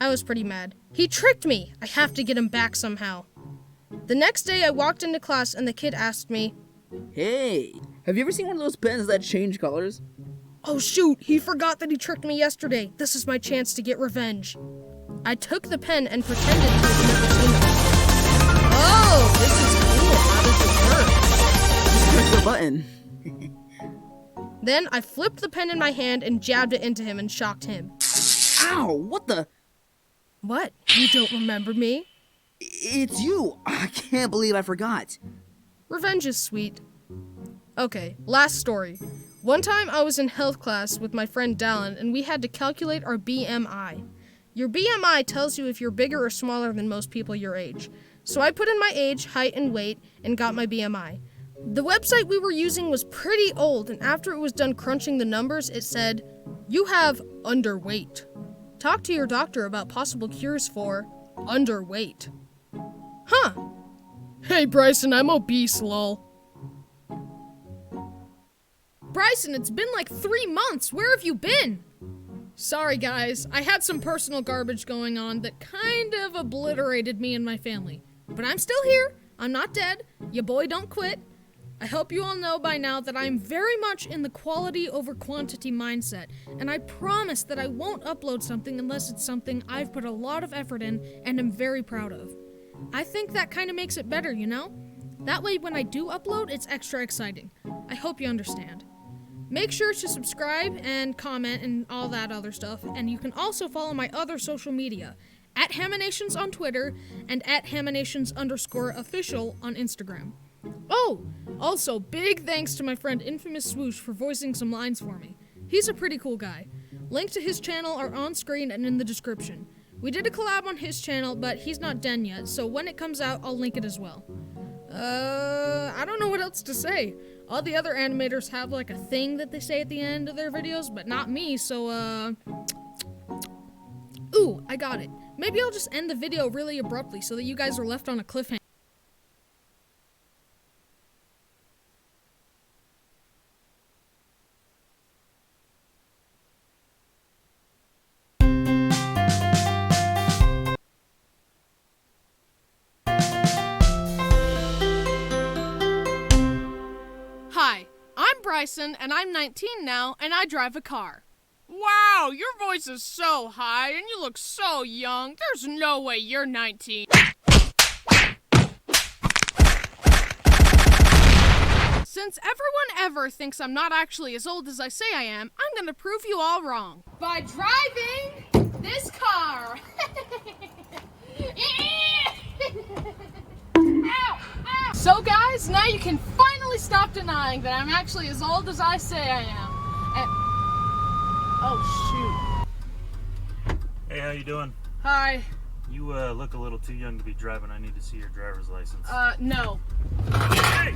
I was pretty mad. He tricked me. I have to get him back somehow. The next day, I walked into class and the kid asked me, Hey, have you ever seen one of those pens that change colors? "Oh shoot, he forgot that he tricked me yesterday. This is my chance to get revenge." I took the pen and pretended to have never seen it. Oh, this is cool. How does it work? Just press the button. Then I flipped the pen in my hand and jabbed it into him and shocked him. Ow, what the? What? You don't remember me? It's you. I can't believe I forgot. Revenge is sweet. Okay, last story. One time I was in health class with my friend Dallin and we had to calculate our BMI. Your BMI tells you if you're bigger or smaller than most people your age. So I put in my age, height, and weight and got my BMI. The website we were using was pretty old, and after it was done crunching the numbers, it said, "You have underweight. Talk to your doctor about possible cures for underweight." Huh. Hey Bryson, I'm obese, lol. Bryson, it's been like 3 months. Where have you been? Sorry guys, I had some personal garbage going on that kind of obliterated me and my family. But I'm still here. I'm not dead. Ya boy don't quit. I hope you all know by now that I'm very much in the quality over quantity mindset, and I promise that I won't upload something unless it's something I've put a lot of effort in and am very proud of. I think that kind of makes it better, you know? That way when I do upload, it's extra exciting. I hope you understand. Make sure to subscribe and comment and all that other stuff, and you can also follow my other social media, at Haminations on Twitter and at Haminations_official on Instagram. Oh, also big thanks to my friend Infamous Swoosh for voicing some lines for me. He's a pretty cool guy. Links to his channel are on screen and in the description. We did a collab on his channel, but he's not done yet, so when it comes out, I'll link it as well. I don't know what else to say. All the other animators have like a thing that they say at the end of their videos, but not me, so Ooh, I got it. Maybe I'll just end the video really abruptly so that you guys are left on a cliffhanger. Hi, I'm Bryson, and I'm 19 now, and I drive a car. Wow, your voice is so high and you look so young. There's no way you're 19. Since everyone ever thinks I'm not actually as old as I say I am, I'm gonna prove you all wrong. By driving this car. So guys, now you can finally stop denying that I'm actually as old as I say I am. Oh shoot. Hey, how you doing? Hi. You look a little too young to be driving. I need to see your driver's license. No. Hey!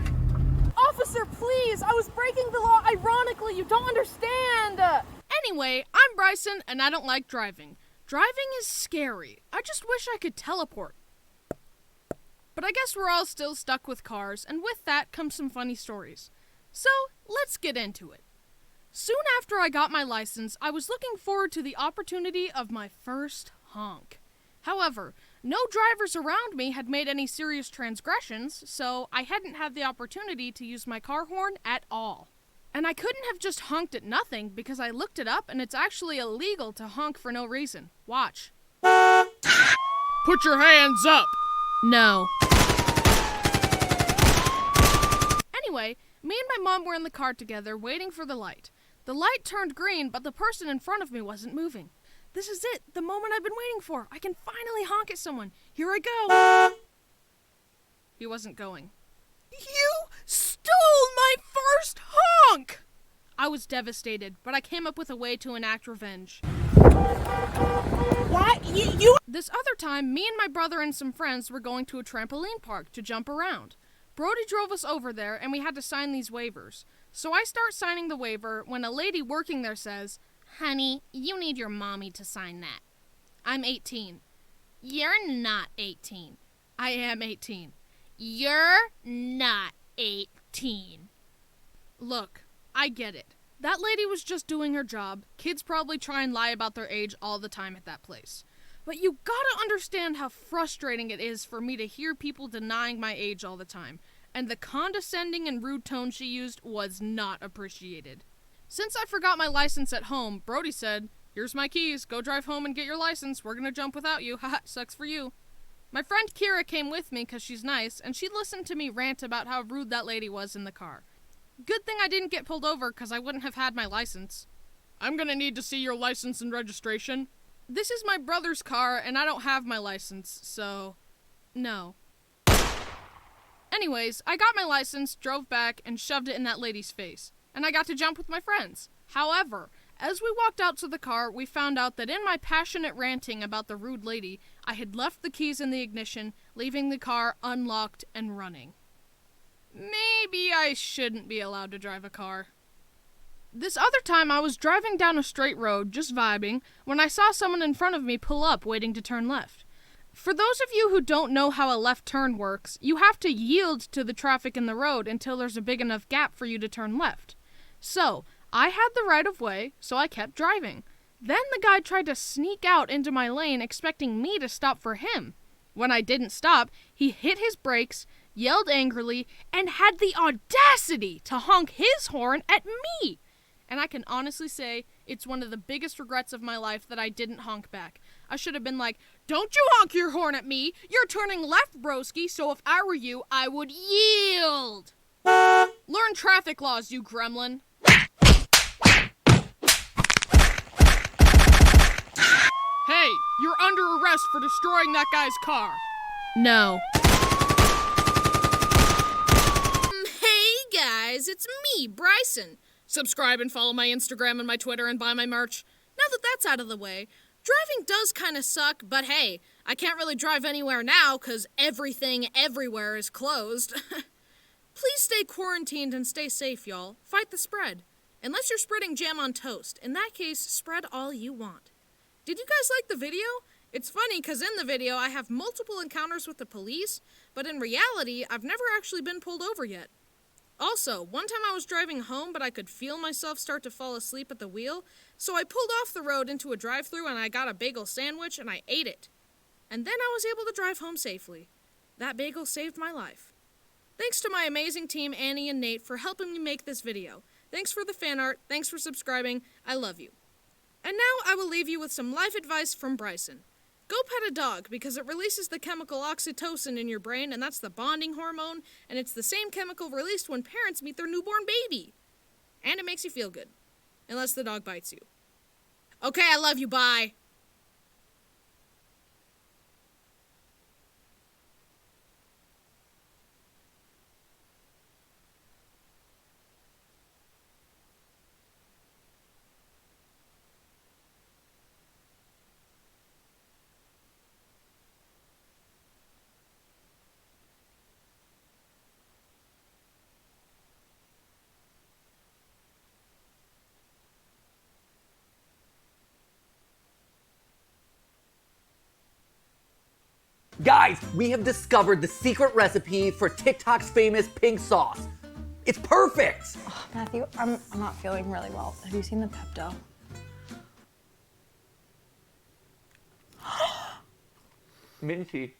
Officer, please! I was breaking the law ironically, you don't understand! Anyway, I'm Bryson, and I don't like driving. Driving is scary. I just wish I could teleport. But I guess we're all still stuck with cars, and with that comes some funny stories. So, let's get into it. Soon after I got my license, I was looking forward to the opportunity of my first honk. However, no drivers around me had made any serious transgressions, so I hadn't had the opportunity to use my car horn at all. And I couldn't have just honked at nothing because I looked it up and it's actually illegal to honk for no reason. Watch. Put your hands up! No. Anyway, me and my mom were in the car together waiting for the light. The light turned green, but the person in front of me wasn't moving. This is it, the moment I've been waiting for. I can finally honk at someone. Here I go. He wasn't going. You stole my first honk! I was devastated, but I came up with a way to enact revenge. What? You? This other time, me and my brother and some friends were going to a trampoline park to jump around. Brody drove us over there, and we had to sign these waivers. So I start signing the waiver when a lady working there says, "Honey, you need your mommy to sign that." I'm 18. You're not 18. I am 18. You're not 18. Look, I get it. That lady was just doing her job. Kids probably try and lie about their age all the time at that place. But you gotta understand how frustrating it is for me to hear people denying my age all the time. And the condescending and rude tone she used was not appreciated. Since I forgot my license at home, Brody said, "Here's my keys, go drive home and get your license, we're gonna jump without you, haha, sucks for you." My friend Kira came with me because she's nice, and she listened to me rant about how rude that lady was in the car. Good thing I didn't get pulled over because I wouldn't have had my license. "I'm gonna need to see your license and registration." This is my brother's car, and I don't have my license, so no. Anyways, I got my license, drove back, and shoved it in that lady's face, and I got to jump with my friends. However, as we walked out to the car, we found out that in my passionate ranting about the rude lady, I had left the keys in the ignition, leaving the car unlocked and running. Maybe I shouldn't be allowed to drive a car. This other time I was driving down a straight road, just vibing, when I saw someone in front of me pull up waiting to turn left. For those of you who don't know how a left turn works, you have to yield to the traffic in the road until there's a big enough gap for you to turn left. So, I had the right of way, so I kept driving. Then the guy tried to sneak out into my lane expecting me to stop for him. When I didn't stop, he hit his brakes, yelled angrily, and had the audacity to honk his horn at me. And I can honestly say it's one of the biggest regrets of my life that I didn't honk back. I should have been like, "Don't you honk your horn at me! You're turning left, broski, so if I were you, I would yield!" Learn traffic laws, you gremlin. Hey, you're under arrest for destroying that guy's car. No. Hey guys, it's me, Bryson. Subscribe and follow my Instagram and my Twitter and buy my merch. Now that that's out of the way, driving does kind of suck, but hey, I can't really drive anywhere now because everything everywhere is closed. Please stay quarantined and stay safe, y'all. Fight the spread. Unless you're spreading jam on toast. In that case, spread all you want. Did you guys like the video? It's funny because in the video I have multiple encounters with the police, but in reality, I've never actually been pulled over yet. Also, one time I was driving home, but I could feel myself start to fall asleep at the wheel, so I pulled off the road into a drive-thru and I got a bagel sandwich and I ate it. And then I was able to drive home safely. That bagel saved my life. Thanks to my amazing team, Annie and Nate, for helping me make this video. Thanks for the fan art, thanks for subscribing, I love you. And now I will leave you with some life advice from Bryson. Go pet a dog because it releases the chemical oxytocin in your brain, and that's the bonding hormone, and it's the same chemical released when parents meet their newborn baby. And it makes you feel good. Unless the dog bites you. Okay, I love you, bye. Guys, we have discovered the secret recipe for TikTok's famous pink sauce. It's perfect! Oh, Matthew, I'm not feeling really well. Have you seen the Pepto? Minty.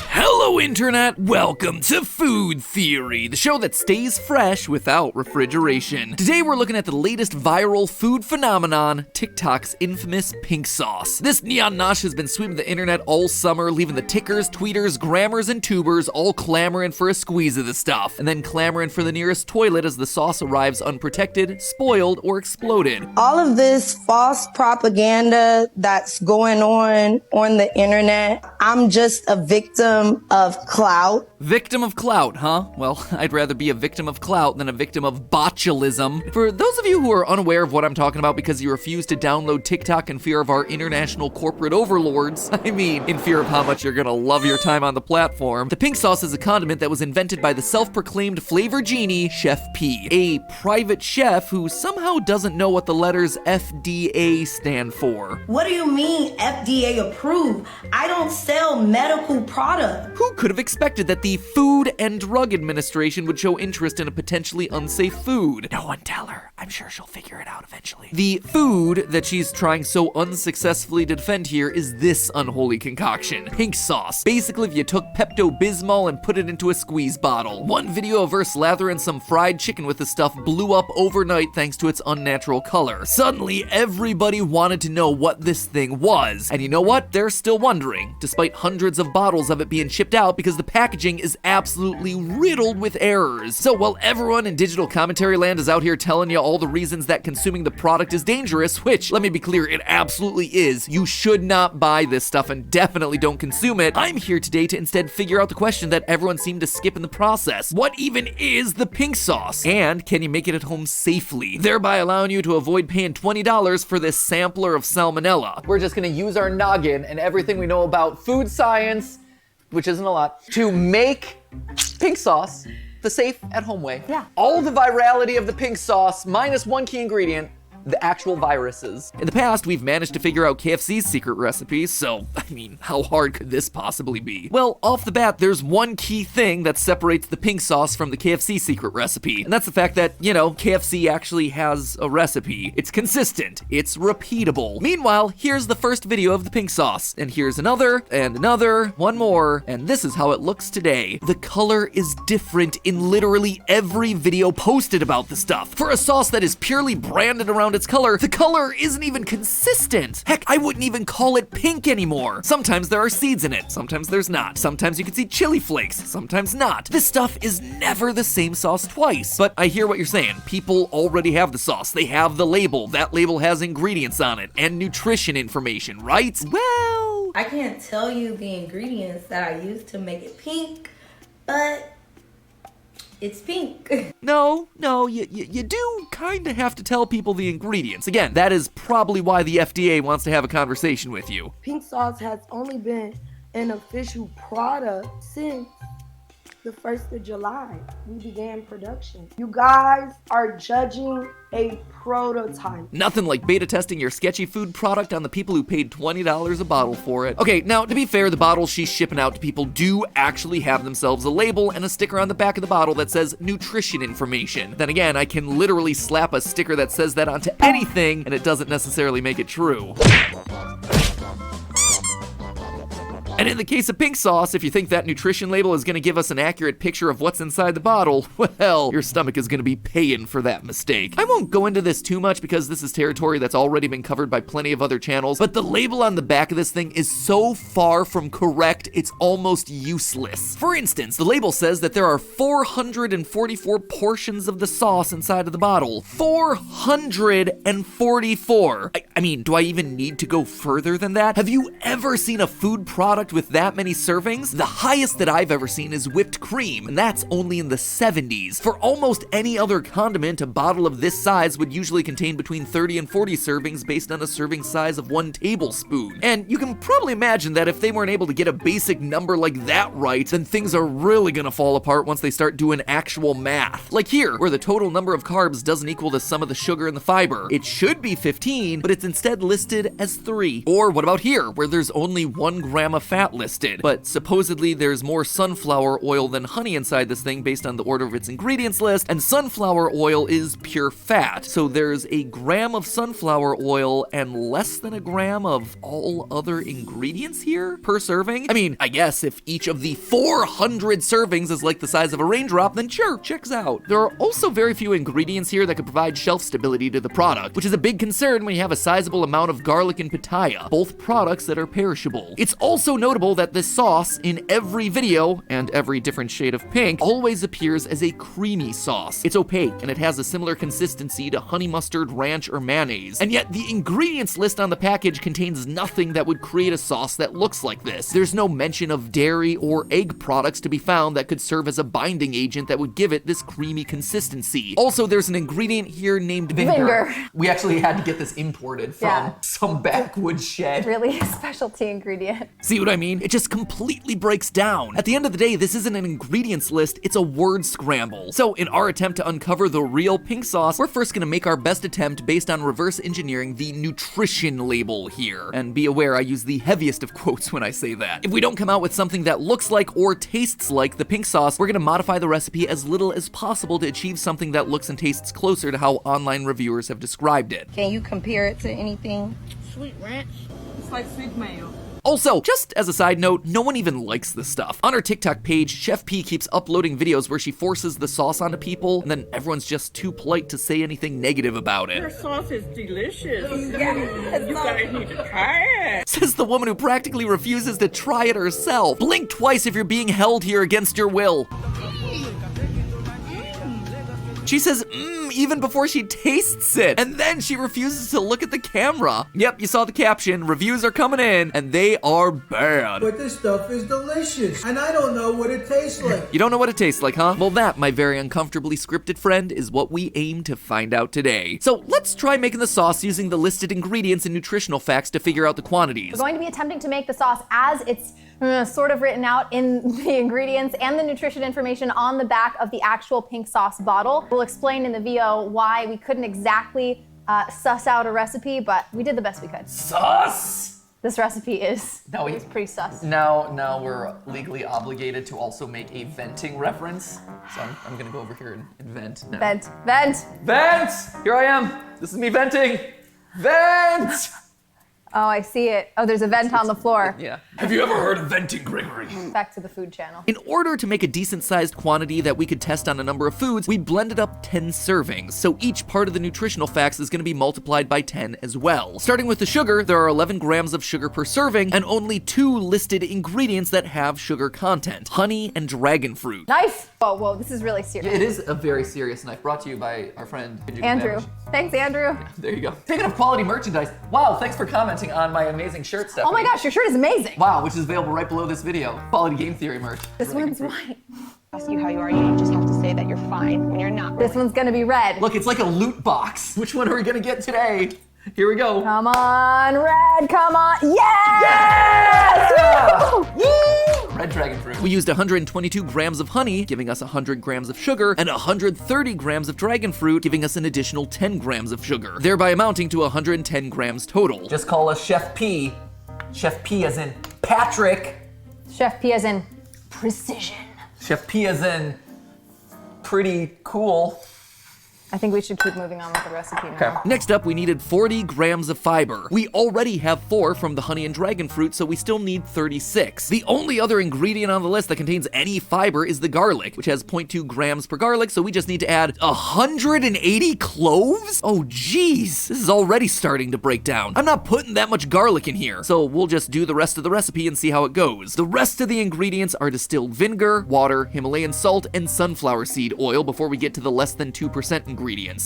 Hello, Internet! Welcome to Food Theory, the show that stays fresh without refrigeration. Today we're looking at the latest viral food phenomenon, TikTok's infamous pink sauce. This neon nosh has been sweeping the internet all summer, leaving the tickers, tweeters, grammars, and tubers all clamoring for a squeeze of the stuff, and then clamoring for the nearest toilet as the sauce arrives unprotected, spoiled, or exploded. All of this false propaganda that's going on the internet, I'm just a victim of clout. Victim of clout, huh? Well, I'd rather be a victim of clout than a victim of botulism. For those of you who are unaware of what I'm talking about because you refuse to download TikTok in fear of our international corporate overlords, I mean, in fear of how much you're gonna love your time on the platform, the pink sauce is a condiment that was invented by the self-proclaimed flavor genie, Chef P, a private chef who somehow doesn't know what the letters FDA stand for. What do you mean FDA approved? I don't sell medical products. Who could have expected that the Food and Drug Administration would show interest in a potentially unsafe food? No one tell her. I'm sure she'll figure it out eventually. The food that she's trying so unsuccessfully to defend here is this unholy concoction, pink sauce. Basically, if you took Pepto-Bismol and put it into a squeeze bottle. One video of her slathering some fried chicken with the stuff blew up overnight thanks to its unnatural color. Suddenly, everybody wanted to know what this thing was. And you know what? They're still wondering, despite hundreds of bottles of it being shipped out because the packaging is absolutely riddled with errors. So while everyone in digital commentary land is out here telling you all the reasons that consuming the product is dangerous, which, let me be clear, it absolutely is, you should not buy this stuff and definitely don't consume it, I'm here today to instead figure out the question that everyone seemed to skip in the process. What even is the pink sauce? And can you make it at home safely, thereby allowing you to avoid paying $20 for this sampler of salmonella? We're just gonna use our noggin and everything we know about food science, which isn't a lot, to make pink sauce the safe at-home way. Yeah. All the virality of the pink sauce minus one key ingredient, the actual viruses. In the past, we've managed to figure out KFC's secret recipe, so, I mean, how hard could this possibly be? Well, off the bat, there's one key thing that separates the pink sauce from the KFC secret recipe, and that's the fact that, you know, KFC actually has a recipe. It's consistent, it's repeatable. Meanwhile, here's the first video of the pink sauce, and here's another, one more, and this is how it looks today. The color is different in literally every video posted about the stuff. For a sauce that is purely branded around its color, the color isn't even consistent. Heck, I wouldn't even call it pink anymore. Sometimes there are seeds in it, sometimes there's not. Sometimes you can see chili flakes, sometimes not. This stuff is never the same sauce twice. But I hear what you're saying. People already have the sauce. They have the label. That label has ingredients on it and nutrition information, right? Well, I can't tell you the ingredients that I used to make it pink, but it's pink. No, you do kind of have to tell people the ingredients. Again, that is probably why the FDA wants to have a conversation with you. Pink sauce has only been an official product since the 1st of July. We began production. You guys are judging a prototype. Nothing like beta testing your sketchy food product on the people who paid $20 a bottle for it. Okay, now to be fair, the bottles she's shipping out to people do actually have themselves a label and a sticker on the back of the bottle that says nutrition information. Then again, I can literally slap a sticker that says that onto anything and it doesn't necessarily make it true. And in the case of pink sauce, if you think that nutrition label is gonna give us an accurate picture of what's inside the bottle, well, your stomach is gonna be paying for that mistake. I won't go into this too much because this is territory that's already been covered by plenty of other channels, but the label on the back of this thing is so far from correct, it's almost useless. For instance, the label says that there are 444 portions of the sauce inside of the bottle. 444! I mean, do I even need to go further than that? Have you ever seen a food product with that many servings? The highest that I've ever seen is whipped cream, and that's only in the 70s. For almost any other condiment, a bottle of this size would usually contain between 30 and 40 servings based on a serving size of 1 tablespoon. And you can probably imagine that if they weren't able to get a basic number like that right, then things are really gonna fall apart once they start doing actual math. Like here, where the total number of carbs doesn't equal the sum of the sugar and the fiber. It should be 15, but it's instead listed as 3. Or what about here, where there's only 1 gram of fat listed, but supposedly there's more sunflower oil than honey inside this thing based on the order of its ingredients list, and sunflower oil is pure fat. So there's a gram of sunflower oil and less than a gram of all other ingredients here per serving? I mean, I guess if each of the 400 servings is like the size of a raindrop, then sure, checks out. There are also very few ingredients here that could provide shelf stability to the product, which is a big concern when you have a sizable amount of garlic and pitaya, both products that are perishable. It's also notable that this sauce in every video, and every different shade of pink, always appears as a creamy sauce. It's opaque, and it has a similar consistency to honey mustard, ranch, or mayonnaise. And yet, the ingredients list on the package contains nothing that would create a sauce that looks like this. There's no mention of dairy or egg products to be found that could serve as a binding agent that would give it this creamy consistency. Also, there's an ingredient here named vinegar. We actually had to get this imported from some backwoods shed. Really a specialty ingredient. See what I mean? It just completely breaks down. At the end of the day, this isn't an ingredients list, it's a word scramble. So in our attempt to uncover the real pink sauce, we're first gonna make our best attempt based on reverse engineering the nutrition label here. And be aware, I use the heaviest of quotes when I say that. If we don't come out with something that looks like or tastes like the pink sauce, we're gonna modify the recipe as little as possible to achieve something that looks and tastes closer to how online reviewers have described it. Can you compare it to anything? Sweet ranch. It's like sweet mayo. Also, just as a side note, no one even likes this stuff. On her TikTok page, Chef P keeps uploading videos where she forces the sauce onto people, and then everyone's just too polite to say anything negative about it. Your sauce is delicious. You guys need to try it. Says the woman who practically refuses to try it herself. Blink twice if you're being held here against your will. She says, even before she tastes it. And then she refuses to look at the camera. Yep, you saw the caption. Reviews are coming in, and they are bad. But this stuff is delicious, and I don't know what it tastes like. You don't know what it tastes like, huh? Well, that, my very uncomfortably scripted friend, is what we aim to find out today. So let's try making the sauce using the listed ingredients and nutritional facts to figure out the quantities. We're going to be attempting to make the sauce as it's sort of written out in the ingredients and the nutrition information on the back of the actual pink sauce bottle. We'll explain in the video why we couldn't exactly suss out a recipe, but we did the best we could. Sus! This recipe is it's pretty sus. Now we're legally obligated to also make a venting reference. So I'm gonna go over here and vent now. Vent. Vent! Here I am. This is me venting. Vent! Oh, I see it. Oh, there's a vent on the floor. Yeah. Have you ever heard of venting, Gregory? Back to the food channel. In order to make a decent sized quantity that we could test on a number of foods, we blended up 10 servings. So each part of the nutritional facts is gonna be multiplied by 10 as well. Starting with the sugar, there are 11 grams of sugar per serving and only 2 listed ingredients that have sugar content: honey and dragon fruit. Knife! Oh, whoa, this is really serious. It is a very serious knife, brought to you by our friend Andrew. Thanks, Andrew. There you go. Speaking of quality merchandise, wow, thanks for commenting on my amazing shirt, Stephanie. Oh my gosh, your shirt is amazing. Wow, which is available right below this video. Quality game theory merch. This one's white. Ask you how you are, you just have to say that you're fine when you're not. This one's gonna be red. Look, it's like a loot box. Which one are we gonna get today? Here we go. Come on, red, come on. Yes! Yes! Woo! Red dragon fruit. We used 122 grams of honey, giving us 100 grams of sugar, and 130 grams of dragon fruit, giving us an additional 10 grams of sugar, thereby amounting to 110 grams total. Just call us Chef P. Chef P as in Patrick. Chef P as in precision. Chef P as in pretty cool. I think we should keep moving on with the recipe now. Okay. Next up, we needed 40 grams of fiber. We already have 4 from the honey and dragon fruit, so we still need 36. The only other ingredient on the list that contains any fiber is the garlic, which has 0.2 grams per garlic, so we just need to add 180 cloves? Oh geez, this is already starting to break down. I'm not putting that much garlic in here, so we'll just do the rest of the recipe and see how it goes. The rest of the ingredients are distilled vinegar, water, Himalayan salt, and sunflower seed oil before we get to the less than 2% ingredients.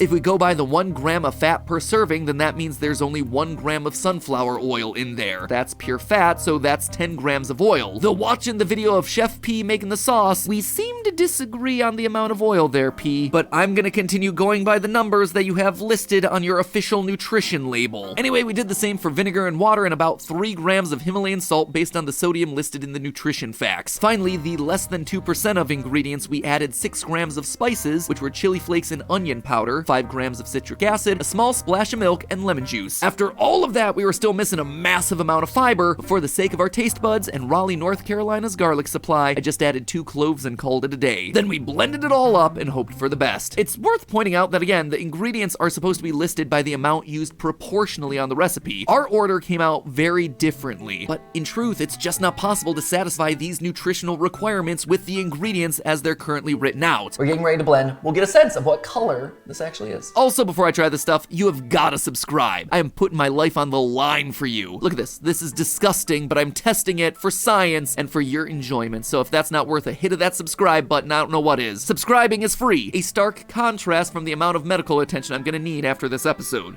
If we go by the 1 gram of fat per serving, then that means there's only 1 gram of sunflower oil in there. That's pure fat, so that's 10 grams of oil. Though watching the video of Chef P making the sauce, we seem to disagree on the amount of oil there, P. But I'm gonna continue going by the numbers that you have listed on your official nutrition label. Anyway, we did the same for vinegar and water and about 3 grams of Himalayan salt based on the sodium listed in the nutrition facts. Finally, the less than 2% of ingredients, we added 6 grams of spices, which were chili flakes and onion powder, 5 grams of citric acid, a small splash of milk, and lemon juice. After all of that, we were still missing a massive amount of fiber, but for the sake of our taste buds and Raleigh, North Carolina's garlic supply, I just added 2 cloves and called it a day. Then we blended it all up and hoped for the best. It's worth pointing out that again, the ingredients are supposed to be listed by the amount used proportionally on the recipe. Our order came out very differently, but in truth, it's just not possible to satisfy these nutritional requirements with the ingredients as they're currently written out. We're getting ready to blend. We'll get a sense of what color flavor this actually is. Also, before I try this stuff, you have gotta subscribe. I am putting my life on the line for you. Look at this. This is disgusting, but I'm testing it for science and for your enjoyment. So if that's not worth a hit of that subscribe button, I don't know what is. Subscribing is free, a stark contrast from the amount of medical attention I'm gonna need after this episode.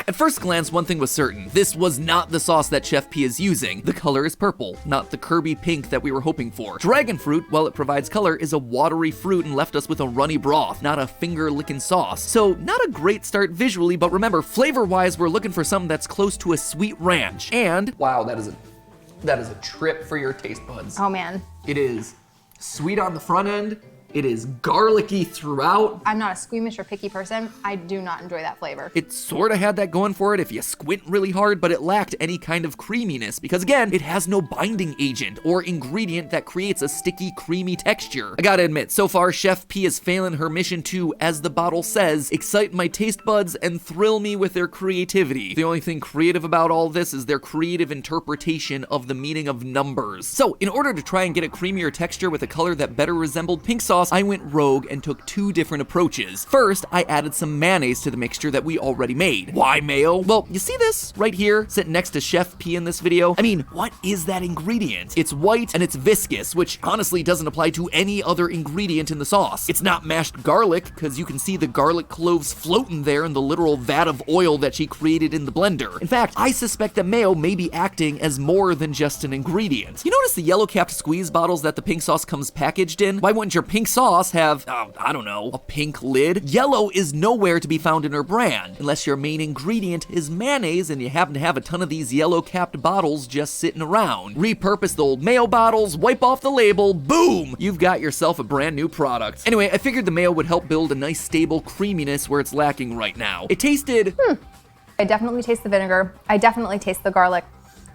At first glance, one thing was certain. This was not the sauce that Chef P is using. The color is purple, not the Kirby pink that we were hoping for. Dragon fruit, while it provides color, is a watery fruit and left us with a runny broth, not a finger-licking sauce. So, not a great start visually, but remember, flavor-wise, we're looking for something that's close to a sweet ranch. And wow, that is a trip for your taste buds. Oh man. It is sweet on the front end. It is garlicky throughout. I'm not a squeamish or picky person. I do not enjoy that flavor. It sort of had that going for it if you squint really hard, but it lacked any kind of creaminess because again, it has no binding agent or ingredient that creates a sticky, creamy texture. I gotta admit, so far Chef P is failing her mission to, as the bottle says, excite my taste buds and thrill me with their creativity. The only thing creative about all this is their creative interpretation of the meaning of numbers. So, in order to try and get a creamier texture with a color that better resembled pink sauce, I went rogue and took two different approaches. First, I added some mayonnaise to the mixture that we already made. Why mayo? Well, you see this right here, sitting next to Chef P in this video? I mean, what is that ingredient? It's white and it's viscous, which honestly doesn't apply to any other ingredient in the sauce. It's not mashed garlic, because you can see the garlic cloves floating there in the literal vat of oil that she created in the blender. In fact, I suspect that mayo may be acting as more than just an ingredient. You notice the yellow capped squeeze bottles that the pink sauce comes packaged in? Why wouldn't your pink sauce have, I don't know, a pink lid? Yellow is nowhere to be found in her brand, unless your main ingredient is mayonnaise and you happen to have a ton of these yellow capped bottles just sitting around. Repurpose the old mayo bottles, wipe off the label, boom! You've got yourself a brand new product. Anyway, I figured the mayo would help build a nice stable creaminess where it's lacking right now. It tasted... I definitely taste the vinegar. I definitely taste the garlic.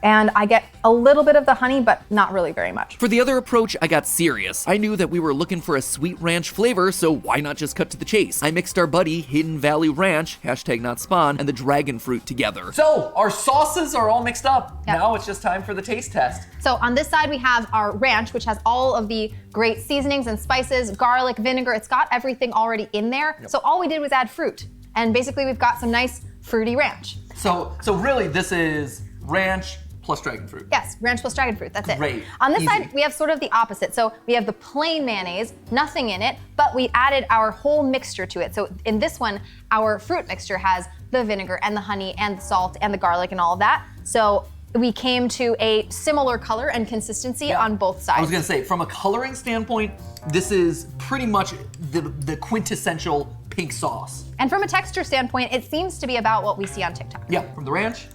And I get a little bit of the honey, but not really very much. For the other approach, I got serious. I knew that we were looking for a sweet ranch flavor, so why not just cut to the chase? I mixed our buddy Hidden Valley Ranch, #NotSpawn, and the dragon fruit together. So, our sauces are all mixed up. Yep. Now it's just time for the taste test. So on this side, we have our ranch, which has all of the great seasonings and spices, garlic, vinegar. It's got everything already in there. Yep. So all we did was add fruit. And basically we've got some nice fruity ranch. So really this is ranch plus dragon fruit. Yes, ranch plus dragon fruit, that's it. Great. On this side, we have sort of the opposite. So we have the plain mayonnaise, nothing in it, but we added our whole mixture to it. So in this one, our fruit mixture has the vinegar and the honey and the salt and the garlic and all of that. So we came to a similar color and consistency on both sides. I was gonna say, from a coloring standpoint, this is pretty much the quintessential pink sauce. And from a texture standpoint, it seems to be about what we see on TikTok. Yeah, from the ranch,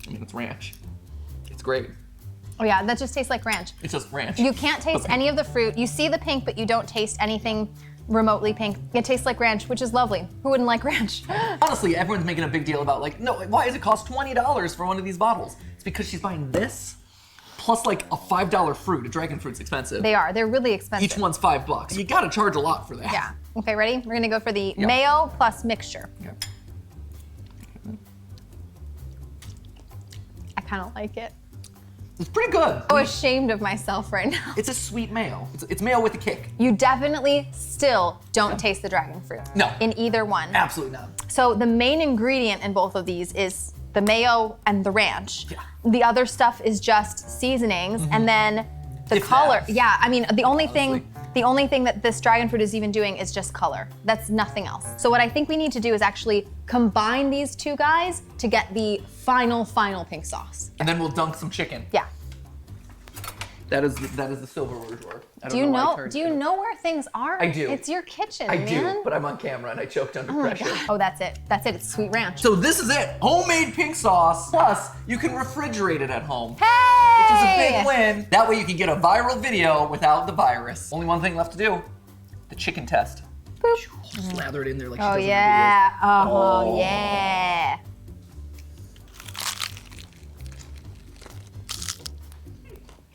I mean, it's ranch. It's great. Oh yeah, that just tastes like ranch. It's just ranch. You can't taste any of the fruit. You see the pink, but you don't taste anything remotely pink. It tastes like ranch, which is lovely. Who wouldn't like ranch? Honestly, everyone's making a big deal about like, no, why does it cost $20 for one of these bottles? It's because she's buying this, plus like a $5 fruit. A dragon fruit's expensive. They are, they're really expensive. Each one's $5. You gotta charge a lot for that. Yeah, okay, ready? We're gonna go for the mayo plus mixture. Yep. I kind of like it. It's pretty good. I'm ashamed of myself right now. It's a sweet mayo. It's mayo with a kick. You definitely still don't taste the dragon fruit. No. In either one. Absolutely not. So the main ingredient in both of these is the mayo and the ranch. Yeah. The other stuff is just seasonings, and then the color. Yeah, I mean, the only thing that this dragon fruit is even doing is just color. That's nothing else. So what I think we need to do is actually combine these two guys to get the final pink sauce. And then we'll dunk some chicken. Yeah. That is the silverware drawer. Do you know where things are? I do. It's your kitchen, I man. do, but I'm on camera and I choked under pressure. God. Oh, that's it. That's it. It's sweet ranch. So this is it. Homemade pink sauce. Plus, you can refrigerate it at home. Hey! Which is a big win. That way you can get a viral video without the virus. Only one thing left to do. The chicken test. Boop. Slather it in there like she Oh does yeah. in her videos. Oh yeah.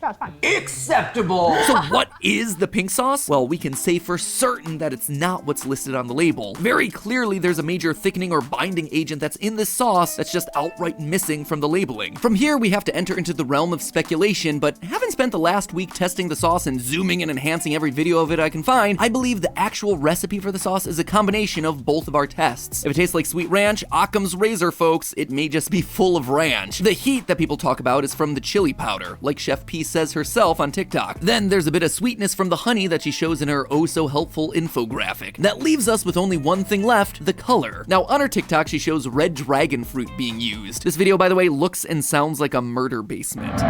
Yeah, it's fine. Acceptable! So what is the pink sauce? Well, we can say for certain that it's not what's listed on the label. Very clearly, there's a major thickening or binding agent that's in this sauce that's just outright missing from the labeling. From here, we have to enter into the realm of speculation, but having spent the last week testing the sauce and zooming and enhancing every video of it I can find, I believe the actual recipe for the sauce is a combination of both of our tests. If it tastes like Sweet Ranch, Occam's razor, folks, it may just be full of ranch. The heat that people talk about is from the chili powder, like Chef P says herself on TikTok. Then there's a bit of sweetness from the honey that she shows in her oh-so-helpful infographic. That leaves us with only one thing left, the color. Now, on her TikTok, she shows red dragon fruit being used. This video, by the way, looks and sounds like a murder basement.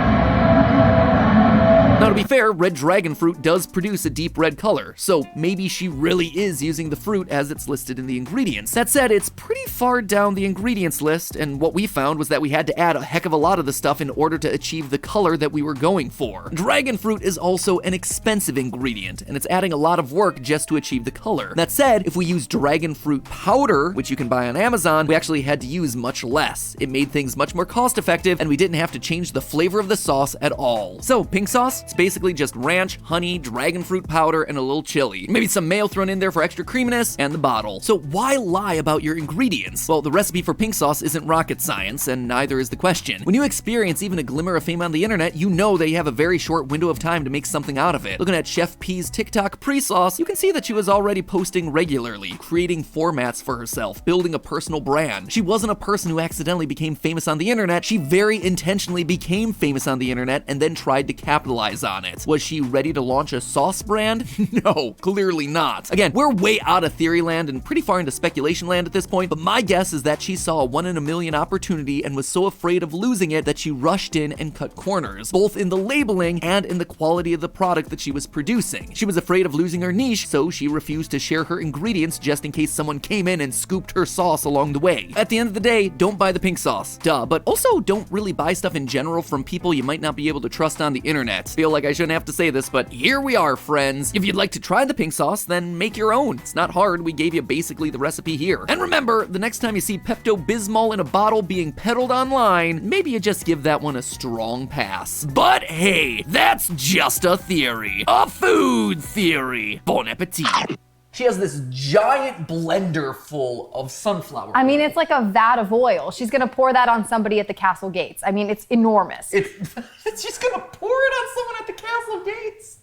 Now, to be fair, red dragon fruit does produce a deep red color, so maybe she really is using the fruit as it's listed in the ingredients. That said, it's pretty far down the ingredients list, and what we found was that we had to add a heck of a lot of the stuff in order to achieve the color that we were going for. Dragon fruit is also an expensive ingredient, and it's adding a lot of work just to achieve the color. That said, if we use dragon fruit powder, which you can buy on Amazon, we actually had to use much less. It made things much more cost effective, and we didn't have to change the flavor of the sauce at all. So, pink sauce? It's basically just ranch, honey, dragon fruit powder, and a little chili. Maybe some mayo thrown in there for extra creaminess, and the bottle. So why lie about your ingredients? Well, the recipe for pink sauce isn't rocket science, and neither is the question. When you experience even a glimmer of fame on the internet, you know that you have a very short window of time to make something out of it. Looking at Chef P's TikTok pre-sauce, you can see that she was already posting regularly, creating formats for herself, building a personal brand. She wasn't a person who accidentally became famous on the internet. She very intentionally became famous on the internet and then tried to capitalize on it. Was she ready to launch a sauce brand? No, clearly not. Again, we're way out of theory land and pretty far into speculation land at this point, but my guess is that she saw a 1 in a million opportunity and was so afraid of losing it that she rushed in and cut corners, both in the labeling and in the quality of the product that she was producing. She was afraid of losing her niche, so she refused to share her ingredients just in case someone came in and scooped her sauce along the way. At the end of the day, don't buy the pink sauce, duh, but also don't really buy stuff in general from people you might not be able to trust on the internet. Feel like I shouldn't have to say this, but here we are, friends. If you'd like to try the pink sauce, then make your own. It's not hard, we gave you basically the recipe here. And remember, the next time you see Pepto-Bismol in a bottle being peddled online, maybe you just give that one a strong pass. But hey, that's just a theory. A food theory. Bon appetit. She has this giant blender full of sunflower. I mean, it's like a vat of oil. She's gonna pour that on somebody at the castle gates. I mean, it's enormous. She's gonna pour it on someone at the castle gates.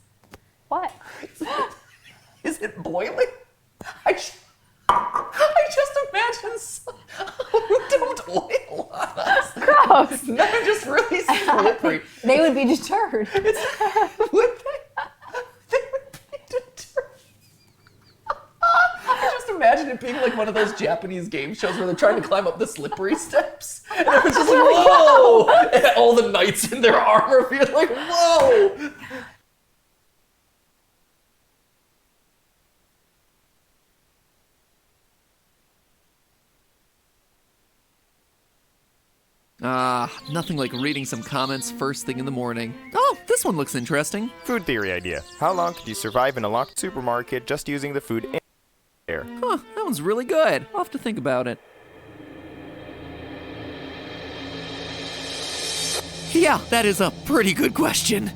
What? Is it boiling? I just imagine who dumped oil on us. Gross. They're just really slippery. They would be deterred. Would they? They would be deterred. I just imagine it being like one of those Japanese game shows where they're trying to climb up the slippery steps. And everyone's just like, whoa! And all the knights in their armor being like, whoa! Nothing like reading some comments first thing in the morning. Oh, this one looks interesting. Food theory idea. How long could you survive in a locked supermarket just using the food in there? Huh, that one's really good. I'll have to think about it. Yeah, that is a pretty good question.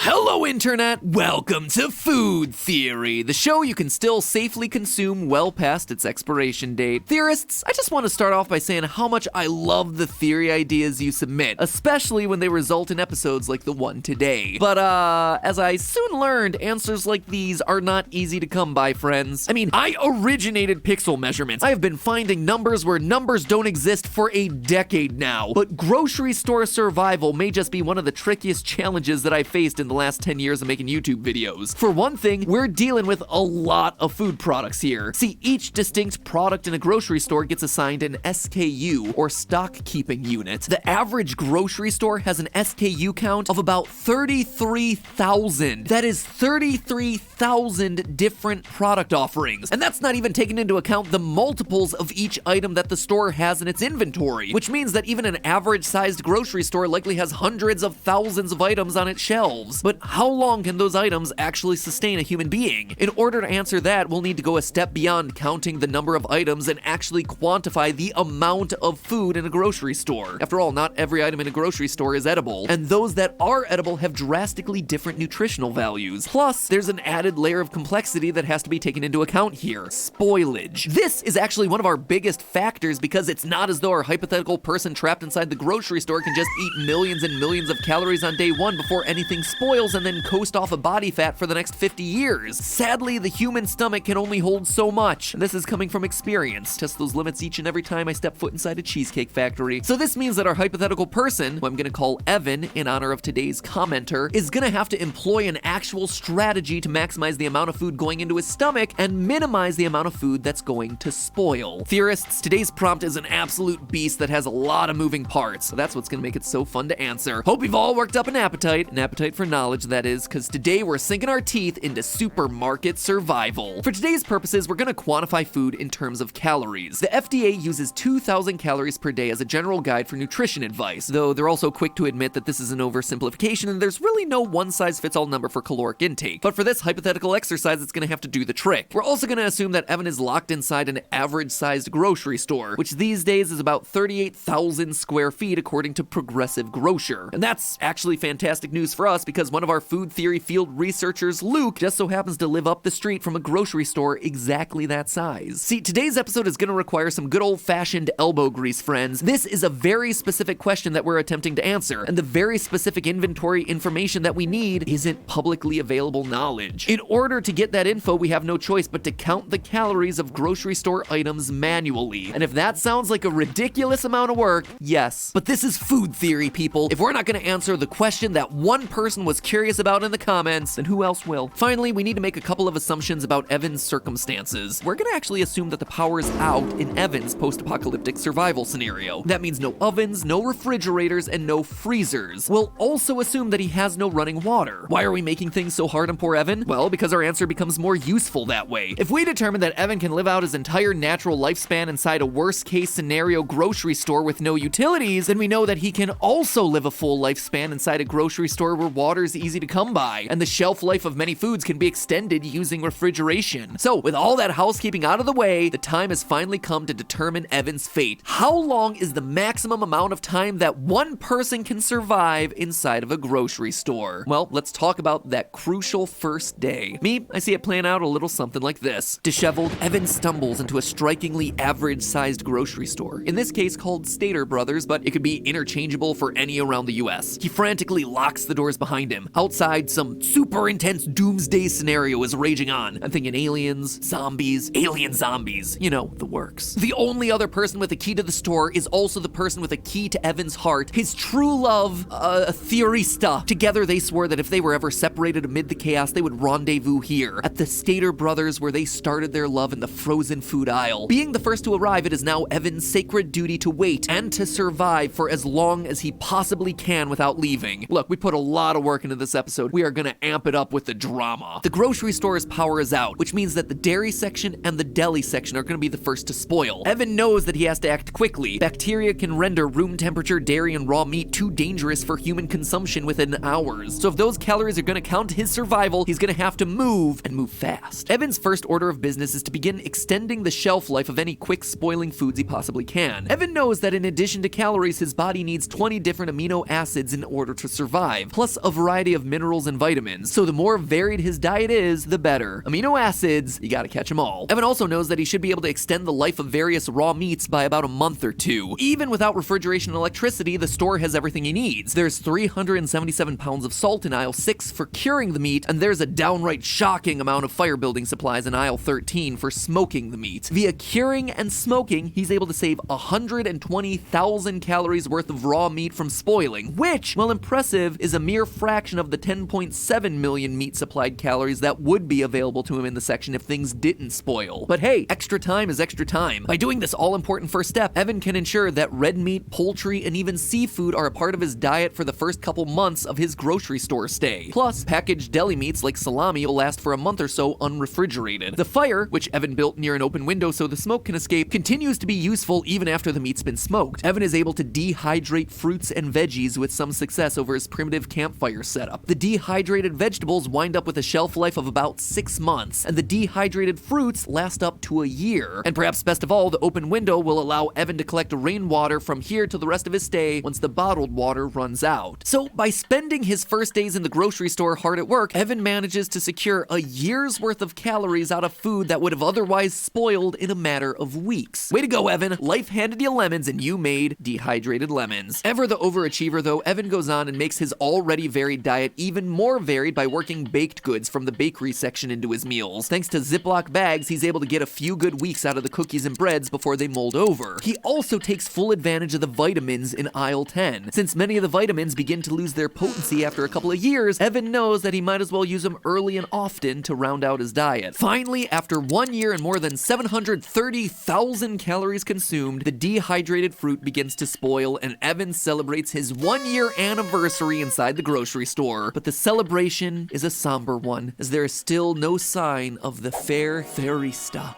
Hello, Internet! Welcome to Food Theory, the show you can still safely consume well past its expiration date. Theorists, I just want to start off by saying how much I love the theory ideas you submit, especially when they result in episodes like the one today. But, as I soon learned, answers like these are not easy to come by, friends. I mean, I originated pixel measurements. I have been finding numbers where numbers don't exist for a decade now. But grocery store survival may just be one of the trickiest challenges that I've faced in the last 10 years of making YouTube videos. For one thing, we're dealing with a lot of food products here. See, each distinct product in a grocery store gets assigned an SKU, or stock keeping unit. The average grocery store has an SKU count of about 33,000. That is 33,000 different product offerings. And that's not even taking into account the multiples of each item that the store has in its inventory, which means that even an average sized grocery store likely has hundreds of thousands of items on its shelves. But how long can those items actually sustain a human being? In order to answer that, we'll need to go a step beyond counting the number of items and actually quantify the amount of food in a grocery store. After all, not every item in a grocery store is edible, and those that are edible have drastically different nutritional values. Plus, there's an added layer of complexity that has to be taken into account here: spoilage. This is actually one of our biggest factors because it's not as though our hypothetical person trapped inside the grocery store can just eat millions and millions of calories on day one before anything spoils and then coast off of body fat for the next 50 years. Sadly, the human stomach can only hold so much, and this is coming from experience. Test those limits each and every time I step foot inside a cheesecake factory. So this means that our hypothetical person, who I'm gonna call Evan in honor of today's commenter, is gonna have to employ an actual strategy to maximize the amount of food going into his stomach and minimize the amount of food that's going to spoil. Theorists, today's prompt is an absolute beast that has a lot of moving parts, so that's what's gonna make it so fun to answer. Hope you've all worked up an appetite for knowledge, that is, because today we're sinking our teeth into supermarket survival. For today's purposes, we're gonna quantify food in terms of calories. The FDA uses 2,000 calories per day as a general guide for nutrition advice, though they're also quick to admit that this is an oversimplification and there's really no one-size-fits-all number for caloric intake. But for this hypothetical exercise, it's gonna have to do the trick. We're also gonna assume that Evan is locked inside an average-sized grocery store, which these days is about 38,000 square feet according to Progressive Grocer. And that's actually fantastic news for us because one of our food theory field researchers, Luke, just so happens to live up the street from a grocery store exactly that size. See, today's episode is gonna require some good old-fashioned elbow grease, friends. This is a very specific question that we're attempting to answer, and the very specific inventory information that we need isn't publicly available knowledge. In order to get that info, we have no choice but to count the calories of grocery store items manually. And if that sounds like a ridiculous amount of work, yes. But this is food theory, people. If we're not gonna answer the question that one person was curious about in the comments, then who else will? Finally, we need to make a couple of assumptions about Evan's circumstances. We're gonna actually assume that the power is out in Evan's post-apocalyptic survival scenario. That means no ovens, no refrigerators, and no freezers. We'll also assume that he has no running water. Why are we making things so hard on poor Evan? Well, because our answer becomes more useful that way. If we determine that Evan can live out his entire natural lifespan inside a worst-case scenario grocery store with no utilities, then we know that he can also live a full lifespan inside a grocery store where water is easy to come by, and the shelf life of many foods can be extended using refrigeration. So, with all that housekeeping out of the way, the time has finally come to determine Evan's fate. How long is the maximum amount of time that one person can survive inside of a grocery store? Well, let's talk about that crucial first day. Me, I see it playing out a little something like this. Disheveled, Evan stumbles into a strikingly average-sized grocery store, in this case called Stater Brothers, but it could be interchangeable for any around the US. He frantically locks the doors behind him. Outside, some super intense doomsday scenario is raging on. I'm thinking aliens, zombies, alien zombies, you know, the works. The only other person with a key to the store is also the person with a key to Evan's heart, his true love, Theorista. Together they swore that if they were ever separated amid the chaos, they would rendezvous here, at the Stater Brothers, where they started their love in the frozen food aisle. Being the first to arrive, it is now Evan's sacred duty to wait and to survive for as long as he possibly can without leaving. Look, we put a lot of work into this episode. We are gonna amp it up with the drama. The grocery store's power is out, which means that the dairy section and the deli section are gonna be the first to spoil. Evan knows that he has to act quickly. Bacteria can render room temperature dairy and raw meat too dangerous for human consumption within hours. So if those calories are gonna count his survival, he's gonna have to move, and move fast. Evan's first order of business is to begin extending the shelf life of any quick spoiling foods he possibly can. Evan knows that in addition to calories, his body needs 20 different amino acids in order to survive, plus a variety of minerals and vitamins. So the more varied his diet is, the better. Amino acids, you gotta catch them all. Evan also knows that he should be able to extend the life of various raw meats by about a month or two. Even without refrigeration and electricity, the store has everything he needs. There's 377 pounds of salt in aisle 6 for curing the meat, and there's a downright shocking amount of fire building supplies in aisle 13 for smoking the meat. Via curing and smoking, he's able to save 120,000 calories worth of raw meat from spoiling, which, while impressive, is a mere fraction of the 10.7 million meat supplied calories that would be available to him in the section if things didn't spoil. But hey, extra time is extra time. By doing this all-important first step, Evan can ensure that red meat, poultry, and even seafood are a part of his diet for the first couple months of his grocery store stay. Plus, packaged deli meats like salami will last for a month or so unrefrigerated. The fire, which Evan built near an open window so the smoke can escape, continues to be useful even after the meat's been smoked. Evan is able to dehydrate fruits and veggies with some success over his primitive campfire setup. The dehydrated vegetables wind up with a shelf life of about 6 months, and the dehydrated fruits last up to a year. And perhaps best of all, the open window will allow Evan to collect rainwater from here to the rest of his stay once the bottled water runs out. So by spending his first days in the grocery store hard at work, Evan manages to secure a year's worth of calories out of food that would have otherwise spoiled in a matter of weeks. Way to go, Evan. Life handed you lemons and you made dehydrated lemons. Ever the overachiever though, Evan goes on and makes his already varied diet even more varied by working baked goods from the bakery section into his meals. Thanks to Ziploc bags, he's able to get a few good weeks out of the cookies and breads before they mold over. He also takes full advantage of the vitamins in aisle 10. Since many of the vitamins begin to lose their potency after a couple of years, Evan knows that he might as well use them early and often to round out his diet. Finally, after 1 year and more than 730,000 calories consumed, the dehydrated fruit begins to spoil, and Evan celebrates his 1-year anniversary inside the grocery store. But the celebration is a somber one, as there is still no sign of the fair Therista.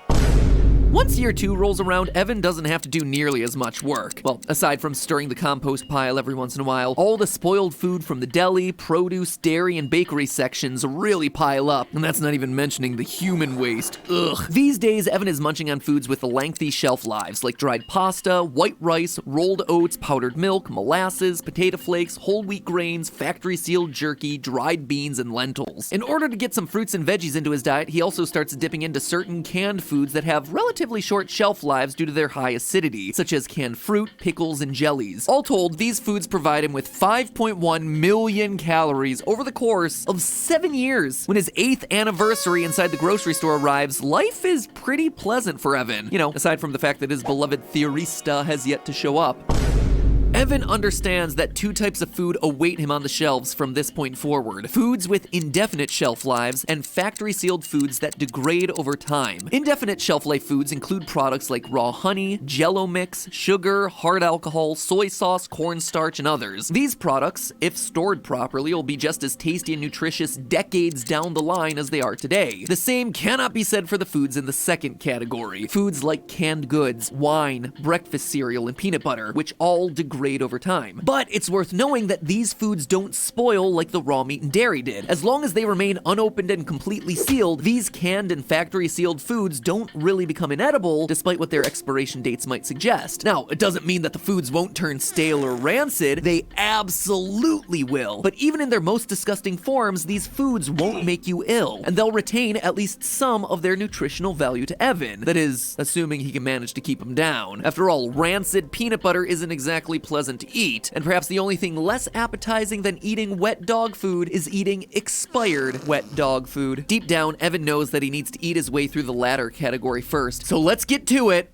Once year 2 rolls around, Evan doesn't have to do nearly as much work. Well, aside from stirring the compost pile every once in a while, all the spoiled food from the deli, produce, dairy, and bakery sections really pile up, and that's not even mentioning the human waste. Ugh. These days, Evan is munching on foods with lengthy shelf lives, like dried pasta, white rice, rolled oats, powdered milk, molasses, potato flakes, whole wheat grains, factory-sealed jerky, dried beans, and lentils. In order to get some fruits and veggies into his diet, he also starts dipping into certain canned foods that have relatively short shelf lives due to their high acidity, such as canned fruit, pickles, and jellies. All told, these foods provide him with 5.1 million calories over the course of 7 years. When his 8th anniversary inside the grocery store arrives, life is pretty pleasant for Evan. You know, aside from the fact that his beloved Therista has yet to show up. Evan understands that 2 types of food await him on the shelves from this point forward. Foods with indefinite shelf lives and factory-sealed foods that degrade over time. Indefinite shelf life foods include products like raw honey, Jell-O mix, sugar, hard alcohol, soy sauce, cornstarch, and others. These products, if stored properly, will be just as tasty and nutritious decades down the line as they are today. The same cannot be said for the foods in the second category. Foods like canned goods, wine, breakfast cereal, and peanut butter, which all degrade over time. But it's worth knowing that these foods don't spoil like the raw meat and dairy did. As long as they remain unopened and completely sealed, these canned and factory sealed foods don't really become inedible, despite what their expiration dates might suggest. Now, it doesn't mean that the foods won't turn stale or rancid. They absolutely will. But even in their most disgusting forms, these foods won't make you ill, and they'll retain at least some of their nutritional value to Evan. That is, assuming he can manage to keep them down. After all, rancid peanut butter isn't exactly pleasant to eat, and perhaps the only thing less appetizing than eating wet dog food is eating expired wet dog food. Deep down, Evan knows that he needs to eat his way through the latter category first, so let's get to it.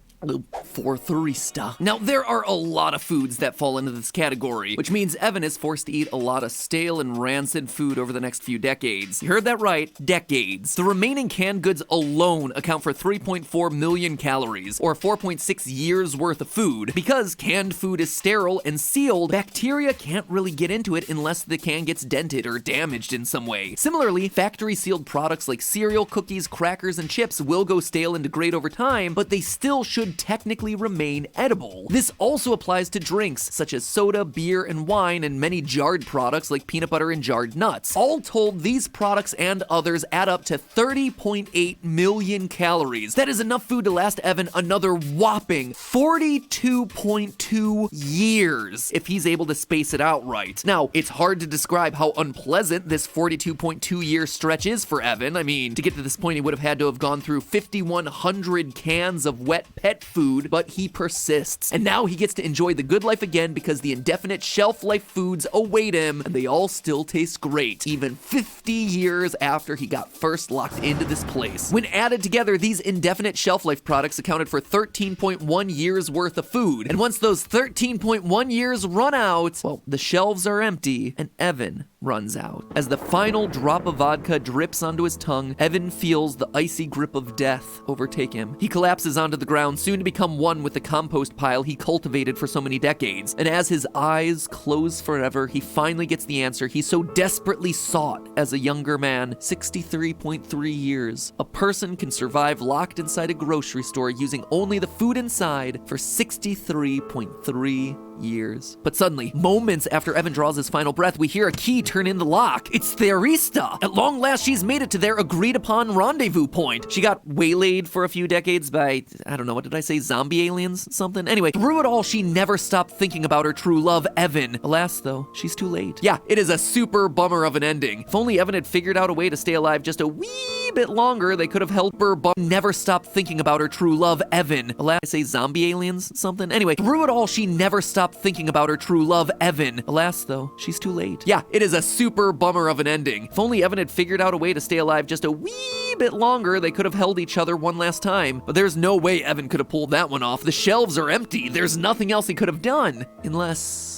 For Therista. Now, there are a lot of foods that fall into this category, which means Evan is forced to eat a lot of stale and rancid food over the next few decades. You heard that right, decades. The remaining canned goods alone account for 3.4 million calories, or 4.6 years worth of food. Because canned food is sterile and sealed, bacteria can't really get into it unless the can gets dented or damaged in some way. Similarly, factory-sealed products like cereal, cookies, crackers, and chips will go stale and degrade over time, but they still should technically remain edible. This also applies to drinks such as soda, beer, and wine, and many jarred products like peanut butter and jarred nuts. All told, these products and others add up to 30.8 million calories. That is enough food to last Evan another whopping 42.2 years if he's able to space it out right. Now, it's hard to describe how unpleasant this 42.2 year stretch is for Evan. I mean, to get to this point, he would have had to have gone through 5,100 cans of wet pet food, but he persists. And now he gets to enjoy the good life again because the indefinite shelf life foods await him, and they all still taste great, even 50 years after he got first locked into this place. When added together, these indefinite shelf life products accounted for 13.1 years worth of food. And once those 13.1 years run out, well, the shelves are empty, and Evan runs out. As the final drop of vodka drips onto his tongue, Evan feels the icy grip of death overtake him. He collapses onto the ground, soon to become one with the compost pile he cultivated for so many decades. And as his eyes close forever, he finally gets the answer he so desperately sought as a younger man. 63.3 years. A person can survive locked inside a grocery store using only the food inside for 63.3 years. But suddenly, moments after Evan draws his final breath, we hear a key turn in the lock. It's Therista. At long last, she's made it to their agreed-upon rendezvous point. She got waylaid for a few decades by, I don't know, what did I say, zombie aliens? Something? Anyway, through it all, she never stopped thinking about her true love, Evan. Alas, though, she's too late. Yeah, it is a super bummer of an ending. If only Evan had figured out a way to stay alive just a wee bit longer, they could have helped her never stopped thinking about her true love, Evan. Alas, I say zombie aliens? Something? Anyway, through it all, she never stopped thinking about her true love, Evan. Alas, though, she's too late. Yeah, it is a super bummer of an ending. If only Evan had figured out a way to stay alive just a wee bit longer, they could have held each other one last time. But there's no way Evan could have pulled that one off. The shelves are empty. There's nothing else he could have done. Unless...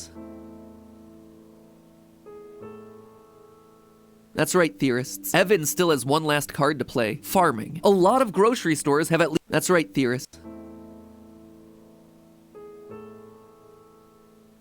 That's right, theorists. Evan still has one last card to play. Farming. A lot of grocery stores have at least... That's right, theorists.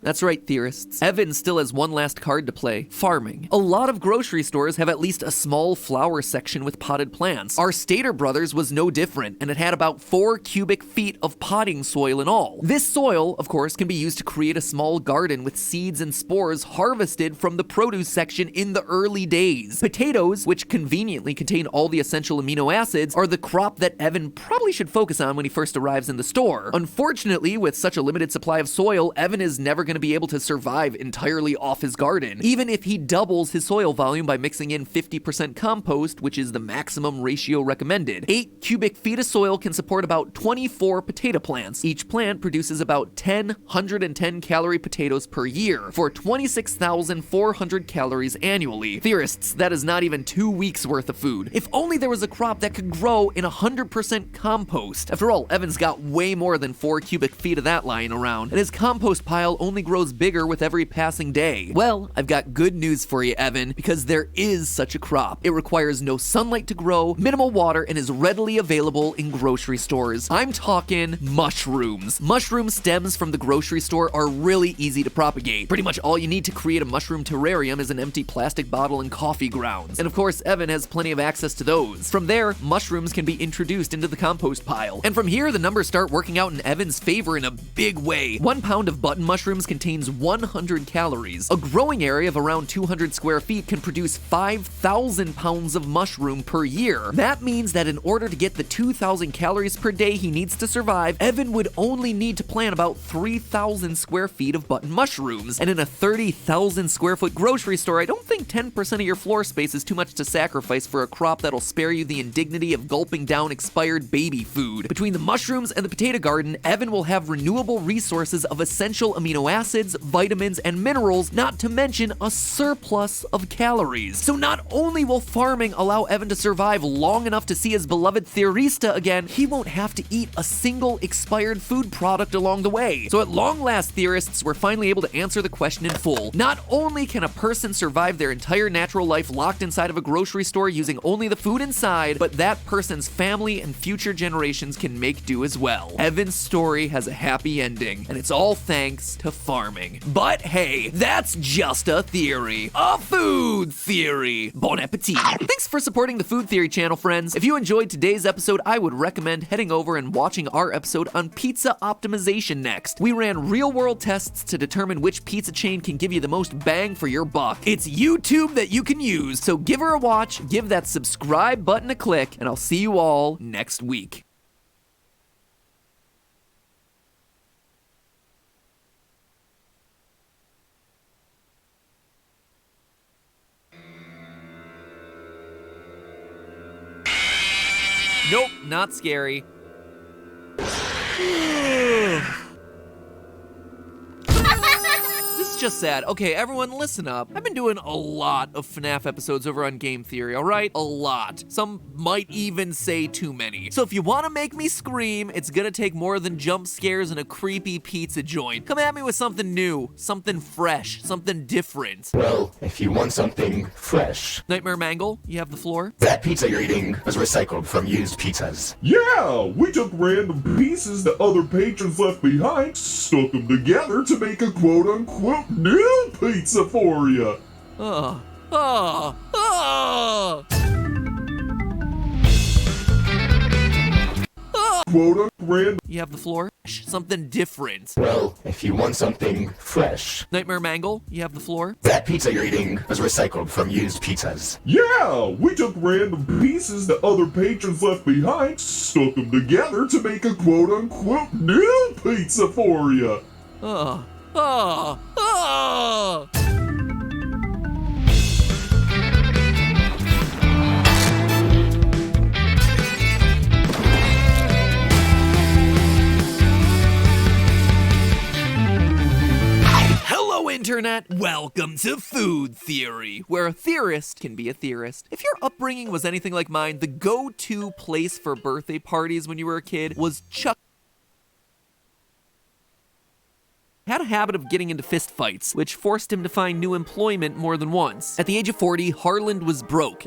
That's right, theorists. Evan still has one last card to play. Farming. A lot of grocery stores have at least a small flower section with potted plants. Our Stater Brothers was no different, and it had about 4 cubic feet of potting soil in all. This soil, of course, can be used to create a small garden with seeds and spores harvested from the produce section in the early days. Potatoes, which conveniently contain all the essential amino acids, are the crop that Evan probably should focus on when he first arrives in the store. Unfortunately, with such a limited supply of soil, Evan is never going to be able to survive entirely off his garden, even if he doubles his soil volume by mixing in 50% compost, which is the maximum ratio recommended. 8 cubic feet of soil can support about 24 potato plants. Each plant produces about 110 calorie potatoes per year, for 26,400 calories annually. Theorists, that is not even 2 weeks worth of food. If only there was a crop that could grow in 100% compost. After all, Evan's got way more than 4 cubic feet of that lying around, and his compost pile only grows bigger with every passing day. Well, I've got good news for you, Evan, because there is such a crop. It requires no sunlight to grow, minimal water, and is readily available in grocery stores. I'm talking mushrooms. Mushroom stems from the grocery store are really easy to propagate. Pretty much all you need to create a mushroom terrarium is an empty plastic bottle and coffee grounds. And of course, Evan has plenty of access to those. From there, mushrooms can be introduced into the compost pile. And from here, the numbers start working out in Evan's favor in a big way. 1 pound of button mushrooms contains 100 calories. A growing area of around 200 square feet can produce 5,000 pounds of mushroom per year. That means that in order to get the 2,000 calories per day he needs to survive, Evan would only need to plant about 3,000 square feet of button mushrooms. And in a 30,000 square foot grocery store, I don't think 10% of your floor space is too much to sacrifice for a crop that'll spare you the indignity of gulping down expired baby food. Between the mushrooms and the potato garden, Evan will have renewable resources of essential amino acids, vitamins, and minerals, not to mention a surplus of calories. So not only will farming allow Evan to survive long enough to see his beloved Therista again, he won't have to eat a single expired food product along the way. So at long last, theorists, we're finally able to answer the question in full. Not only can a person survive their entire natural life locked inside of a grocery store using only the food inside, but that person's family and future generations can make do as well. Evan's story has a happy ending, and it's all thanks to farming. But hey, that's just a theory. A food theory. Bon appetit. Thanks for supporting the Food Theory channel, friends. If you enjoyed today's episode, I would recommend heading over and watching our episode on pizza optimization next. We ran real-world tests to determine which pizza chain can give you the most bang for your buck. It's YouTube that you can use, so give her a watch, give that subscribe button a click, and I'll see you all next week. Nope, not scary. This is just sad. Okay, everyone, listen up. I've been doing a lot of FNAF episodes over on Game Theory, all right? A lot. Some might even say too many. So if you want to make me scream, it's gonna take more than jump scares and a creepy pizza joint. Come at me with something new, something fresh, something different. Well, if you want something fresh. Nightmare Mangle, you have the floor. That pizza you're eating was recycled from used pizzas. Yeah, we took random pieces that other patrons left behind, stuck them together to make a quote-unquote new pizza for you. Quote-unquote random. You have the floor. Something different. Well, if you want something fresh. Nightmare Mangle, you have the floor. That pizza you're eating was recycled from used pizzas. Yeah, we took random pieces that other patrons left behind, stuck them together to make a quote-unquote new pizza for you. Hello, Internet! Welcome to Food Theory, where a theorist can be a theorist. If your upbringing was anything like mine, the go-to place for birthday parties when you were a kid was Chuck. Had a habit of getting into fist fights, which forced him to find new employment more than once. At the age of 40, Harland was broke.